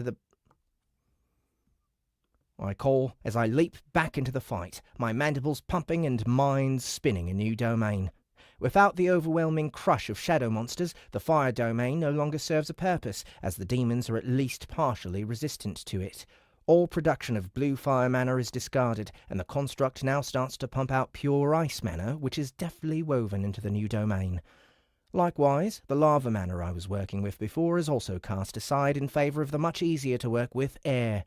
into the fight, my mandibles pumping and mind spinning a new domain. Without the overwhelming crush of shadow monsters, the fire domain no longer serves a purpose, as the demons are at least partially resistant to it. All production of blue fire mana is discarded, and the construct now starts to pump out pure ice mana, which is deftly woven into the new domain. Likewise, the lava mana I was working with before is also cast aside in favour of the much easier to work with air.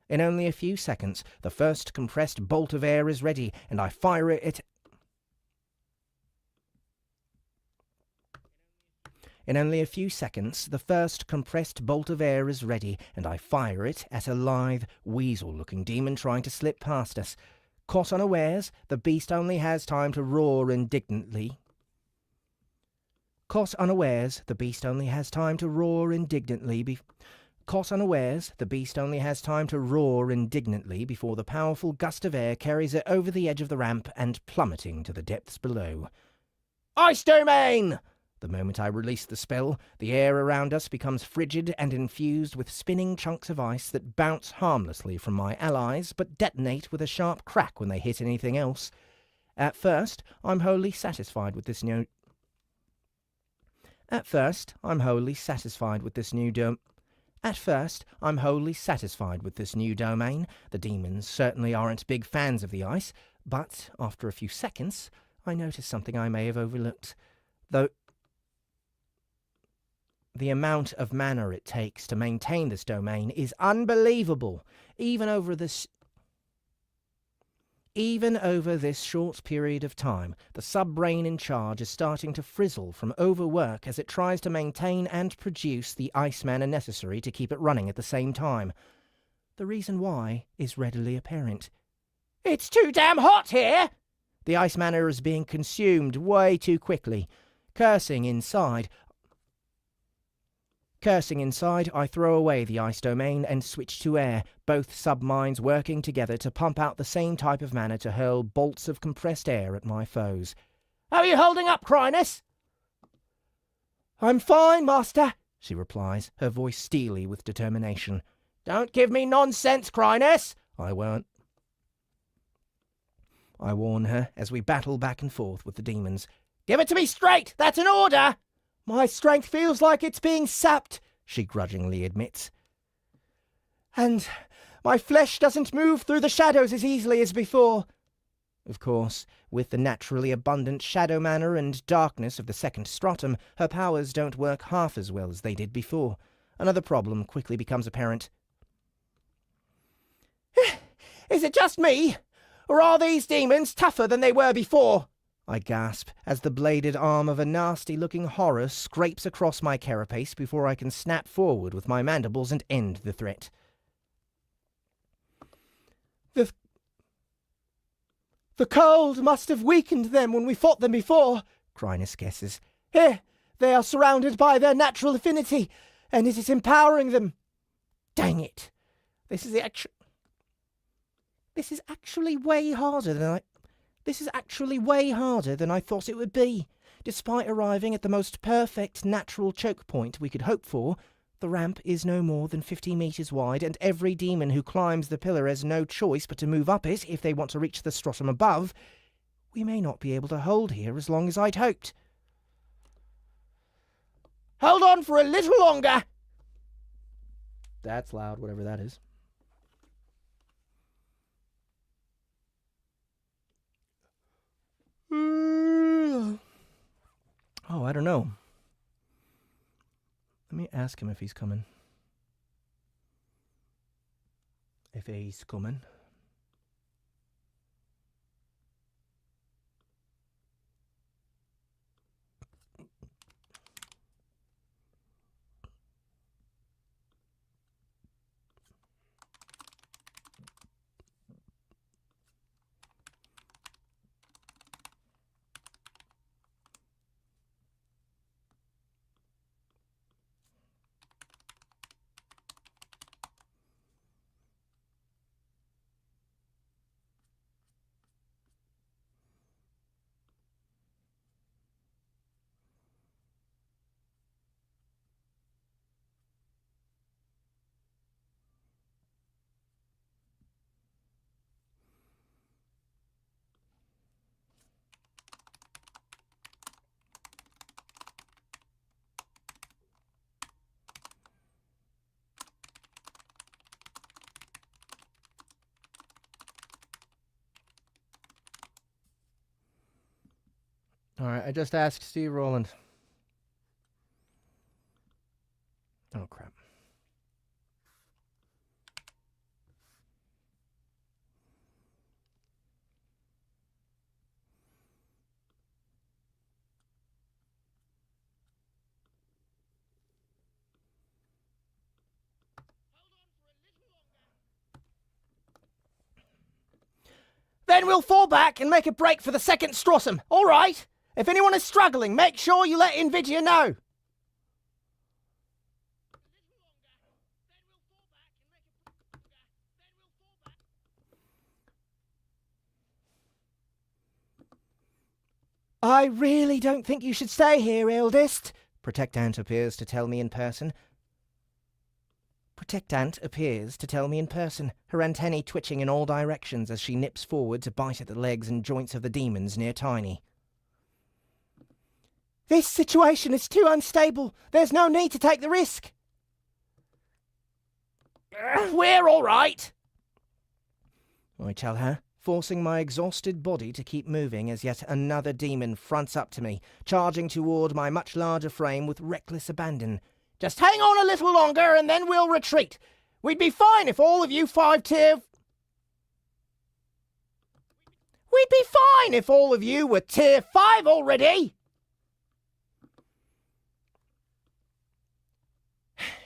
In only a few seconds, the first compressed bolt of air is ready, and I fire it at a lithe, weasel-looking demon trying to slip past us. Caught unawares, the beast only has time to roar indignantly. Before the powerful gust of air carries it over the edge of the ramp and plummeting to the depths below. Ice Domain! The moment I release the spell, the air around us becomes frigid and infused with spinning chunks of ice that bounce harmlessly from my allies but detonate with a sharp crack when they hit anything else. At first, I'm wholly satisfied with this new domain. The demons certainly aren't big fans of the ice, but after a few seconds, I notice something I may have overlooked. Though the amount of mana it takes to maintain this domain is unbelievable, even over this short period of time. The sub-brain in charge is starting to frizzle from overwork as it tries to maintain and produce the ice mana necessary to keep it running at the same time. The reason why is readily apparent. It's too damn hot here! The ice mana is being consumed way too quickly. Cursing inside, I throw away the ice domain and switch to air, both sub-minds working together to pump out the same type of mana to hurl bolts of compressed air at my foes. How are you holding up, Chrysalis? I'm fine, Master, she replies, her voice steely with determination. Don't give me nonsense, Chrysalis, I warn her as we battle back and forth with the demons. Give it to me straight! That's an order! My strength feels like it's being sapped, she grudgingly admits. And my flesh doesn't move through the shadows as easily as before. Of course, with the naturally abundant shadow mana and darkness of the second stratum, her powers don't work half as well as they did before. Another problem quickly becomes apparent. Is it just me? Or are these demons tougher than they were before? I gasp as the bladed arm of a nasty-looking horror scrapes across my carapace before I can snap forward with my mandibles and end the threat. The cold must have weakened them when we fought them before, Chrysalis guesses. Here, they are surrounded by their natural affinity, and it is empowering them. Dang it. This is actually way harder than I thought it would be. Despite arriving at the most perfect natural choke point we could hope for, the ramp is no more than 50 meters wide, and every demon who climbs the pillar has no choice but to move up it if they want to reach the stratum above. We may not be able to hold here as long as I'd hoped. Hold on for a little longer! That's loud, whatever that is. Oh, I don't know. Let me ask him if he's coming. If he's coming. All right, I just asked Steve Rowland. Oh, crap. Then we'll fall back and make a break for the second stratum, all right? If anyone is struggling, make sure you let Nvidia know. I really don't think you should stay here, eldest, Protectant appears to tell me in person. Her antennae twitching in all directions as she nips forward to bite at the legs and joints of the demons near Tiny. This situation is too unstable. There's no need to take the risk. We're all right, I tell her, forcing my exhausted body to keep moving as yet another demon fronts up to me, charging toward my much larger frame with reckless abandon. Just hang on a little longer and then we'll retreat. We'd be fine if all of you were tier 5 already.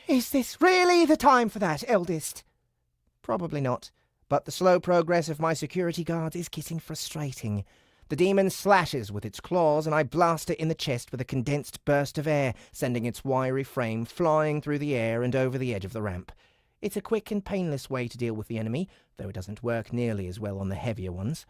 Is this really the time for that, eldest? Probably not, but the slow progress of my security guards is getting frustrating. The demon slashes with its claws, and I blast it in the chest with a condensed burst of air, sending its wiry frame flying through the air and over the edge of the ramp. It's a quick and painless way to deal with the enemy, though it doesn't work nearly as well on the heavier ones.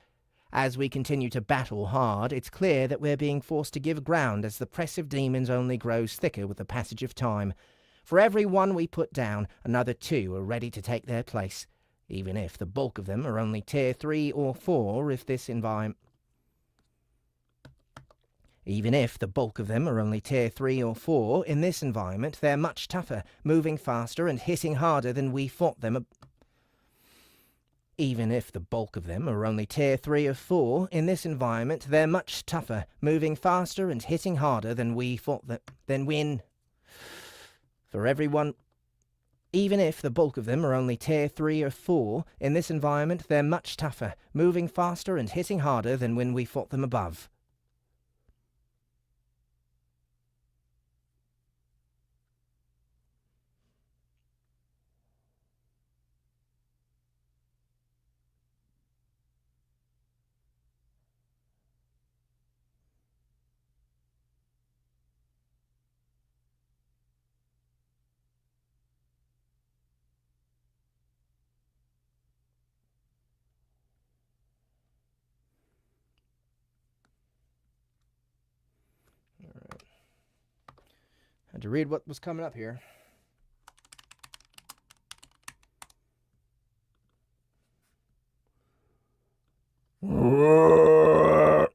As we continue to battle hard, it's clear that we're being forced to give ground as the press of demons only grows thicker with the passage of time. For every one we put down, another 2 are ready to take their place, even if the bulk of them are only tier 3 or 4 in this environment, they're much tougher, moving faster and hitting harder than we fought them. Even if the bulk of them are only tier 3 or 4, in this environment, they're much tougher, moving faster and hitting harder than we fought them. Even if the bulk of them are only tier 3 or 4, in this environment, they're much tougher, moving faster and hitting harder than when we fought them above. Had to read what was coming up here. Oh.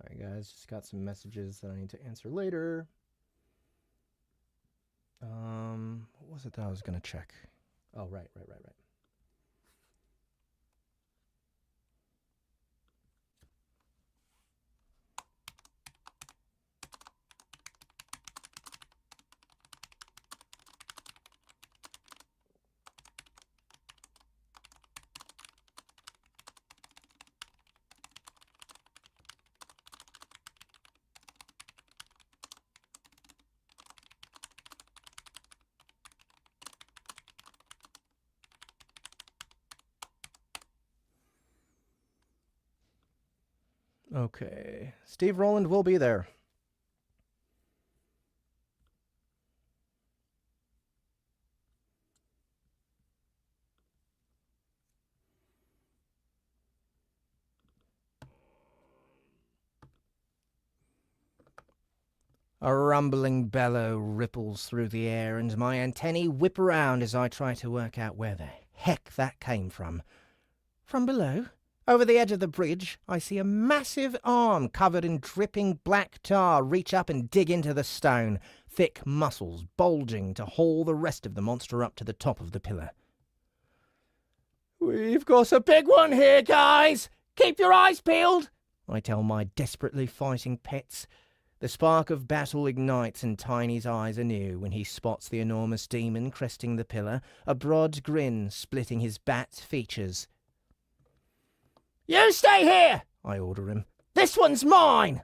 Sorry guys, just got some messages that I need to answer later. What was it that I was going to check? Oh, right. Okay. Steve Rowland will be there. A rumbling bellow ripples through the air, and my antennae whip around as I try to work out where the heck that came from. From below, over the edge of the bridge, I see a massive arm covered in dripping black tar reach up and dig into the stone, thick muscles bulging to haul the rest of the monster up to the top of the pillar. "We've got a big one here, guys! Keep your eyes peeled!" I tell my desperately fighting pets. The spark of battle ignites in Tiny's eyes anew when he spots the enormous demon cresting the pillar, a broad grin splitting his bat features. "You stay here!" I order him. "This one's mine!"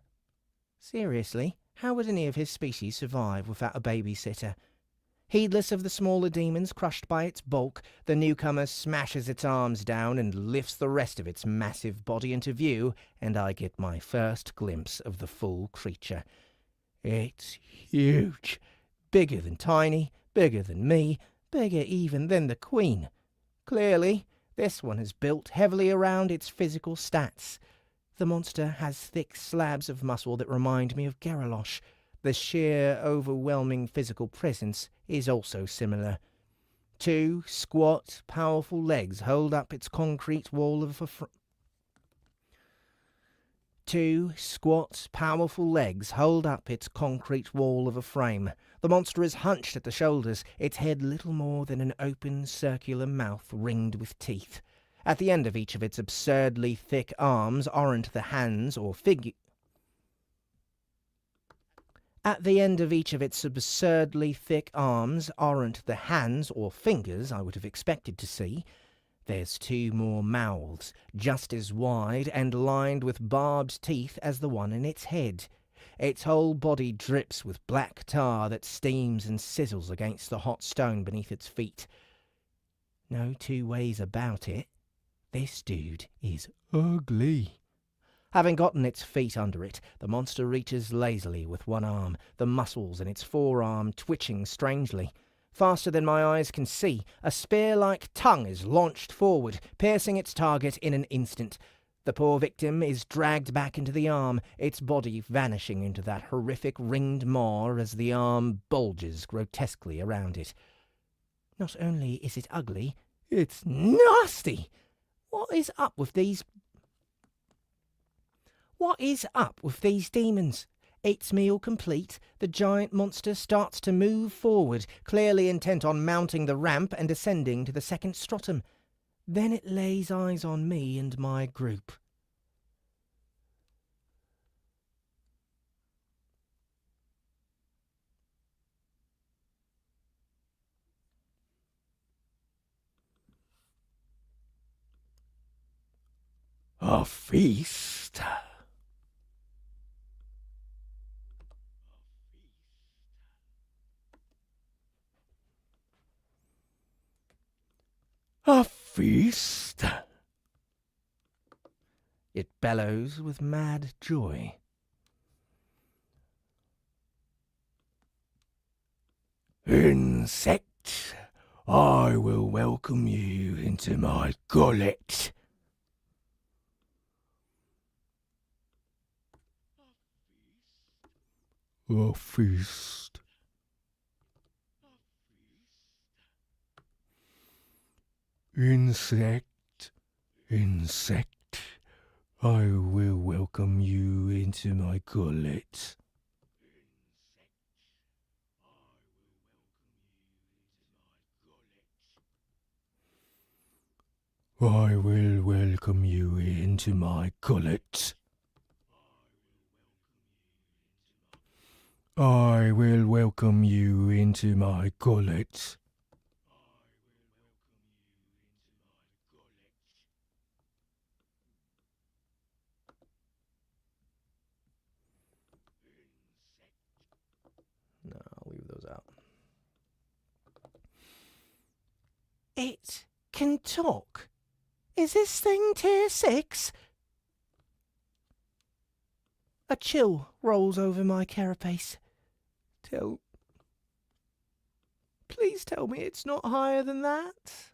Seriously, how would any of his species survive without a babysitter? Heedless of the smaller demons crushed by its bulk, the newcomer smashes its arms down and lifts the rest of its massive body into view, and I get my first glimpse of the full creature. It's huge. Bigger than Tiny, bigger than me, bigger even than the Queen. Clearly, this one is built heavily around its physical stats. The monster has thick slabs of muscle that remind me of Garralosh. The sheer, overwhelming physical presence is also similar. 2 squat, powerful legs hold up its concrete wall of a frame. The monster is hunched at the shoulders, its head little more than an open, circular mouth ringed with teeth. At the end of each of its absurdly thick arms aren't the hands or fingers I would have expected to see. There's 2 more mouths, just as wide and lined with barbed teeth as the one in its head. Its whole body drips with black tar that steams and sizzles against the hot stone beneath its feet. No 2 ways about it. This dude is ugly. Having gotten its feet under it, the monster reaches lazily with one arm, the muscles in its forearm twitching strangely. Faster than my eyes can see, a spear-like tongue is launched forward, piercing its target in an instant. The poor victim is dragged back into the arm, its body vanishing into that horrific ringed maw as the arm bulges grotesquely around it. Not only is it ugly, it's nasty! What is up with these demons? Its meal complete, the giant monster starts to move forward, clearly intent on mounting the ramp and ascending to the second stratum. Then it lays eyes on me and my group. A feast? A feast? It bellows with mad joy. Insect, I will welcome you into my gullet. A feast. Insect, I will welcome you into my gullet. I will welcome you into my gullet. I will welcome you into my gullet. No, I'll leave those out. It can talk. Is this thing tier 6? A chill rolls over my carapace. Please tell me it's not higher than that.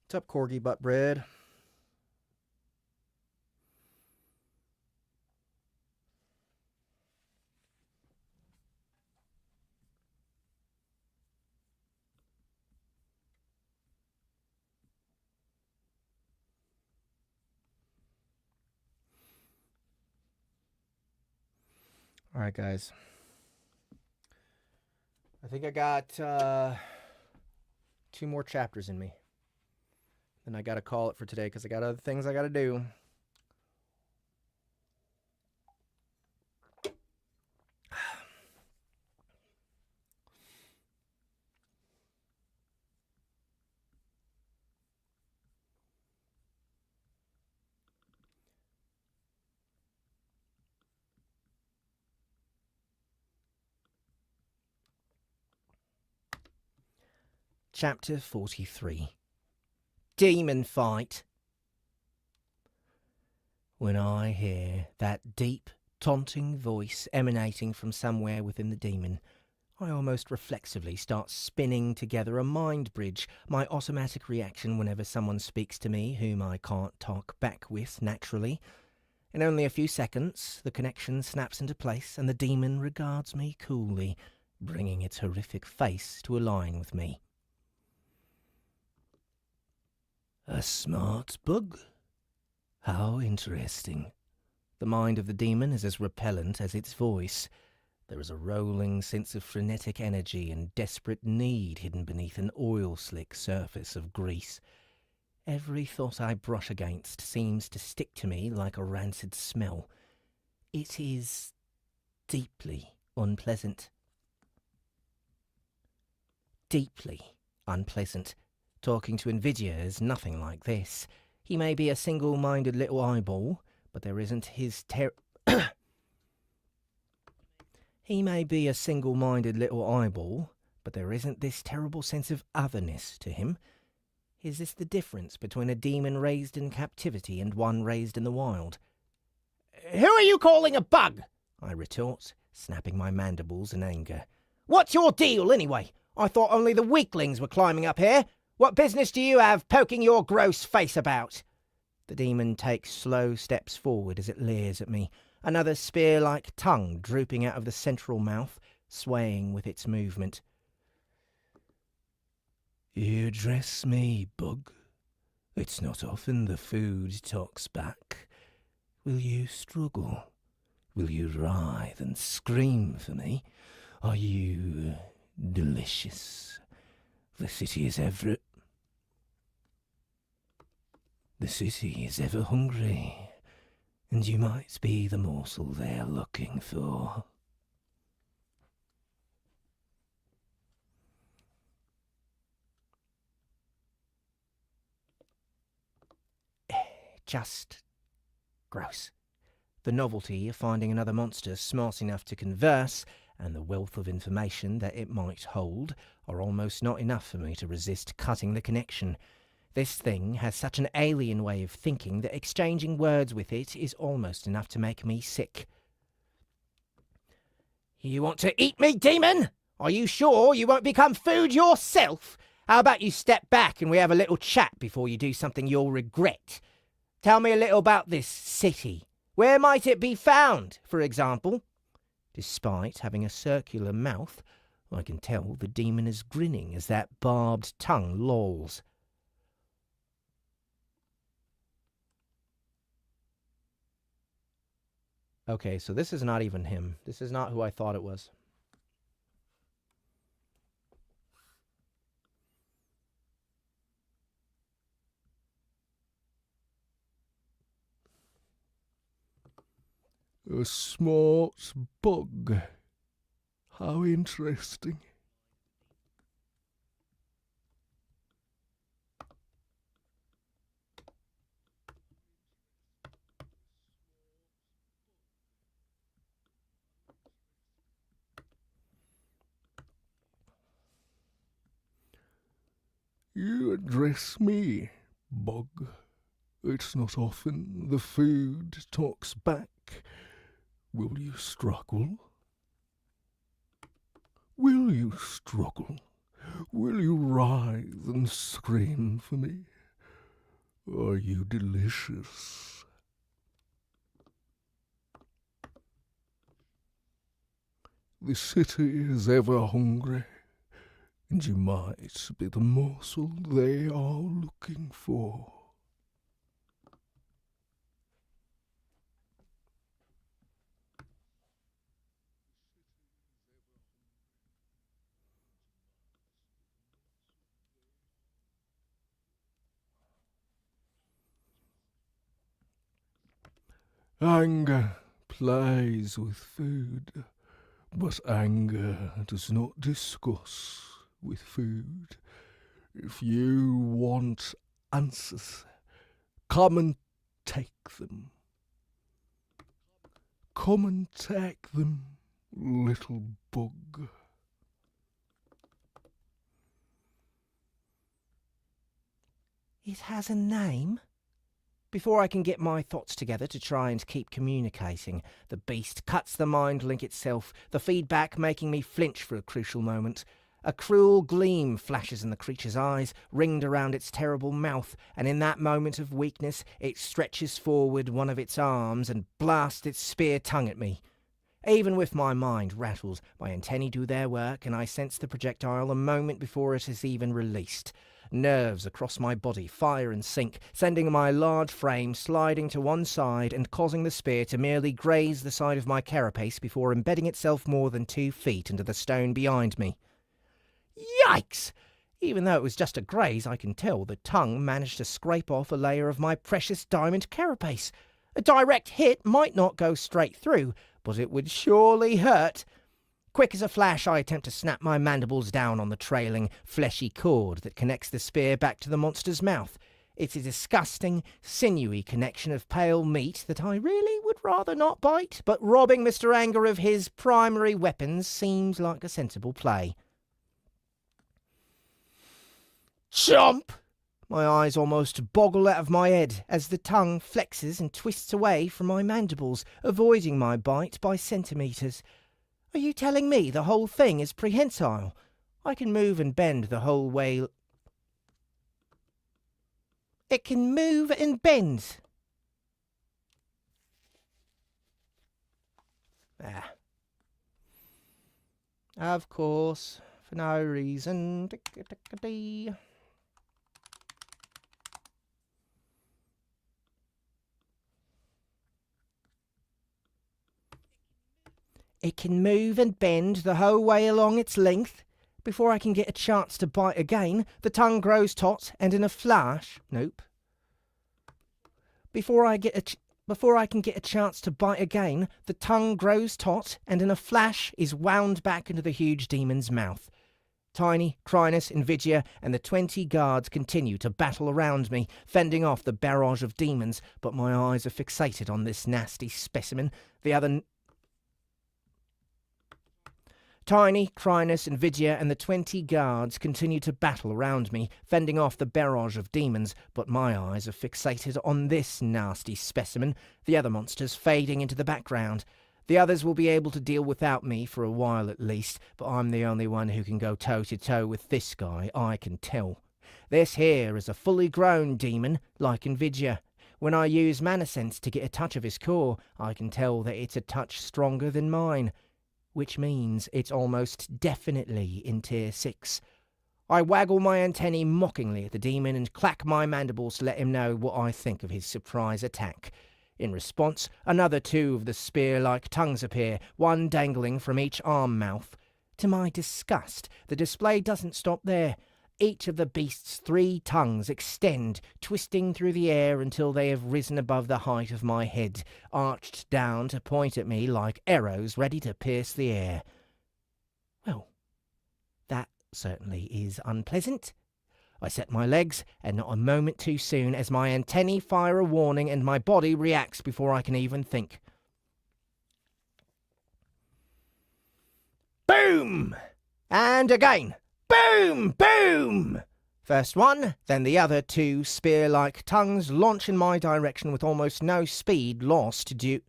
What's up, corgi butt bread? All right, guys. I think I got 2 more chapters in me. Then I got to call it for today because I got other things I got to do. Chapter 43. Demon Fight. When I hear that deep, taunting voice emanating from somewhere within the demon, I almost reflexively start spinning together a mind bridge, my automatic reaction whenever someone speaks to me whom I can't talk back with naturally. In only a few seconds, the connection snaps into place and the demon regards me coolly, bringing its horrific face to align with me. A smart bug? How interesting. The mind of the demon is as repellent as its voice. There is a rolling sense of frenetic energy and desperate need hidden beneath an oil-slick surface of grease. Every thought I brush against seems to stick to me like a rancid smell. It is deeply unpleasant. Deeply unpleasant. Talking to Nvidia is nothing like this. He may be a single-minded little eyeball, but there isn't his He may be a single-minded little eyeball, but there isn't this terrible sense of otherness to him. Is this the difference between a demon raised in captivity and one raised in the wild? "Who are you calling a bug?" I retort, snapping my mandibles in anger. "What's your deal, anyway? I thought only the weaklings were climbing up here. What business do you have poking your gross face about?" The demon takes slow steps forward as it leers at me, another spear-like tongue drooping out of the central mouth, swaying with its movement. "You address me, bug. It's not often the food talks back. Will you struggle? Will you writhe and scream for me? Are you delicious? The city is ever hungry, and you might be the morsel they're looking for." Just gross. The novelty of finding another monster smart enough to converse, and the wealth of information that it might hold, are almost not enough for me to resist cutting the connection. This thing has such an alien way of thinking that exchanging words with it is almost enough to make me sick. "You want to eat me, demon? Are you sure you won't become food yourself? How about you step back and we have a little chat before you do something you'll regret? Tell me a little about this city. Where might it be found, for example?" Despite having a circular mouth, I can tell the demon is grinning as that barbed tongue lolls. Okay, so this is not even him. This is not who I thought it was. A smart bug. How interesting. You address me, Bug. It's not often the food talks back. Will you struggle? Will you struggle? Will you writhe and scream for me? Are you delicious? The city is ever hungry, and you might be the morsel they are looking for. Anger plays with food, but anger does not discuss with food. If you want answers, come and take them. Come and take them, little bug. It has a name? Before I can get my thoughts together to try and keep communicating, the beast cuts the mind link itself, the feedback making me flinch for a crucial moment. A cruel gleam flashes in the creature's eyes, ringed around its terrible mouth, and in that moment of weakness it stretches forward one of its arms and blasts its spear tongue at me. Even with my mind rattled, my antennae do their work, and I sense the projectile a moment before it is even released. Nerves across my body fire and sink, sending my large frame sliding to one side and causing the spear to merely graze the side of my carapace before embedding itself more than 2 feet into the stone behind me. Yikes! Even though it was just a graze, I can tell the tongue managed to scrape off a layer of my precious diamond carapace. A direct hit might not go straight through, but it would surely hurt. Quick as a flash, I attempt to snap my mandibles down on the trailing, fleshy cord that connects the spear back to the monster's mouth. It's a disgusting, sinewy connection of pale meat that I really would rather not bite, but robbing Mr. Anger of his primary weapons seems like a sensible play. Chomp! My eyes almost boggle out of my head as the tongue flexes and twists away from my mandibles, avoiding my bite by centimetres. Are you telling me the whole thing is prehensile? I can move and bend the whole way. It can move and bend. Of course, for no reason. It can move and bend the whole way along its length. Before I can get a chance to bite again, the tongue grows taut, and in a flash... Nope. Before I can get a chance to bite again, the tongue grows taut, and in a flash is wound back into the huge demon's mouth. Tiny, Chrysalis, Invidia, and the 20 guards continue to battle around me, fending off the barrage of demons, but my eyes are fixated on this nasty specimen. Tiny, Chrysalis, Invidia, and the 20 guards continue to battle around me, fending off the barrage of demons, but my eyes are fixated on this nasty specimen, the other monsters fading into the background. The others will be able to deal without me for a while at least, but I'm the only one who can go toe-to-toe with this guy, I can tell. This here is a fully grown demon, like Invidia. When I use Mana Sense to get a touch of his core, I can tell that it's a touch stronger than mine, which means it's almost definitely in Tier 6. I waggle my antennae mockingly at the demon and clack my mandibles to let him know what I think of his surprise attack. In response, another 2 of the spear-like tongues appear, one dangling from each arm mouth. To my disgust, the display doesn't stop there. Each of the beast's 3 tongues extend, twisting through the air until they have risen above the height of my head, arched down to point at me like arrows ready to pierce the air. Well, that certainly is unpleasant. I set my legs, and not a moment too soon, as my antennae fire a warning and my body reacts before I can even think. Boom! And again. Boom! Boom! First one, then the other two spear-like tongues launch in my direction with almost no speed lost due...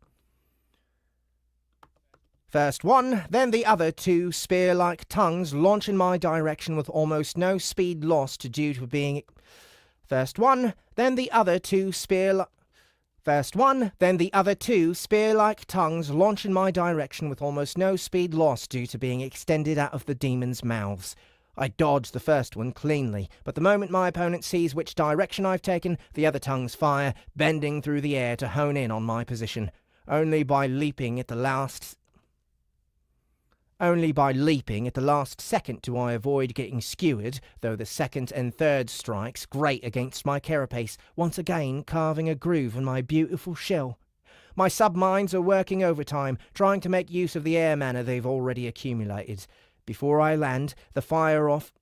First one, then the other two spear-like tongues launch in my direction with almost no speed lost due to being... First one, then the other two spear-like... First one, then the other two spear-like tongues launch in my direction with almost no speed lost due to being extended out of the demons' mouths. I dodge the first one cleanly, but the moment my opponent sees which direction I've taken, the other tongues fire, bending through the air to hone in on my position. Only by leaping at the last second do I avoid getting skewered, though the second and third strikes grate against my carapace, once again carving a groove in my beautiful shell. My subminds are working overtime, trying to make use of the air mana they've already accumulated. Before I land, they fire off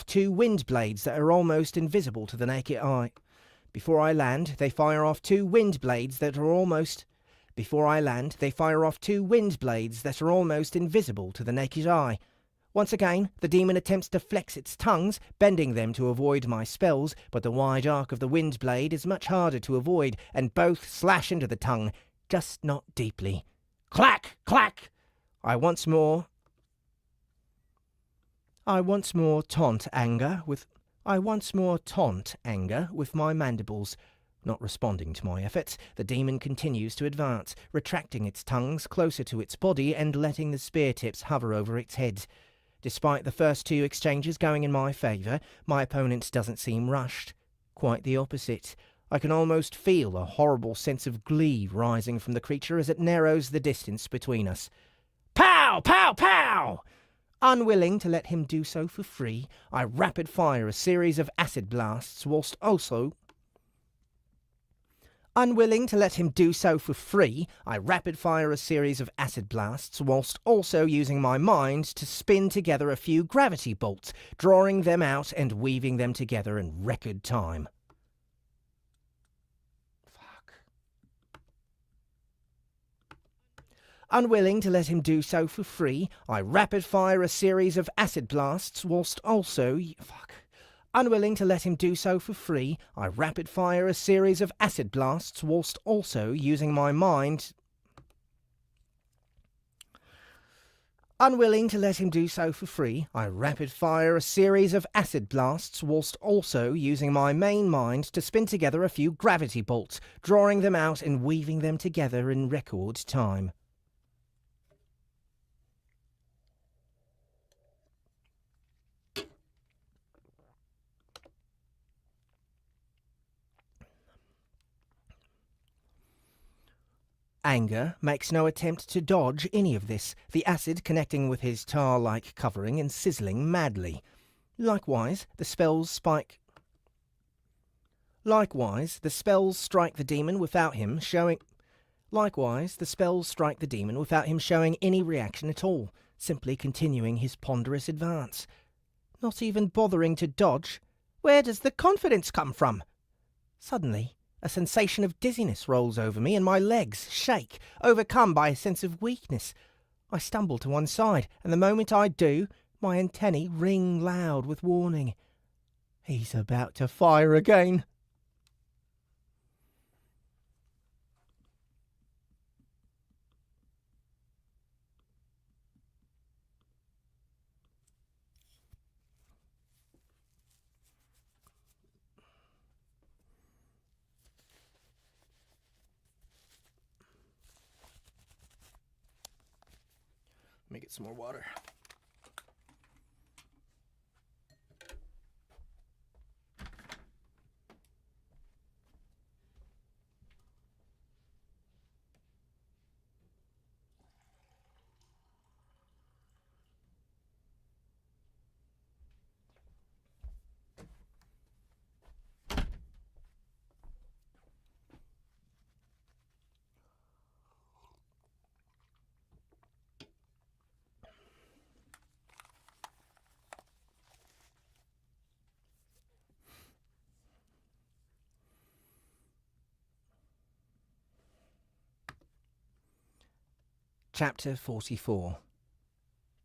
two wind blades that are almost invisible to the naked eye. Before I land, they fire off two wind blades that are almost invisible to the naked eye. Once again, the demon attempts to flex its tongues, bending them to avoid my spells, but the wide arc of the wind blade is much harder to avoid, and both slash into the tongue, just not deeply. Clack! Clack! I once more taunt anger with my mandibles. Not responding to my efforts, the demon continues to advance, retracting its tongues closer to its body and letting the spear tips hover over its head. Despite the first two exchanges going in my favour, my opponent doesn't seem rushed. Quite the opposite. I can almost feel a horrible sense of glee rising from the creature as it narrows the distance between us. Pow! Pow! Pow! Unwilling to let him do so for free, I rapid-fire a series of acid blasts whilst also using my mind to spin together a few gravity bolts, drawing them out and weaving them together in record time. Unwilling to let him do so for free, I rapid-fire a series of acid blasts whilst also... Unwilling to let him do so for free, I rapid-fire a series of acid blasts whilst also using my mind... Unwilling to let him do so for free, I rapid-fire a series of acid blasts whilst also using my main mind to spin together a few gravity bolts, drawing them out and weaving them together in record time. Anger makes no attempt to dodge any of this, the acid connecting with his tar-like covering and sizzling madly. Likewise, the spells strike the demon without him showing any reaction at all, simply continuing his ponderous advance. Not even bothering to dodge. Where does the confidence come from? Suddenly, a sensation of dizziness rolls over me and my legs shake, overcome by a sense of weakness. I stumble to one side, and the moment I do, my antennae ring loud with warning. He's about to fire again. Let me get some more water. Chapter 44.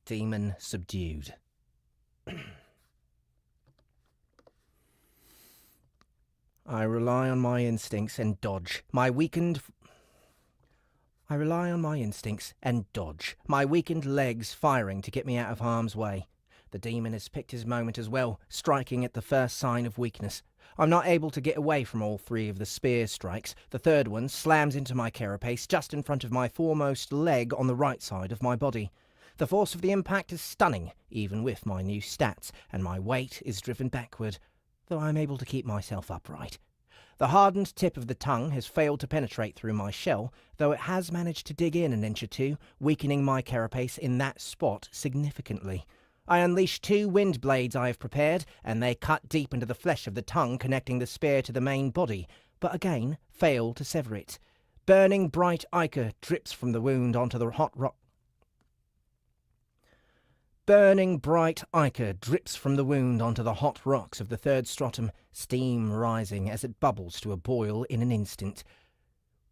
Demon Subdued. I rely on my instincts and dodge. My weakened legs firing to get me out of harm's way. The demon has picked his moment as well, striking at the first sign of weakness. I'm not able to get away from all three of the spear strikes. The third one slams into my carapace just in front of my foremost leg on the right side of my body. The force of the impact is stunning, even with my new stats, and my weight is driven backward, though I'm able to keep myself upright. The hardened tip of the tongue has failed to penetrate through my shell, though it has managed to dig in an inch or two, weakening my carapace in that spot significantly. I unleash 2 wind blades I have prepared, and they cut deep into the flesh of the tongue, connecting the spear to the main body, but again fail to sever it. Burning bright ichor drips from the wound onto the hot rock. Burning bright ichor drips from the wound onto the hot rocks of the third stratum, steam rising as it bubbles to a boil in an instant.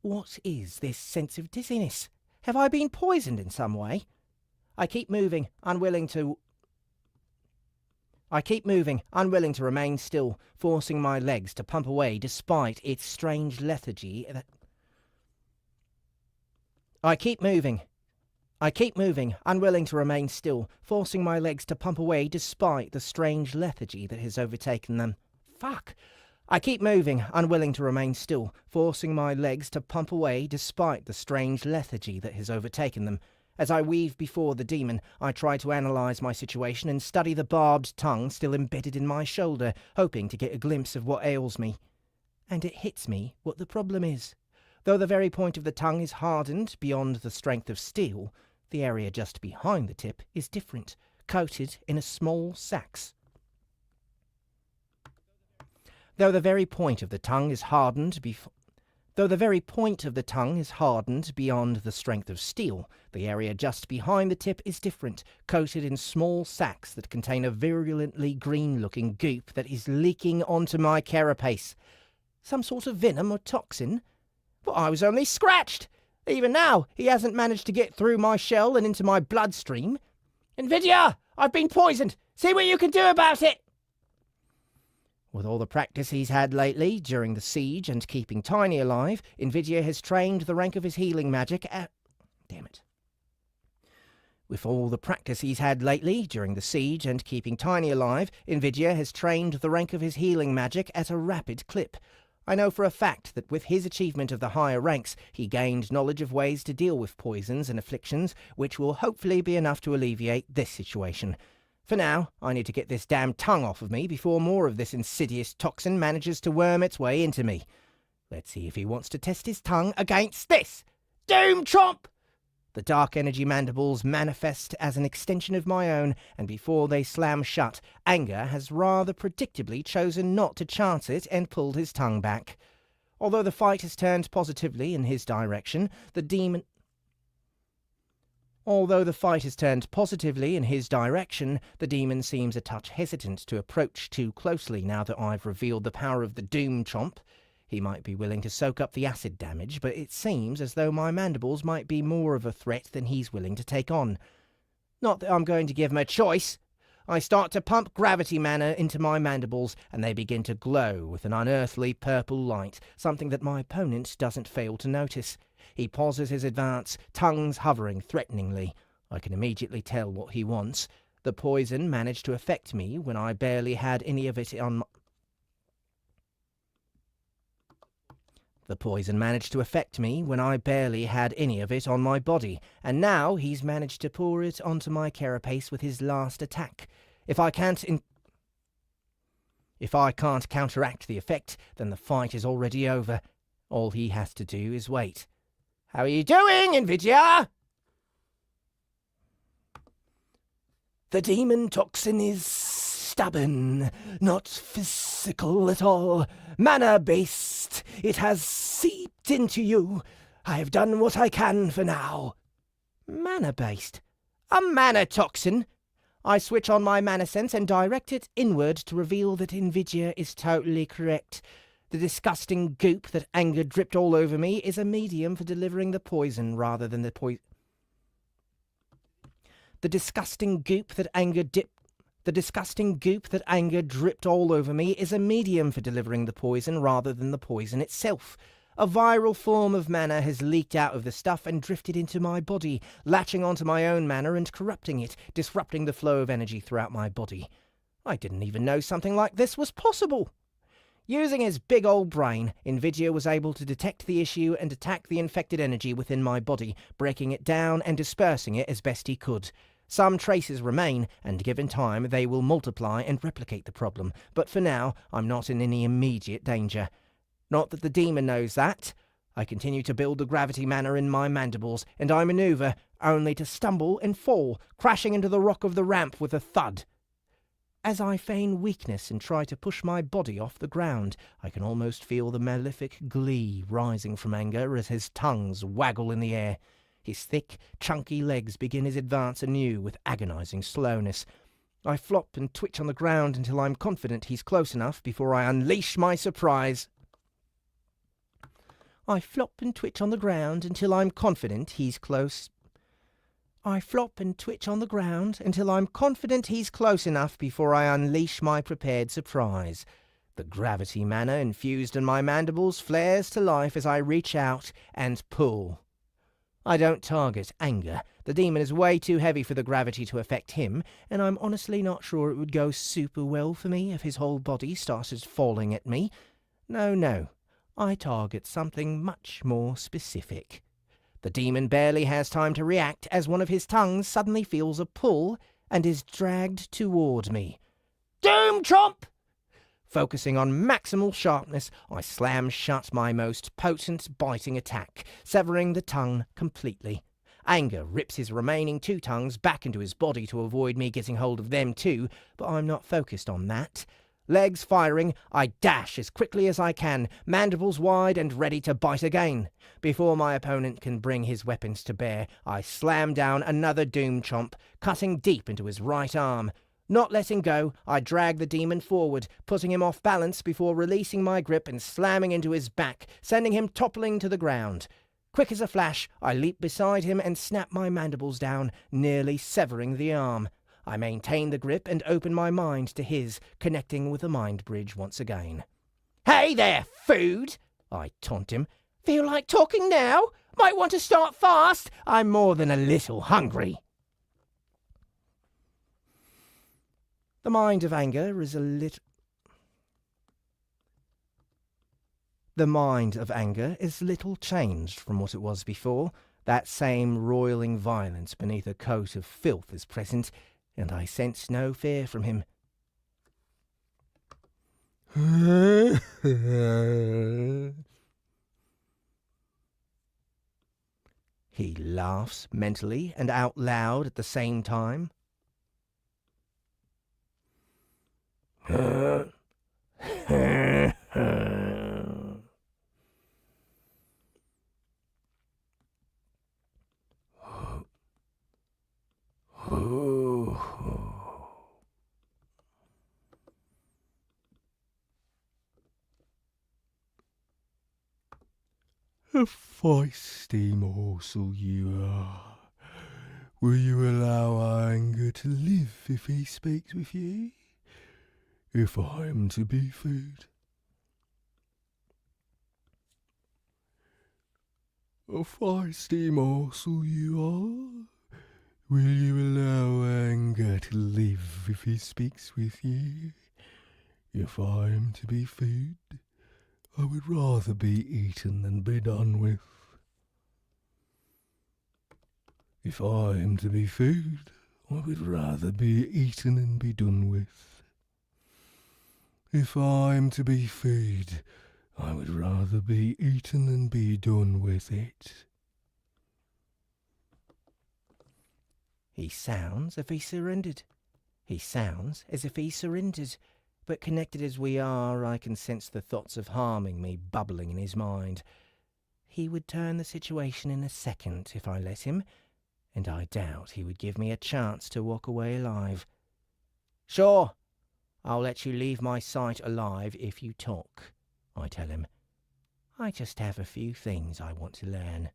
What is this sense of dizziness? Have I been poisoned in some way? I keep moving, unwilling to remain still, forcing my legs to pump away despite its strange lethargy. I keep moving, unwilling to remain still, forcing my legs to pump away despite the strange lethargy that has overtaken them. Fuck! I keep moving, unwilling to remain still, forcing my legs to pump away despite the strange lethargy that has overtaken them. As I weave before the demon, I try to analyse my situation and study the barbed tongue still embedded in my shoulder, hoping to get a glimpse of what ails me. And it hits me what the problem is. Though the very point of the tongue is hardened beyond the strength of steel, the area just behind the tip is different, coated in a small sax. Though the very point of the tongue is hardened beyond the strength of steel, the area just behind the tip is different, coated in small sacs that contain a virulently green-looking goop that is leaking onto my carapace. Some sort of venom or toxin? But I was only scratched! Even now, he hasn't managed to get through my shell and into my bloodstream. Invidia! I've been poisoned! See what you can do about it! With all the practice he's had lately during the siege and keeping Tiny alive, Invidia has trained the rank of his healing magic at... With all the practice he's had lately during the siege and keeping Tiny alive, Invidia has trained the rank of his healing magic at a rapid clip. I know for a fact that with his achievement of the higher ranks, he gained knowledge of ways to deal with poisons and afflictions, which will hopefully be enough to alleviate this situation. For now, I need to get this damn tongue off of me before more of this insidious toxin manages to worm its way into me. Let's see if he wants to test his tongue against this. Doom Chomp! The dark energy mandibles manifest as an extension of my own, and before they slam shut, Anger has rather predictably chosen not to chance it and pulled his tongue back. Although the fight has turned positively in his direction, the demon seems a touch hesitant to approach too closely now that I've revealed the power of the Doom Chomp. He might be willing to soak up the acid damage, but it seems as though my mandibles might be more of a threat than he's willing to take on. Not that I'm going to give him a choice. I start to pump gravity mana into my mandibles, and they begin to glow with an unearthly purple light, something that my opponent doesn't fail to notice. He pauses his advance, tongues hovering threateningly. I can immediately tell what he wants. The poison managed to affect me when I barely had any of it on my... body, and now he's managed to pour it onto my carapace with his last attack. If I can't counteract the effect, then the fight is already over. All he has to do is wait. How are you doing, Invidia? The demon toxin is stubborn, not physical at all, mana-based. It has seeped into you. I have done what I can for now. Mana-based? A mana toxin? I switch on my mana sense and direct it inward to reveal that Invidia is totally correct. The disgusting goop that Anger dripped all over me is a medium for delivering the poison rather than the poison. The disgusting goop that Anger The disgusting goop that anger dripped all over me is a medium for delivering the poison rather than the poison itself. A viral form of mana has leaked out of the stuff and drifted into my body, latching onto my own mana and corrupting it, disrupting the flow of energy throughout my body. I didn't even know something like this was possible. Using his big old brain, Invidia was able to detect the issue and attack the infected energy within my body, breaking it down and dispersing it as best he could. Some traces remain, and given time, they will multiply and replicate the problem, but for now, I'm not in any immediate danger. Not that the demon knows that. I continue to build the gravity mana in my mandibles, and I maneuver, only to stumble and fall, crashing into the rock of the ramp with a thud. As I feign weakness and try to push my body off the ground, I can almost feel the malefic glee rising from anger as his tongues waggle in the air. His thick, chunky legs begin his advance anew with agonizing slowness. I flop and twitch on the ground until I'm confident he's close enough before I unleash my surprise. I flop and twitch on the ground until I'm confident he's close. I flop and twitch on the ground until I'm confident he's close enough before I unleash my prepared surprise. The gravity mana infused in my mandibles flares to life as I reach out and pull. I don't target anger. The demon is way too heavy for the gravity to affect him, and I'm honestly not sure it would go super well for me if his whole body started falling at me. No. I target something much more specific. The demon barely has time to react as one of his tongues suddenly feels a pull and is dragged toward me. Doom Chomp! Focusing on maximal sharpness, I slam shut my most potent biting attack, severing the tongue completely. Anger rips his remaining 2 tongues back into his body to avoid me getting hold of them too, but I'm not focused on that. Legs firing, I dash as quickly as I can, mandibles wide and ready to bite again. Before my opponent can bring his weapons to bear, I slam down another Doom Chomp, cutting deep into his right arm. Not letting go, I drag the demon forward, putting him off balance before releasing my grip and slamming into his back, sending him toppling to the ground. Quick as a flash, I leap beside him and snap my mandibles down, nearly severing the arm. I maintain the grip and open my mind to his, connecting with the mind bridge once again. "Hey there, food!" I taunt him. "Feel like talking now? Might want to start fast. I'm more than a little hungry." The mind of anger is little changed from what it was before. That same roiling violence beneath a coat of filth is present, and I sense no fear from him. He laughs mentally and out loud at the same time. A feisty morsel you are. Will you allow anger to live if he speaks with you? If I am to be food? A feisty morsel you are. Will you allow anger to live if he speaks with you? If I am to be food, I would rather be eaten than be done with. If I am to be food, I would rather be eaten and be done with. If I am to be food, I would rather be eaten and be done with it. He sounds as if he surrendered. But connected as we are, I can sense the thoughts of harming me bubbling in his mind. He would turn the situation in a second if I let him, and I doubt he would give me a chance to walk away alive. "Sure, I'll let you leave my sight alive if you talk," I tell him. "I just have a few things I want to learn."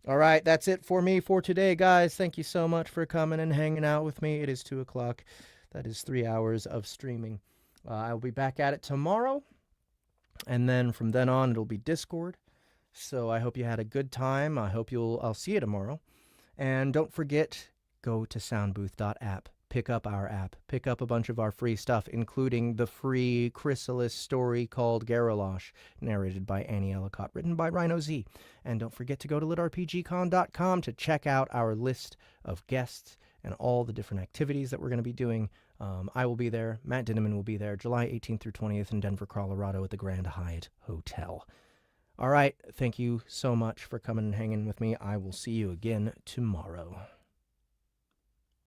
All right, that's it for me for today, guys. Thank you so much for coming and hanging out with me. It is 2 o'clock. That is 3 hours of streaming. I'll be back at it tomorrow, and then from then on, it'll be Discord. So I hope you had a good time. I'll see you tomorrow. And don't forget, go to soundbooth.app. Pick up our app. Pick up a bunch of our free stuff, including the free Chrysalis story called Garralosh, narrated by Annie Ellicott, written by Rhino Z. And don't forget to go to litrpgcon.com to check out our list of guests and all the different activities that we're going to be doing. I will be there. Matt Dinneman will be there July 18th through 20th in Denver, Colorado at the Grand Hyatt Hotel. All right. Thank you so much for coming and hanging with me. I will see you again tomorrow.